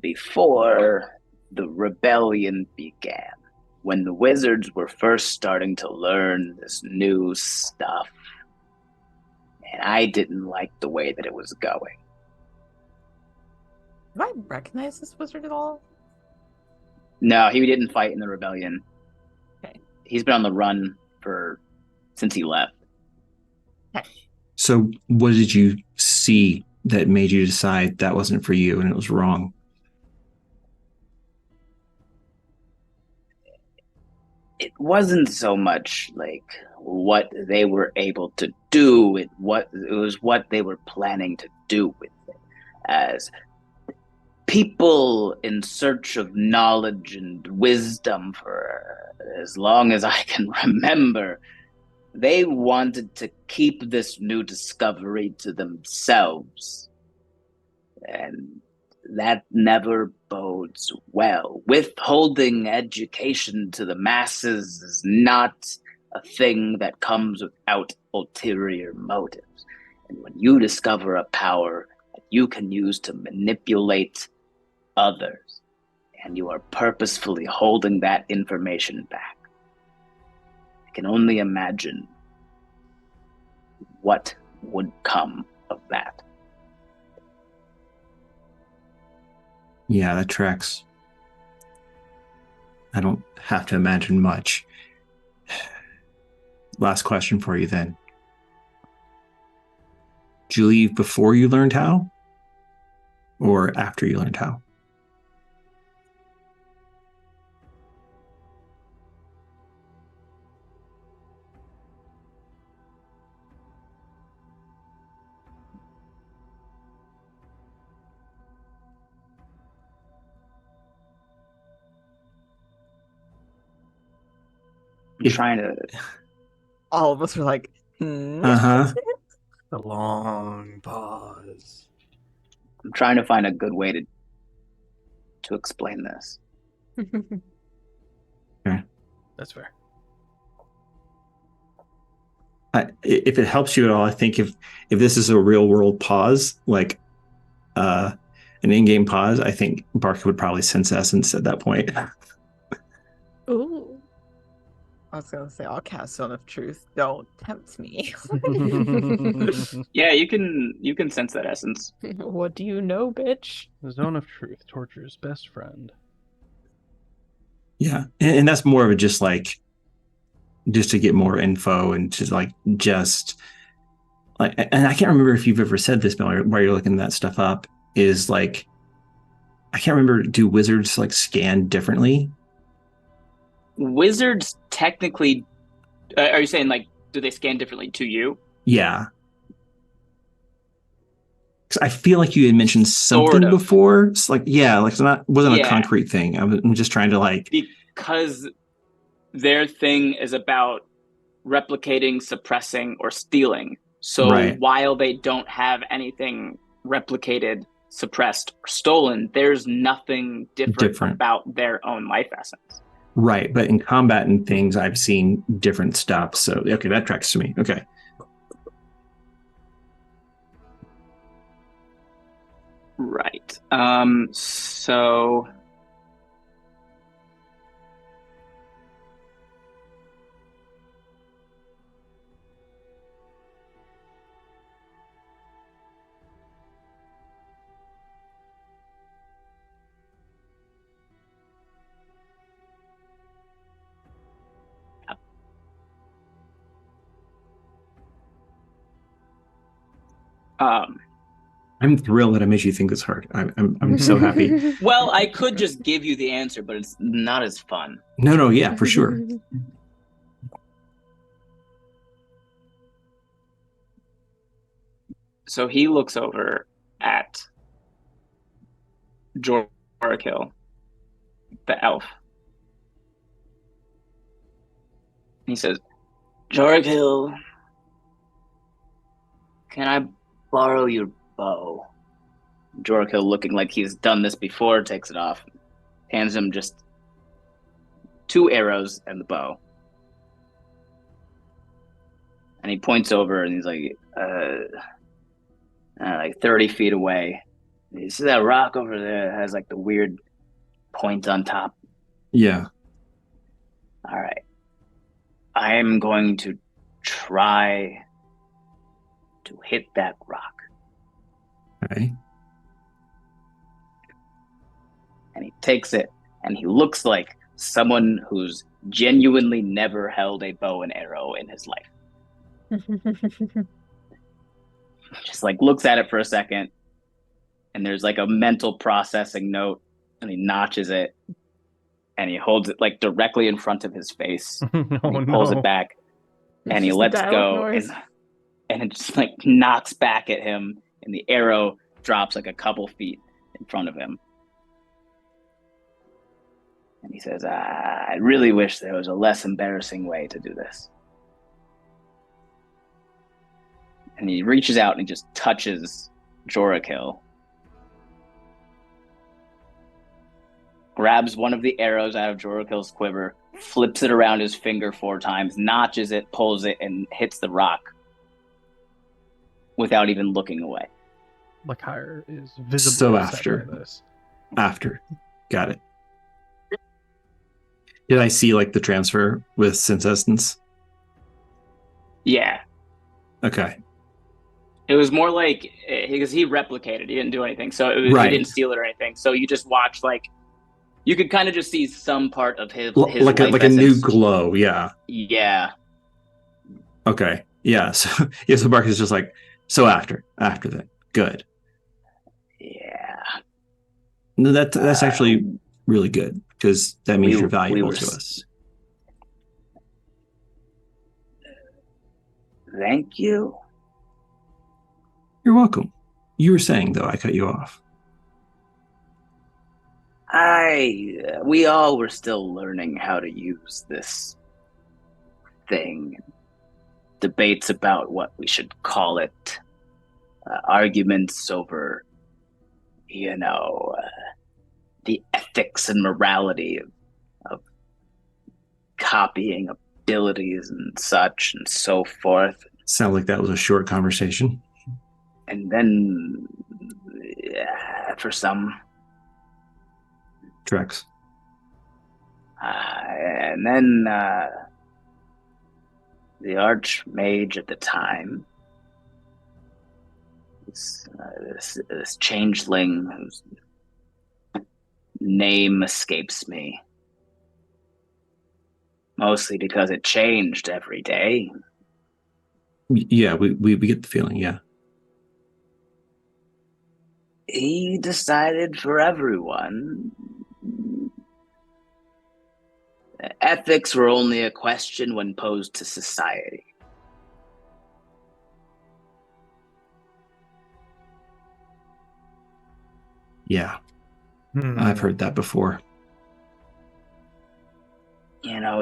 before the rebellion began, when the wizards were first starting to learn this new stuff. And I didn't like the way that it was going. Do I recognize this wizard at all? No, he didn't fight in the rebellion. Okay. He's been on the run since he left. So what did you see that made you decide that wasn't for you and it was wrong? It wasn't so much like what they were able to do, it was what they were planning to do with it. As people in search of knowledge and wisdom for as long as I can remember, they wanted to keep this new discovery to themselves. And that never bodes well. Withholding education to the masses is not a thing that comes without ulterior motives. And when you discover a power that you can use to manipulate others, and you are purposefully holding that information back, I can only imagine what would come of that. Yeah, that tracks. I don't have to imagine much. Last question for you then. Did you leave before you learned how? Or after you learned how? I'm trying to... All of us were like, hmm. Uh-huh. The long pause. I'm trying to find a good way to explain this. Okay. That's fair. If it helps you at all, I think if this is a real world pause, like an in-game pause, I think Barca would probably sense Essence at that point. Ooh. I was gonna say, I'll cast Stone of Truth. Don't tempt me. Yeah, you can sense that essence. What do you know, bitch? The zone of truth, torture's best friend. Yeah, and that's more of a just to get more info and to and I can't remember if you've ever said this, Mel, while you're looking that stuff up, is like, I can't remember, do wizards scan differently? Wizards technically, are you saying do they scan differently to you? Yeah. Because I feel like you had mentioned something Sort of. before. It's it's wasn't a Yeah. concrete thing. I'm just trying to Because their thing is about replicating, suppressing, or stealing. So Right. while they don't have anything replicated, suppressed, or stolen, there's nothing different about their own life essence. Right, but in combat and things, I've seen different stuff. So, okay, that tracks to me. Okay. Right. So... I'm thrilled that I made you think this hard. I'm so happy. Well, I could just give you the answer, but it's not as fun. No, yeah, for sure. So he looks over at Jorakil, the elf. He says, Jorakil, can I borrow your bow? Jorakil, looking like he's done this before, takes it off, hands him just 2 arrows and the bow. And he points over and he's like 30 feet away. You see that rock over there has like the weird point on top? Yeah. All right. I am going to try to hit that rock. Okay. And he takes it and he looks like someone who's genuinely never held a bow and arrow in his life. Just like looks at it for a second, and there's like a mental processing note, and he notches it, and he holds it like directly in front of his face. And he pulls it back, and he lets go, and it just like knocks back at him, and the arrow drops like a couple feet in front of him. And he says, I really wish there was a less embarrassing way to do this. And he reaches out and he just touches Jorakil. Grabs one of the arrows out of Jorakil's quiver, flips it around his finger 4 times, notches it, pulls it, and hits the rock without even looking away. Lekyre is visibly So upset by this. After. Got it. Did I see like the transfer with Sense Essence? Yeah. Okay. It was more like, because he replicated, he didn't do anything, so it was, Right. He didn't steal it or anything. So you just watch, like, you could kind of just see some part of his like life a new essence. glow, yeah. Yeah. Okay. Yeah. So yeah, so Barca is just like, so after that. Good. Yeah. No, that's actually really good, because that means you're we valuable were to us. Thank you. You're welcome. You were saying, though, I cut you off. We all were still learning how to use this thing. Debates about what we should call it. Arguments over, the ethics and morality of copying abilities and such and so forth. Sounds like that was a short conversation. And then, for some, Trex. and then the Archmage at the time, this changeling whose name escapes me, mostly because it changed every day. Yeah, we get the feeling, yeah. He decided for everyone ethics were only a question when posed to society. Yeah. I've heard that before.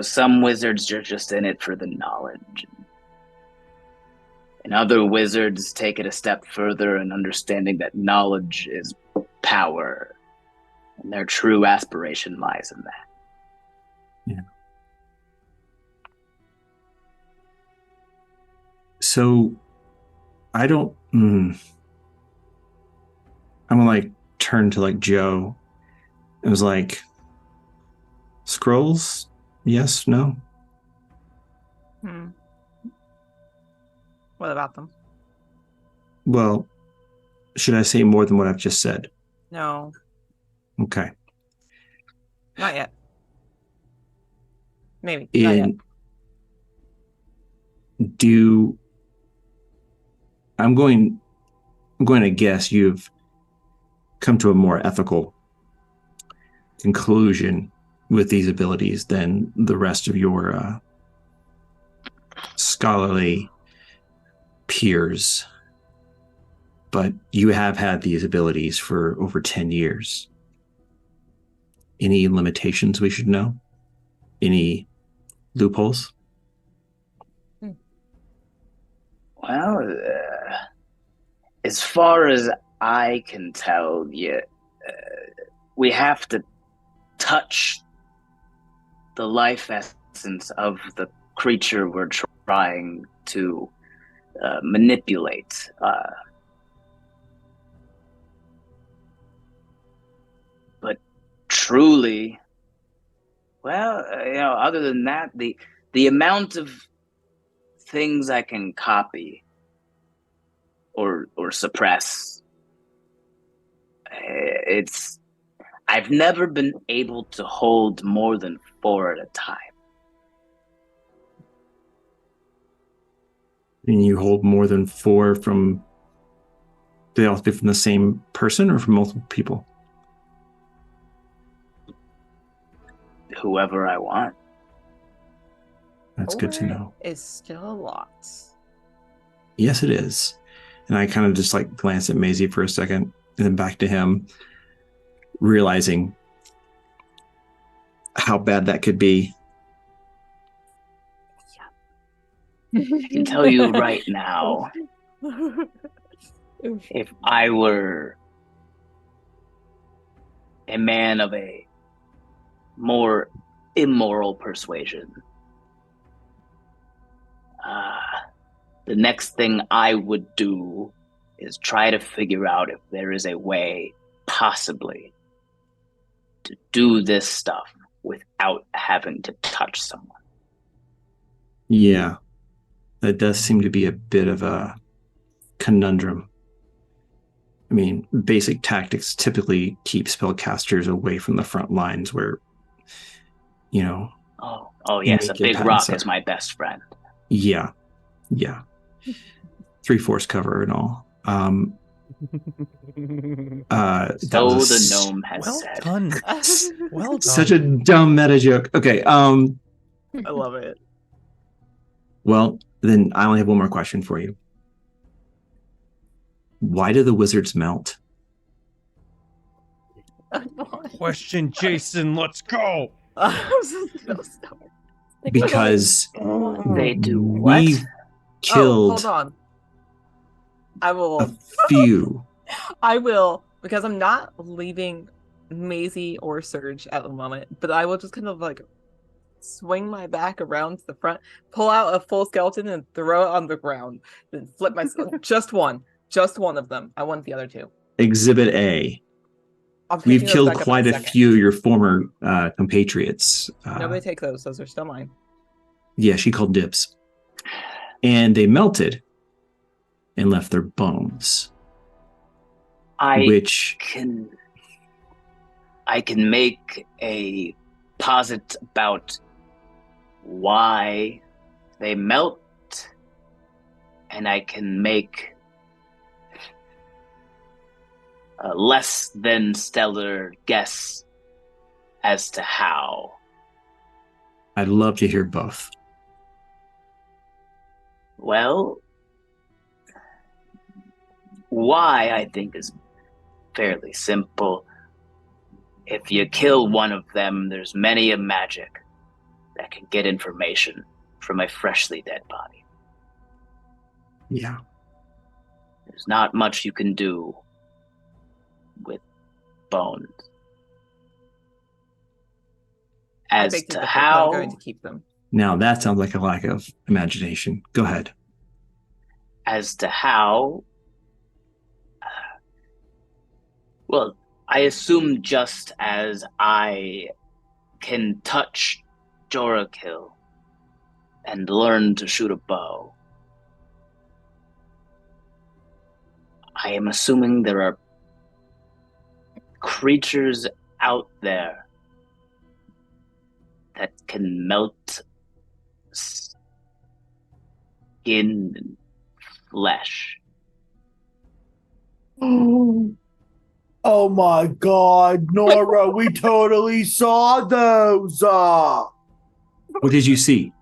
Some wizards are just in it for the knowledge. And other wizards take it a step further in understanding that knowledge is power. And their true aspiration lies in that. Yeah. So, I don't... I'm going to, turn to, Joe. It was like... Scrolls? Yes? No? What about them? Well, should I say more than what I've just said? No, Okay. not yet. Maybe. Not yet. I'm going I'm going to guess you've come to a more ethical conclusion with these abilities than the rest of your scholarly peers. But you have had these abilities for over 10 years. Any limitations we should know? Any loopholes? Well, as far as I can tell, we have to touch the life essence of the creature we're trying to manipulate. But truly, well, other than that, the amount of things I can copy or suppress, I've never been able to hold more than 4 at a time. And you hold more than 4 from... Do they all be from the same person or from multiple people? Whoever I want. That's good to know. It's still a lot. Yes, it is. And I kind of just glance at Mazie for a second and then back to him, realizing how bad that could be. I can tell you right now, if I were a man of a more immoral persuasion, the next thing I would do is try to figure out if there is a way, possibly, to do this stuff without having to touch someone. Yeah, that does seem to be a bit of a conundrum. I mean, basic tactics typically keep spellcasters away from the front lines where, Oh yes, a big rock is my best friend. Yeah. 3/4 cover and all. The gnome has said. Done. Well done. Such a dumb meta joke. Okay. I love it. Well, then I only have one more question for you. Why do the wizards melt? Question, Jason. Let's go. Because They do what? we killed hold on. I will. a few. I will, because I'm not leaving Mazie or Surge at the moment, but I will just kind of swing my back around to the front, pull out a full skeleton and throw it on the ground, then flip my just one of them. I want the other 2. Exhibit A. We've killed quite a few of your former compatriots. Nobody take those. Those are still mine. Yeah, she called dibs. And they melted and left their bones. I can make a posit about why they melt, and I can make a less than stellar guess as to how. I'd love to hear both. Well, why I think is fairly simple. If you kill one of them, there's many a magic that can get information from a freshly dead body. Yeah. There's not much you can do with bones. As to how, I'm going to keep them. Now that sounds like a lack of imagination. Go ahead. As to how, well, I assume just as I can touch Jorakil and learn to shoot a bow, I am assuming there are creatures out there that can melt skin and flesh Oh my God, Nora, we totally saw those. What did you see?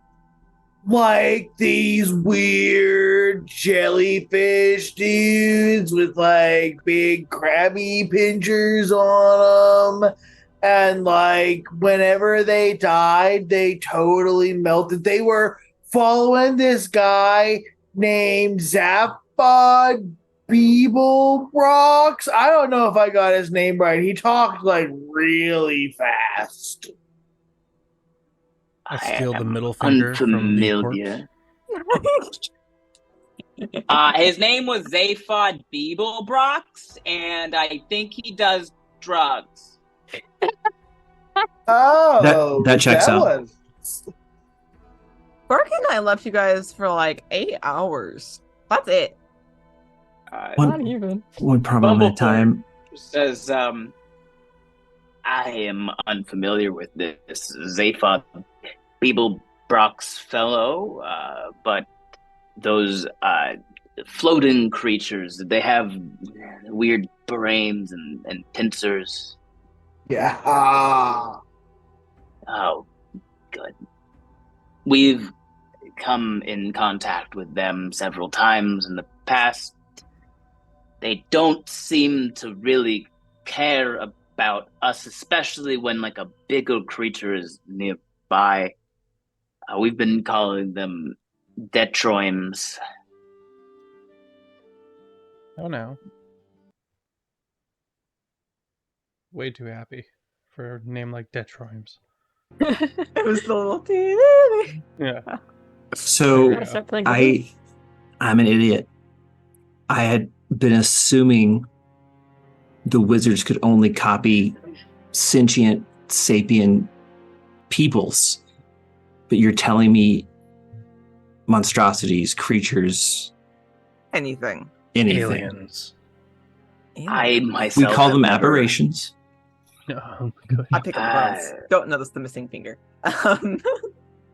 Like these weird jellyfish dudes with like big crabby pinchers on them. And like whenever they died, they totally melted. They were following this guy named Zaphod Beeblebrox. I don't know if I got his name right. He talked like really fast. I steal the middle finger from the corpse. His name was Zaphod Beeblebrox, and I think he does drugs. Oh, that checks out. Barca and I left you guys for like 8 hours. That's it. Not even. One problem at a time. Says, I am unfamiliar with this Zaphod Beeblebrox fellow, but those floating creatures, they have weird brains and pincers. Yeah. Oh, good. We've come in contact with them several times in the past. They don't seem to really care about us, especially when like a bigger creature is nearby. We've been calling them Detroims. Oh no. Way too happy for a name like Detroims. It was the little teeny. Yeah. So I'm an idiot. I had been assuming the wizards could only copy sentient sapient peoples, but you're telling me monstrosities, creatures, Anything. anything. Aliens. I myself We call them have never- aberrations. Oh my god. I pick up the bones. Don't notice the missing finger.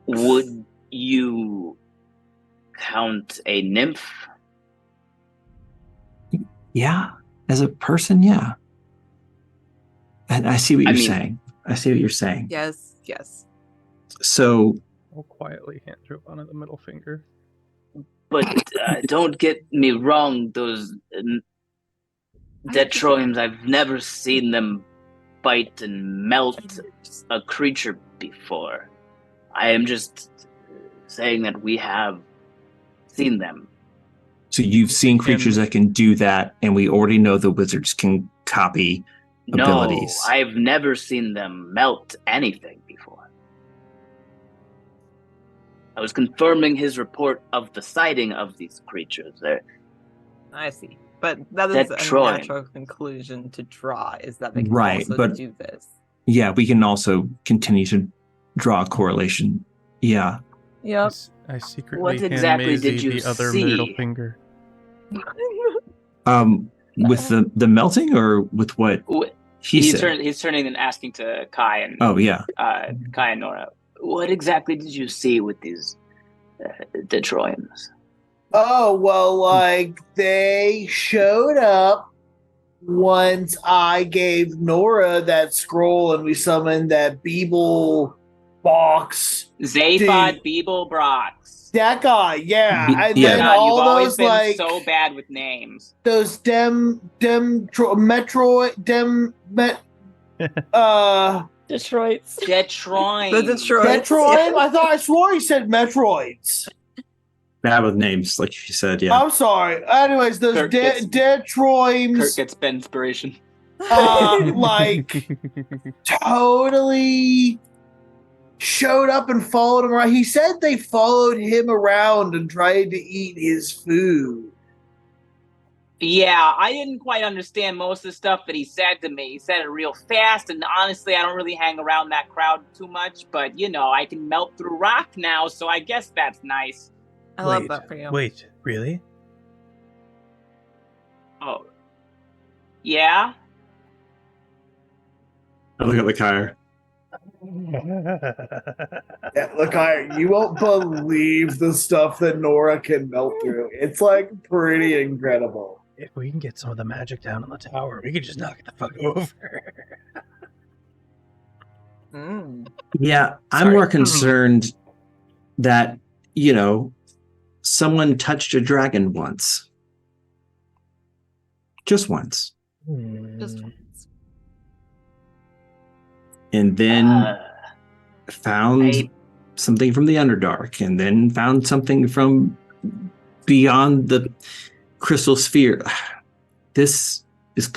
Would you count a nymph? Yeah, as a person, yeah. And I see what you're saying. I see what you're saying. Yes, yes. So I'll quietly hand Jovanna the middle finger. But don't get me wrong, those Detroims, I've never seen them bite and melt a creature before. I am just saying that we have seen them. So you've seen creatures that can do that, and we already know the wizards can copy abilities. No, I've never seen them melt anything before. I was confirming his report of the sighting of these creatures. I see. But that is a Detroit. natural conclusion to draw, is that they can Right, also but- do this. Yeah, we can also continue to draw a correlation. Yeah. Yep. I secretly What hand exactly Mazie did you the other see? middle finger. With the melting or with what he He's said? he's turning and asking to Kai and Oh, yeah. Kai and Nora. What exactly did you see with these Detroims? Oh, well, like, they showed up once I gave Nora that scroll and we summoned that Beeble box. Zaphod Beeblebrox. That guy, yeah. And Yeah. then God, all you've always those, been like, so bad with names. those Detroits. Detroit's. Detroit. The Detroit. Detroit? I swore he said Metroids. Bad with names, like you said, yeah. I'm sorry. Anyways, those Kurt gets- Kurt Detroims, gets Ben inspiration. like, totally showed up and followed him around. He said they followed him around and tried to eat his food. Yeah, I didn't quite understand most of the stuff that he said to me. He said it real fast, and honestly, I don't really hang around that crowd too much, but, you know, I can melt through rock now, so I guess that's nice. I love that for you. Wait, really? Oh. Yeah? I look at Lekyre. Yeah, look, you won't believe the stuff that Nora can melt through. It's like pretty incredible. if we can get some of the magic down on the tower, we could just knock it the fuck over. Yeah, I'm Sorry. more concerned that, someone touched a dragon once. Just once. Just And then found I- something from the Underdark, and then found something from beyond the crystal sphere. This is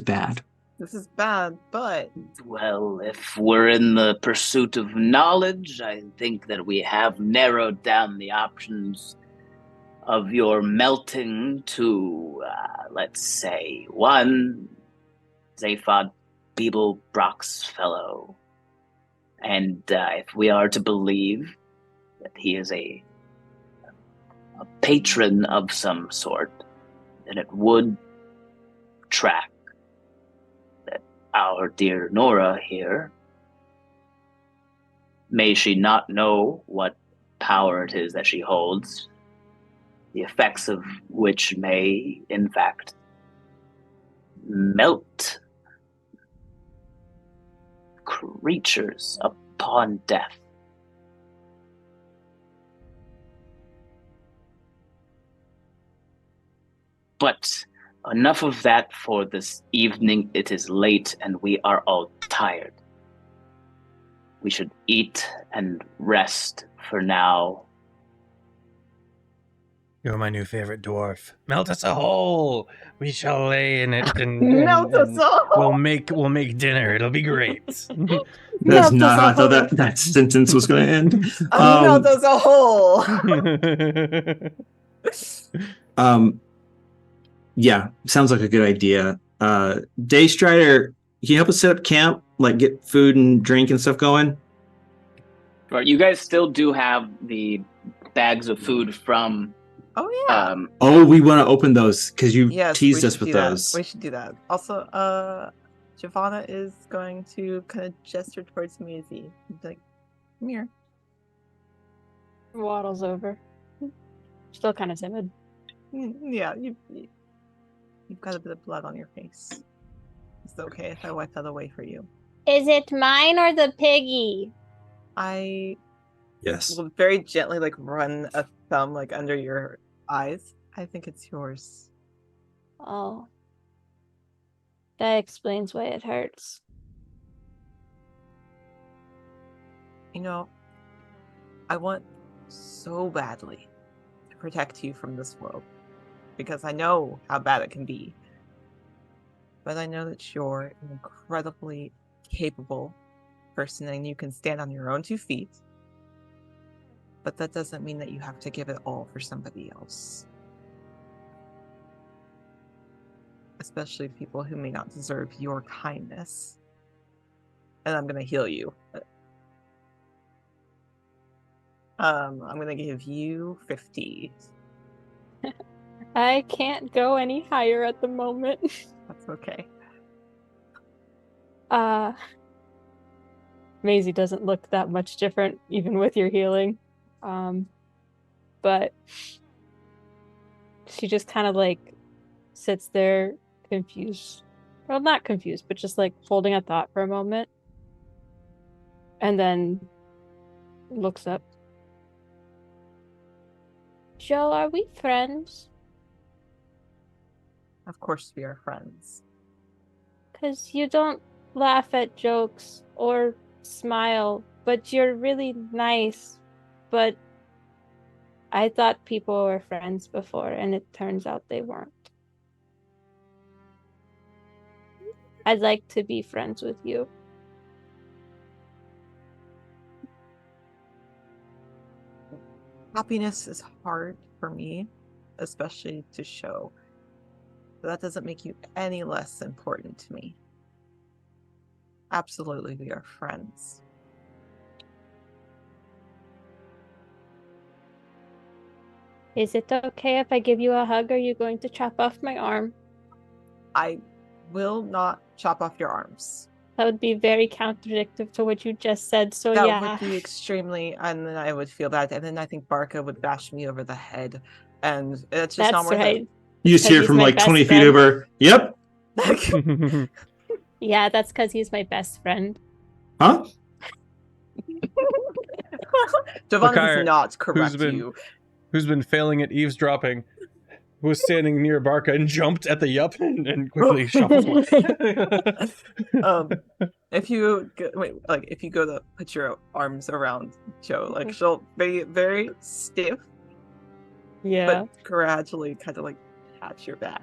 bad. This is bad, but Well, if we're in the pursuit of knowledge, I think that we have narrowed down the options of your melting to, let's say, one, Zaphod Beeblebrock's fellow. And if we are to believe that he is a patron of some sort, then it would track that our dear Nora here, may she not know what power it is that she holds, the effects of which may, in fact, melt creatures upon death. But enough of that for this evening. It is late and we are all tired. We should eat and rest for now. You're my new favorite dwarf. Melt us a hole. We shall lay in it and melt us all. we'll make dinner. It'll be great. That's Melt not how I us thought all. that sentence was going to end. Melt us a hole. Yeah, sounds like a good idea. Daystrider, can you help us set up camp? Like get food and drink and stuff going? Right, you guys still do have the bags of food from. Oh yeah. We want to open those because you Yes, teased we us should with do that. those. We should do that. Also, Jovanna is going to kind of gesture towards Mazie. Like, come here. Waddles over. Still kind of timid. Yeah, you've got a bit of blood on your face. It's okay if I wipe that away for you. Is it mine or the piggy? I Yes. will very gently run a thumb under your eyes. I think it's yours. Oh. That explains why it hurts. I want so badly to protect you from this world because I know how bad it can be. But I know that you're an incredibly capable person and you can stand on your own 2 feet. But that doesn't mean that you have to give it all for somebody else. Especially people who may not deserve your kindness. And I'm going to heal you. I'm going to give you 50. I can't go any higher at the moment. That's okay. Mazie doesn't look that much different, even with your healing. But she just kind of sits there confused. Well, not confused, but just holding a thought for a moment. And then looks up. Joe, are we friends? Of course we are friends. 'Cause you don't laugh at jokes or smile, but you're really nice. But I thought people were friends before, and it turns out they weren't. I'd like to be friends with you. Happiness is hard for me, especially to show. But that doesn't make you any less important to me. Absolutely, we are friends. Is it okay if I give you a hug, or are you going to chop off my arm? I will not chop off your arms. That would be very contradictory to what you just said, so That yeah. would be extremely, and then I would feel bad, and then I think Barca would bash me over the head, and it's just not That's worth right. it. You just hear he's from my like best 20 feet friend. over. Yep. Yeah, that's because he's my best friend. Huh? Jovanna Lekyre, does not correct been- you. Who's been failing at eavesdropping, was standing near Barca and jumped at the yup and quickly shuffled away. If you if you go to put your arms around Joe, like she'll be very stiff, Yeah. but gradually kind of like pat your back.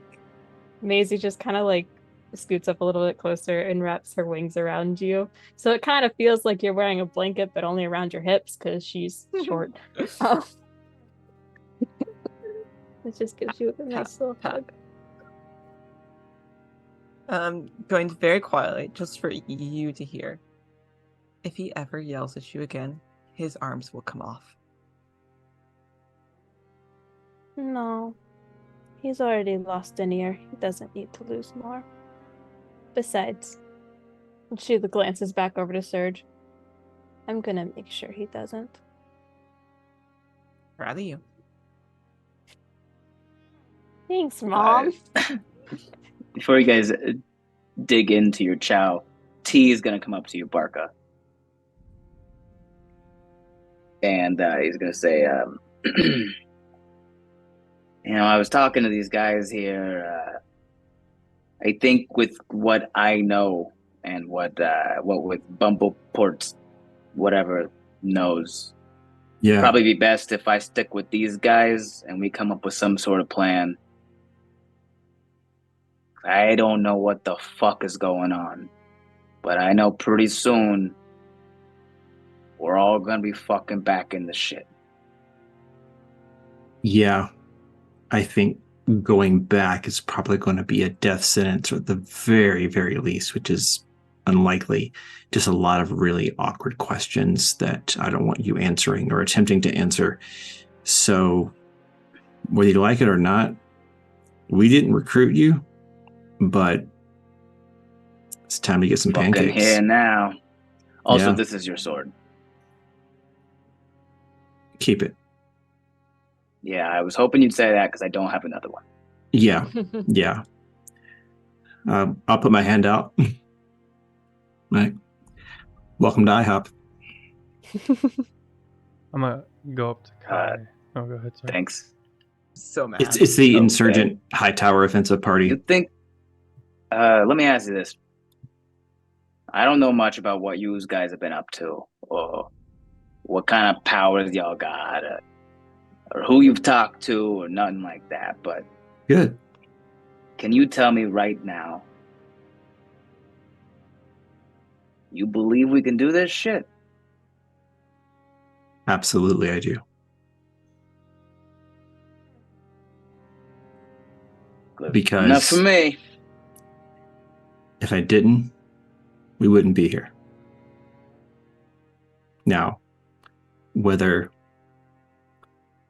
Mazie just kind of like scoots up a little bit closer and wraps her wings around you. So it kind of feels like you're wearing a blanket, but only around your hips because she's short. It just gives you a nice little hug. Going very quietly, just for you to hear. If he ever yells at you again, his arms will come off. No. He's already lost an ear. He doesn't need to lose more. Besides, she glances back over to Serge. I'm gonna make sure he doesn't. Proud of you. Thanks, Mom. Before you guys dig into your chow, T is going to come up to you, Barca. And he's going to say, I was talking to these guys here. I think with what I know and what with Bumbleport's whatever knows, Yeah. probably be best if I stick with these guys and we come up with some sort of plan. I don't know what the fuck is going on, but I know pretty soon we're all gonna be fucking back in the shit. Yeah. I think going back is probably going to be a death sentence at the very, very least, which is unlikely. Just a lot of really awkward questions that I don't want you answering or attempting to answer. So whether you like it or not, we didn't recruit you, but it's time to get some Fucking pancakes. here now. Also, Yeah. this is your sword. Keep it. Yeah, I was hoping you'd say that because I don't have another one. Yeah. Yeah. I'll put my hand out. Right. Welcome to IHOP. I'm gonna go up to Kai. Oh, go ahead, sorry. Thanks. So mad. It's the Okay. insurgent Hightower offensive party. You think? Let me ask you this. I don't know much about what you guys have been up to, or what kind of powers y'all got, or who you've talked to, or nothing like that. But Good. can you tell me right now? You believe we can do this shit? Absolutely, I do. Good. Because- Enough for me. If I didn't, we wouldn't be here. Now, whether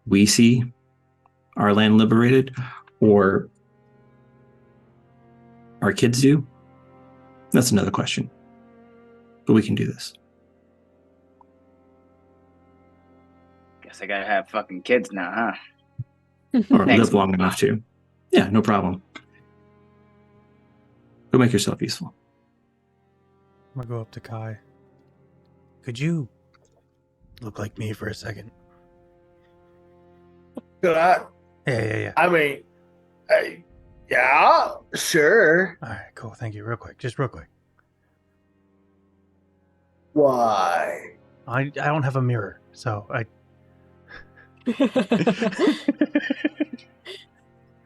we see our land liberated or our kids do, that's another question. But we can do this. Guess I gotta have fucking kids now, huh? Or Thanks, live long Mom. enough to. Yeah, no problem. Go make yourself useful. I'm gonna go up to Kai. Could you look like me for a second? Could I? Yeah. I mean, yeah, sure. All right, cool. Thank you. Real quick. Just real quick. Why? I don't have a mirror, so I...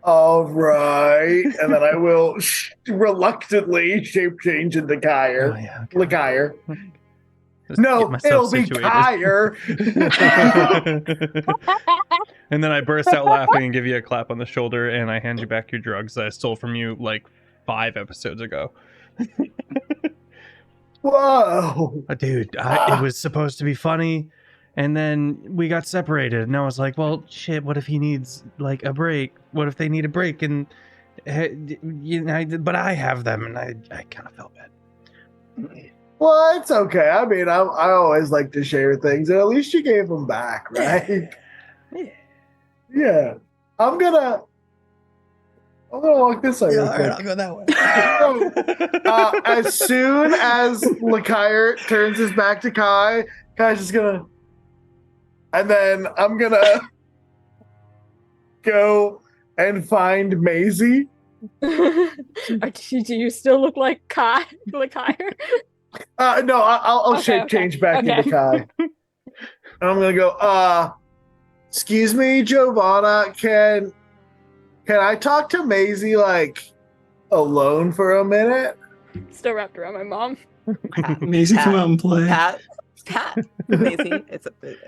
All right, and then I will reluctantly shape change into Oh, Lekyre. yeah, okay. Lekyre. Just No, get myself it'll be situated. Kyre. And then I burst out laughing and give you a clap on the shoulder, and I hand you back your drugs that I stole from you like 5 episodes ago. Whoa. Dude, it was supposed to be funny, and then we got separated, and I was like, well, shit, what if he needs like a break? What if they need a break? And but I have them, and I kind of felt bad. Well, it's okay. I mean, I always like to share things, and at least you gave them back, right? Yeah. Yeah. I'm gonna I'm gonna walk this way. Yeah, real all quick. right, I'll go that way. As soon as Lekyre turns his back to Kai, Kai's just gonna, and then I'm gonna go and find Mazie. Do you still look like Lekyre? No, I'll Okay, shape okay, change back okay. into Kai. And I'm gonna go. Excuse me, Jovanna. Can I talk to Mazie like alone for a minute? Still wrapped around my mom. Maisie, come out and play. Pat, Mazie,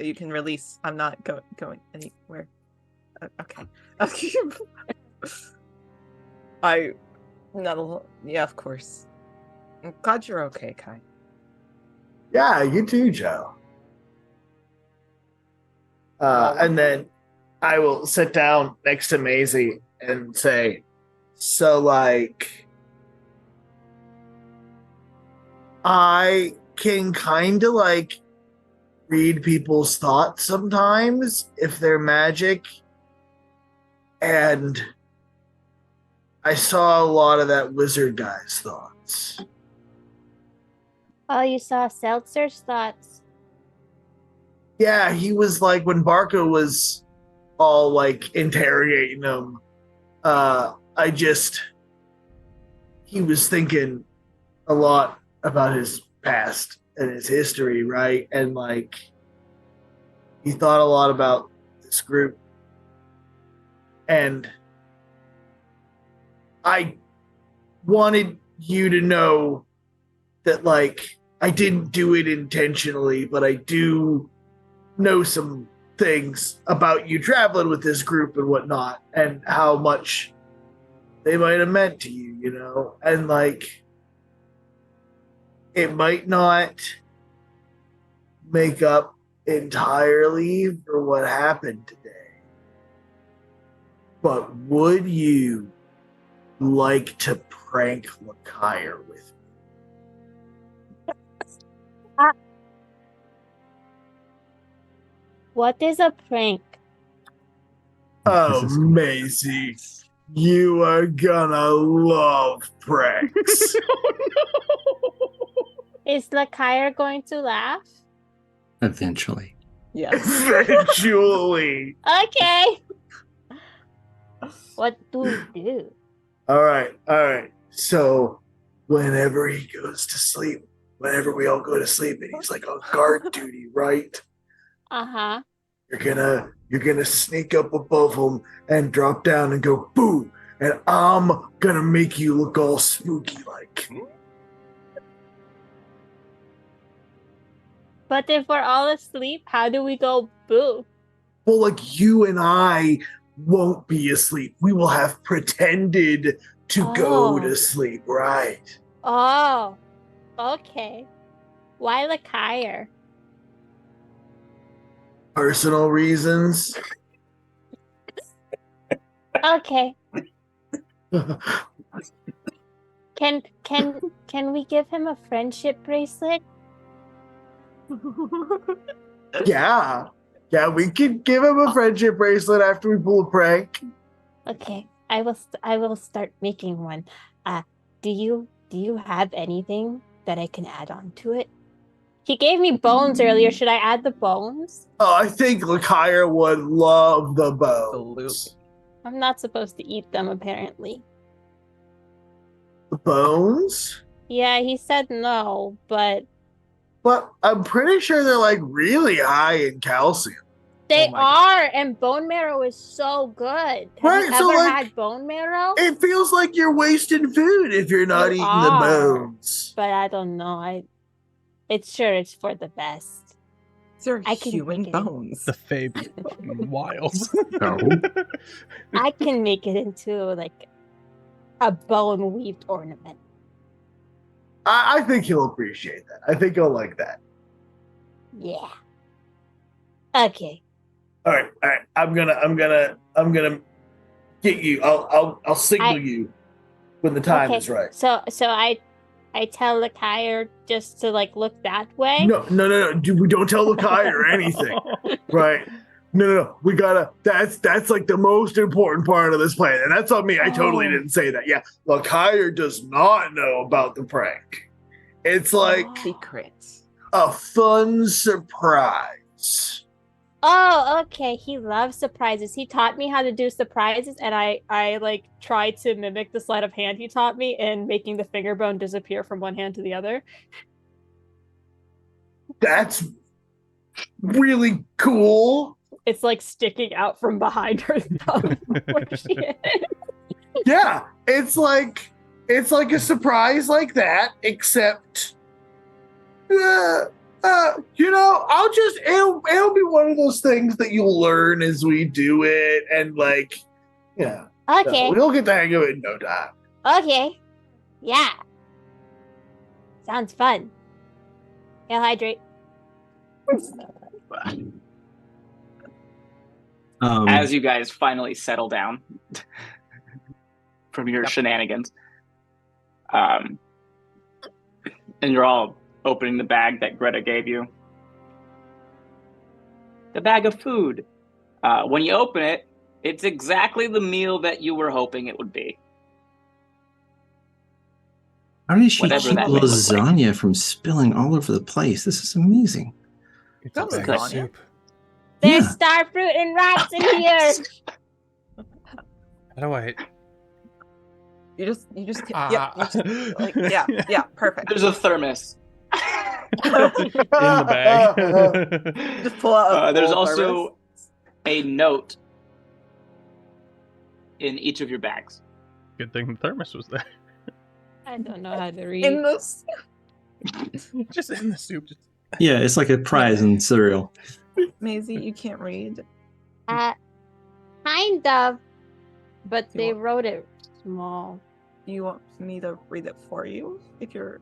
you can release. I'm not going anywhere. Okay. Not alone. Yeah, of course. I'm glad you're okay, Kai. Yeah, you too, Joe. And then I will sit down next to Mazie and say, so like, I can kind of like read people's thoughts sometimes if they're magic. And I saw a lot of that wizard guy's thoughts. Oh, you saw Seltzer's thoughts. Yeah, he was like, when Barca was all like interrogating him, he was thinking a lot about his past and his history, right? And like, he thought a lot about this group. And I wanted you to know that, like, I didn't do it intentionally, but I do know some things about you traveling with this group and whatnot, and how much they might have meant to you, you know? And, like, it might not make up entirely for what happened today. But would you like to prank Lekyre with me? What is a prank? Oh, Mazie, you are gonna love pranks. Is Lekyre going to laugh? Eventually. Yes. Eventually. Okay. What do we do? All right. So, whenever he goes to sleep, whenever we all go to sleep, and he's like on guard duty, right? Uh-huh. You're gonna sneak up above him and drop down and go boo, and I'm gonna make you look all spooky like. But if we're all asleep, how do we go boo? Well, like, you and I won't be asleep. We will have pretended to go Oh. to sleep, right? Oh, okay. Why Lekyre? Personal reasons. Okay. Can we give him a friendship bracelet? Yeah, we can give him a friendship bracelet after we pull a prank. Okay, I will start making one. Do you have anything that I can add on to it? He gave me bones earlier. Should I add the bones? Oh, I think Lekyre would love the bones. Absolutely. I'm not supposed to eat them, apparently. The bones? Yeah, he said no, but But I'm pretty sure they're like really high in calcium. they Oh my God. are, and bone marrow is so good. Have Right, you so, ever like, had bone marrow? It feels like you're wasting food if you're not You eating the are. bones. But I don't know. It's for the best. These are I can human make it. bones. The Fae be fucking wild. No. I can make it into like a bone weaved ornament. I think he'll appreciate that. I think he'll like that. Yeah. Okay. All right. I'm gonna get you. I'll signal you when the time is right. So I tell Lekyre just to like look that way. No. We don't tell Lekyre or anything. Right. No. We gotta. That's like the most important part of this plan, and that's on me. I totally Oh. didn't say that. Yeah, Lekyre does not know about the prank. It's like Secrets. a fun surprise. Oh, okay. He loves surprises. He taught me how to do surprises, and I like tried to mimic the sleight of hand he taught me in making the finger bone disappear from one hand to the other. That's really cool. It's like sticking out from behind her thumb where she is. Yeah, it's like a surprise like that, except it'll be one of those things that you'll learn as we do it, and Okay. we'll get the hang of it in no time. Okay. Yeah. Sounds fun. I'll hydrate. As you guys finally settle down from your shenanigans, and you're all opening the bag that Greta gave you. The bag of food. When you open it, it's exactly the meal that you were hoping it would be. How did she Whatever keep that may look like. lasagna from spilling all over the place? This is amazing. It's That was a bag of lasagna. soup. There's Yeah. star fruit and rats in here. How do I? You just perfect. There's a thermos. In the bag. Just pull out. There's also a note in each of your bags. Good thing the thermos was there. I don't know how to read. in this. Just in the soup. Yeah, it's like a prize in cereal. Maisie, you can't read. Kind of, but You they want- wrote it small. Do you want me to read it for you if you're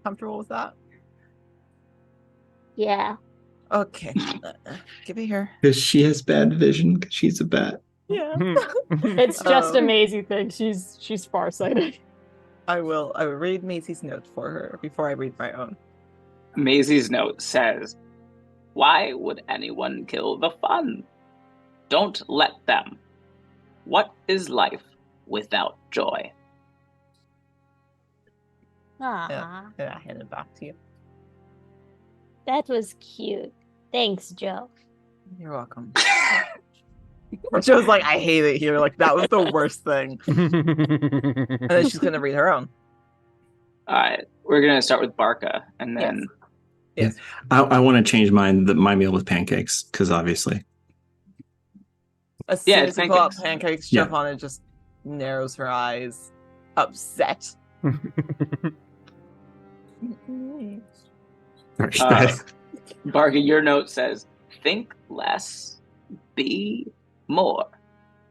comfortable with that? Yeah. Okay. Give it here. Because she has bad vision, because she's a bat. Yeah. It's just a Um, Mazie thing. She's farsighted. I will read Maisie's note for her before I read my own. Maisie's note says, "Why would anyone kill the fun? Don't let them. What is life without joy?" Aww, And I hand it back to you. that was cute. Thanks, Joe. You're welcome. Joe's like, I hate it here. Like, that was the worst thing. And then she's going to read her own. All right, we're gonna start with Barca, and then Yes. I want to change my meal with pancakes, because obviously. As soon Yeah, as it's you pull out pancakes. pancakes, Yeah. Jovanna just narrows her eyes, upset. Barca, your note says, "Think less, be more.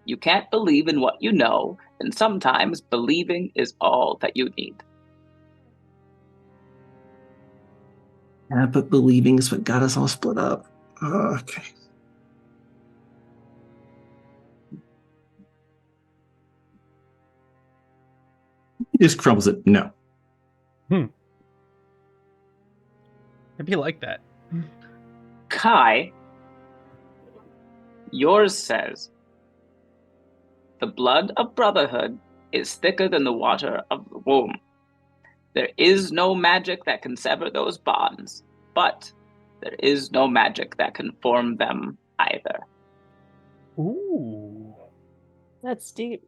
You can't believe in what you know, and sometimes believing is all that you need." Yeah, but believing is what got us all split up. Okay. He just crumbles it. No. It'd be like that. Kai, yours says, "The blood of brotherhood is thicker than the water of the womb. There is no magic that can sever those bonds, but there is no magic that can form them either." Ooh. That's deep.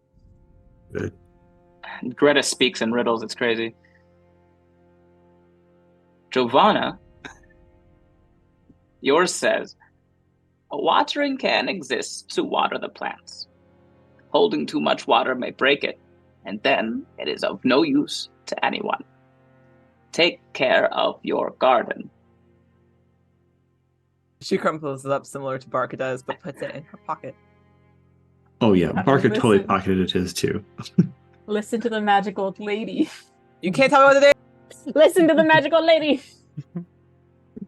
Greta speaks in riddles, it's crazy. Jovanna, yours says, "A watering can exists to water the plants. Holding too much water may break it, and then it is of no use to anyone. Take care of your garden." She crumples it up similar to Barca does, but puts it in her pocket. Oh, yeah. Barca totally Listen. pocketed his too. Listen to the magical lady. You can't tell me what it is. Listen to the magical lady.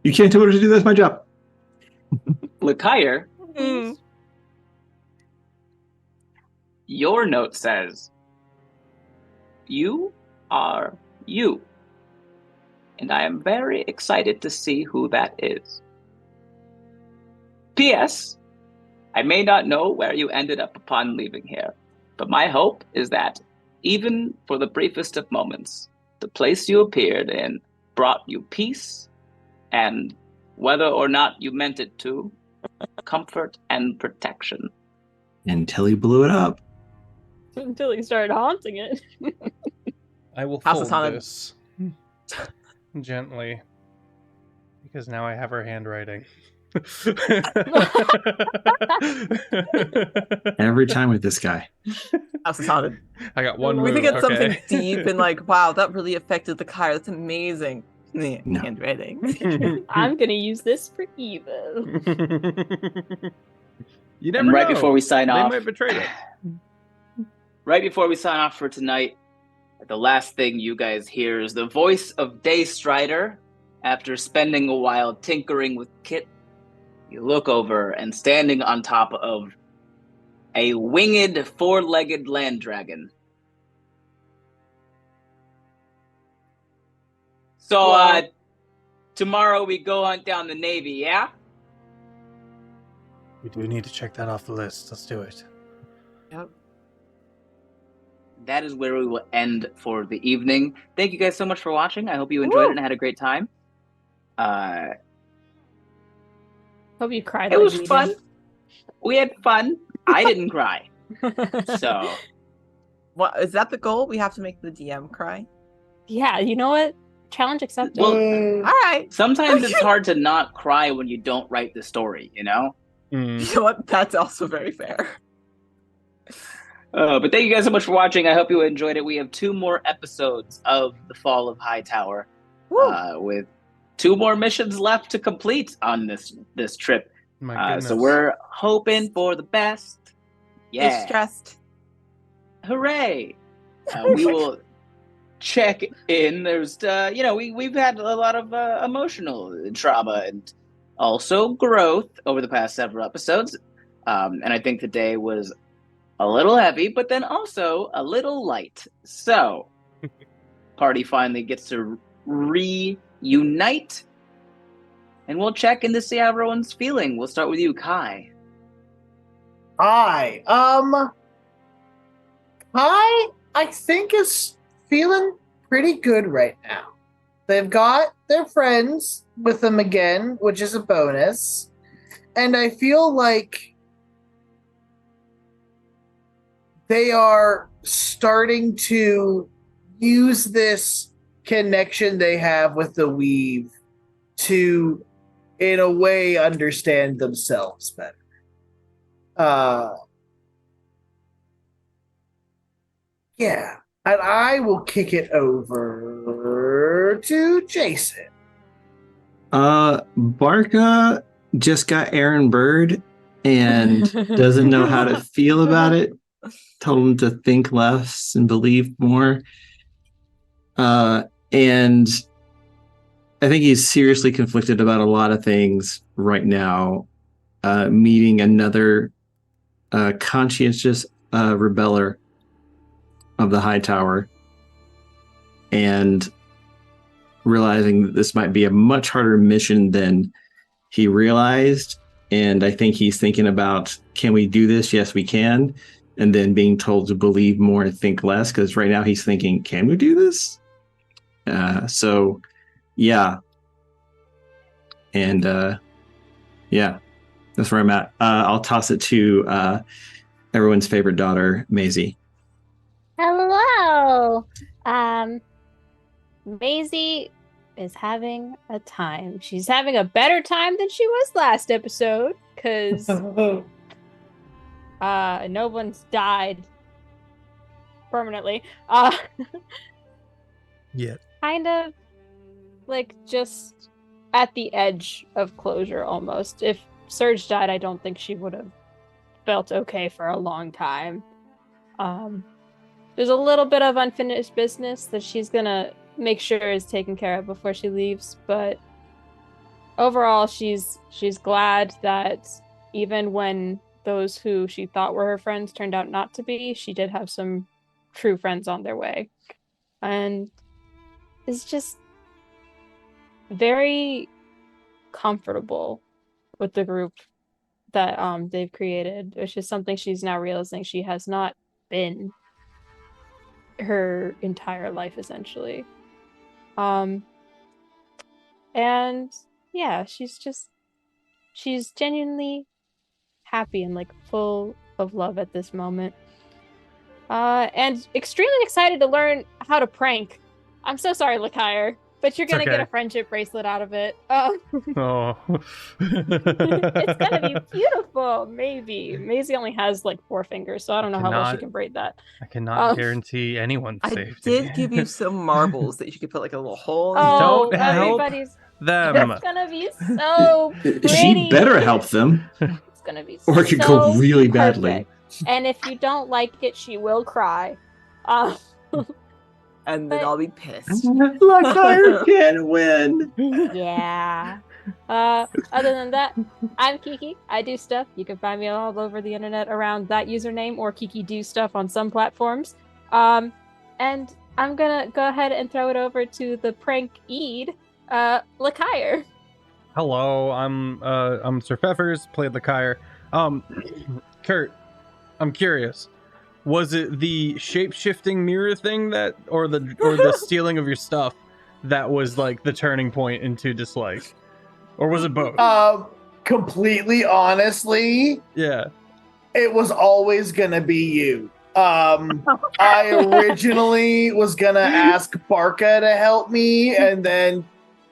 You can't tell her to do. That's my job. Lekyre, Mm. your note says, "You are you. And I am very excited to see who that is. P.S. I may not know where you ended up upon leaving here, but my hope is that, even for the briefest of moments, the place you appeared in brought you peace and, whether or not you meant it to, comfort and protection. Until he blew it up. Until he started haunting it. I will House is fold haunted. this gently because now I have her handwriting. Every time with this guy. House is haunted. I got one We move. think it's okay. something deep and like, wow, that really affected Lekyre. That's amazing. The No. handwriting. I'm gonna use this for evil. You never And right know. before we sign They off, might betray it. right before we sign off for tonight, the last thing you guys hear is the voice of Daystrider. After spending a while tinkering with Kit, you look over and standing on top of a winged four-legged land dragon. So, Wow. tomorrow we go hunt down the Navy, yeah? We do need to check that off the list. Let's do it. Yep. That is where we will end for the evening. Thank you guys so much for watching. I hope you enjoyed it and had a great time. Hope you cried. It like was we fun. did. We had fun. I didn't cry. So, What is that the goal? We have to make the DM cry. Yeah, you know what? Challenge accepted. Well, All right. sometimes it's hard to not cry when you don't write the story, you know? Mm. You know what? That's also very fair. But thank you guys so much for watching. I hope you enjoyed it. We have 2 more episodes of The Fall of Hightower, with 2 more missions left to complete on this trip. My goodness. So we're hoping for the best. You're Yeah. stressed. Hooray! We will check in. There's, we've had a lot of emotional trauma and also growth over the past several episodes. And I think today was a little heavy, but then also a little light. So, party finally gets to reunite, and we'll check in to see how everyone's feeling. We'll start with you, Kai. Hi. I think is feeling pretty good right now. They've got their friends with them again, which is a bonus. And I feel like they are starting to use this connection they have with the weave to, in a way, understand themselves better. Yeah. And I will kick it over to Jason. Barca just got Aaron Bird and doesn't know how to feel about it. Told him to think less and believe more. And I think he's seriously conflicted about a lot of things right now. Meeting another conscientious rebeller of the Hightower and realizing that this might be a much harder mission than he realized. And I think he's thinking about, can we do this? Yes, we can. And then being told to believe more and think less, because right now he's thinking, can we do this? So, yeah. And, yeah, that's where I'm at. I'll toss it to everyone's favorite daughter, Mazie. Hello. Mazie is having a time. She's having a better time than she was last episode because no one's died permanently. Yeah. Kind of like just at the edge of closure almost. If Serge died, I don't think she would have felt okay for a long time. There's a little bit of unfinished business that she's gonna make sure is taken care of before she leaves, but overall she's glad that even when those who she thought were her friends turned out not to be, she did have some true friends on their way. And is just very comfortable with the group that they've created, which is something she's now realizing she has not been her entire life, essentially. And yeah, she's genuinely happy and like full of love at this moment. And extremely excited to learn how to prank. I'm so sorry, Lekyre, but you're gonna get a friendship bracelet out of it. Oh. It's gonna be beautiful, maybe. Mazie only has like 4 fingers, so I don't know how well she can braid that. I cannot guarantee anyone's safety. I did give you some marbles that you could put like a little hole in. Don't help them. It's gonna be so pretty. She better help them. It's gonna be or it could go really badly. And if you don't like it, she will cry. And then I'll be pissed. Lekyre can win. Yeah. Other than that, I'm Kiki. I do stuff. You can find me all over the internet around that username or KikiDoesStuff on some platforms. And I'm gonna go ahead and throw it over to the prank-eed, Lekyre. Hello, I'm Sir Feffers, played Lekyre. Kurt, I'm curious. Was it the shape-shifting mirror thing that, or the stealing of your stuff that was like the turning point into dislike? Or was it both? Completely honestly, yeah. It was always gonna be you. I originally was gonna ask Barca to help me and then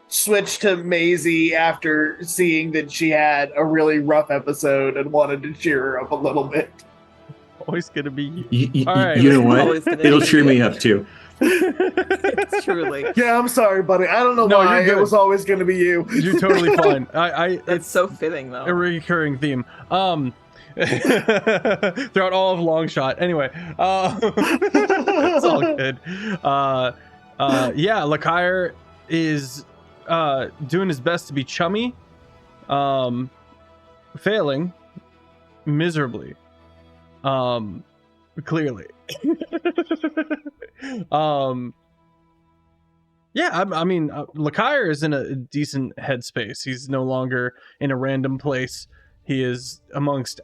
switch to Mazie after seeing that she had a really rough episode and wanted to cheer her up a little bit. Always gonna be you. All right. You know what? It'll cheer me up too. It's truly. Yeah, I'm sorry, buddy. I don't know why it was always going to be you. You're totally fine. It's so fitting though. A recurring theme. Throughout all of Longshot. Anyway, it's all good. Yeah, Lekyre is doing his best to be chummy, failing miserably. Clearly. Yeah, I mean, Lekyre is in a decent headspace. He's no longer in a random place. He is amongst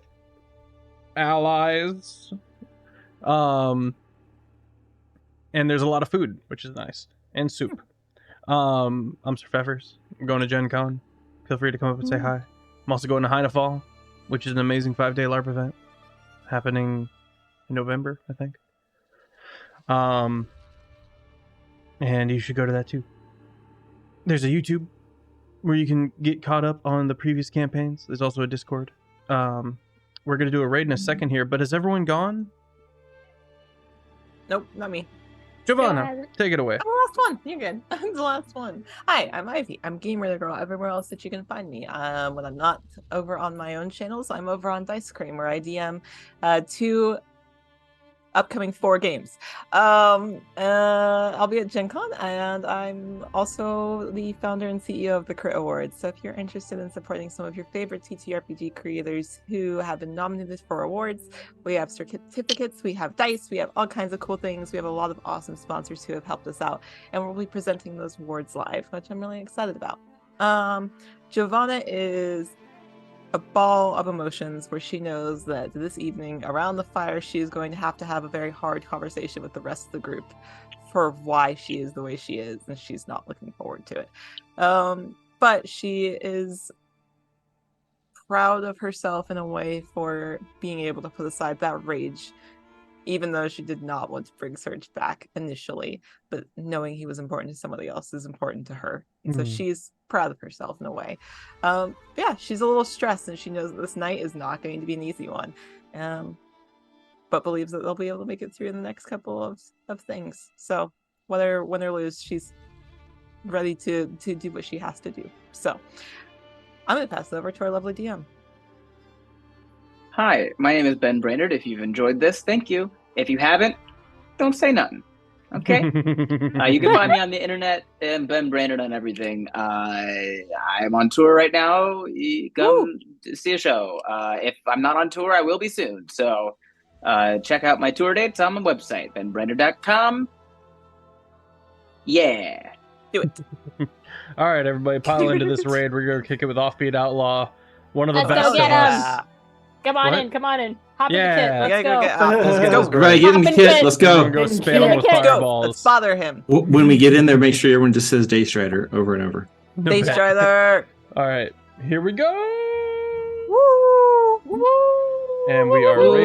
allies. And there's a lot of food, which is nice. And soup. I'm Sir Feffers. I'm going to Gen Con. Feel free to come up and say hi. I'm also going to Heinefall, which is an amazing 5-day LARP event happening in November, I think. And you should go to that too. There's a YouTube where you can get caught up on the previous campaigns. There's also a Discord. We're gonna do a raid in a second here, but has everyone gone? Nope, not me. Jovanna, take it away. I'm the last one. You're good. I'm the last one. Hi, I'm Ivy. I'm GameRaterGirl everywhere else that you can find me. When I'm not over on my own channels, I'm over on Dice Cream, where I DM 2 upcoming 4 games. I'll be at Gen Con, and I'm also the founder and CEO of the Crit Awards. So if you're interested in supporting some of your favorite TTRPG creators who have been nominated for awards, we have certificates, we have dice, we have all kinds of cool things. We have a lot of awesome sponsors who have helped us out, and we'll be presenting those awards live, which I'm really excited about. Jovanna is a ball of emotions where she knows that this evening around the fire she is going to have a very hard conversation with the rest of the group for why she is the way she is, and she's not looking forward to it. But she is proud of herself in a way for being able to put aside that rage, even though she did not want to bring Serge back initially, but knowing he was important to somebody else is important to her. So she's proud of herself in a way. Yeah, she's a little stressed, and she knows that this night is not going to be an easy one, but believes that they'll be able to make it through in the next couple of things. So whether win or lose, she's ready to do what she has to do. So I'm going to pass it over to our lovely DM. Hi, my name is Ben Brainard. If you've enjoyed this, thank you. If you haven't, don't say nothing. Okay? You can find me on the internet and Ben Brainard on everything. I'm on tour right now. Come see a show. If I'm not on tour, I will be soon. So check out my tour dates on my website, benbrainard.com. Yeah. Do it. All right, everybody, pile into this raid. We're going to kick it with Offbeat Outlaw. One of the Let's best go get of 'em. us. Come on What? in, come on in. Hop Yeah. in the kit. We gotta Let's go go. get out. Let's get Go. this girl. Right, get in the Hop in kit. kit. Let's We're go. gonna go Get in spam him kit. with Let's go. fireballs. Let's bother him. When we get in there, make sure everyone just says Day Strider over and over. Day Strider. All right, here we go. Woo! Woo! And we are ready.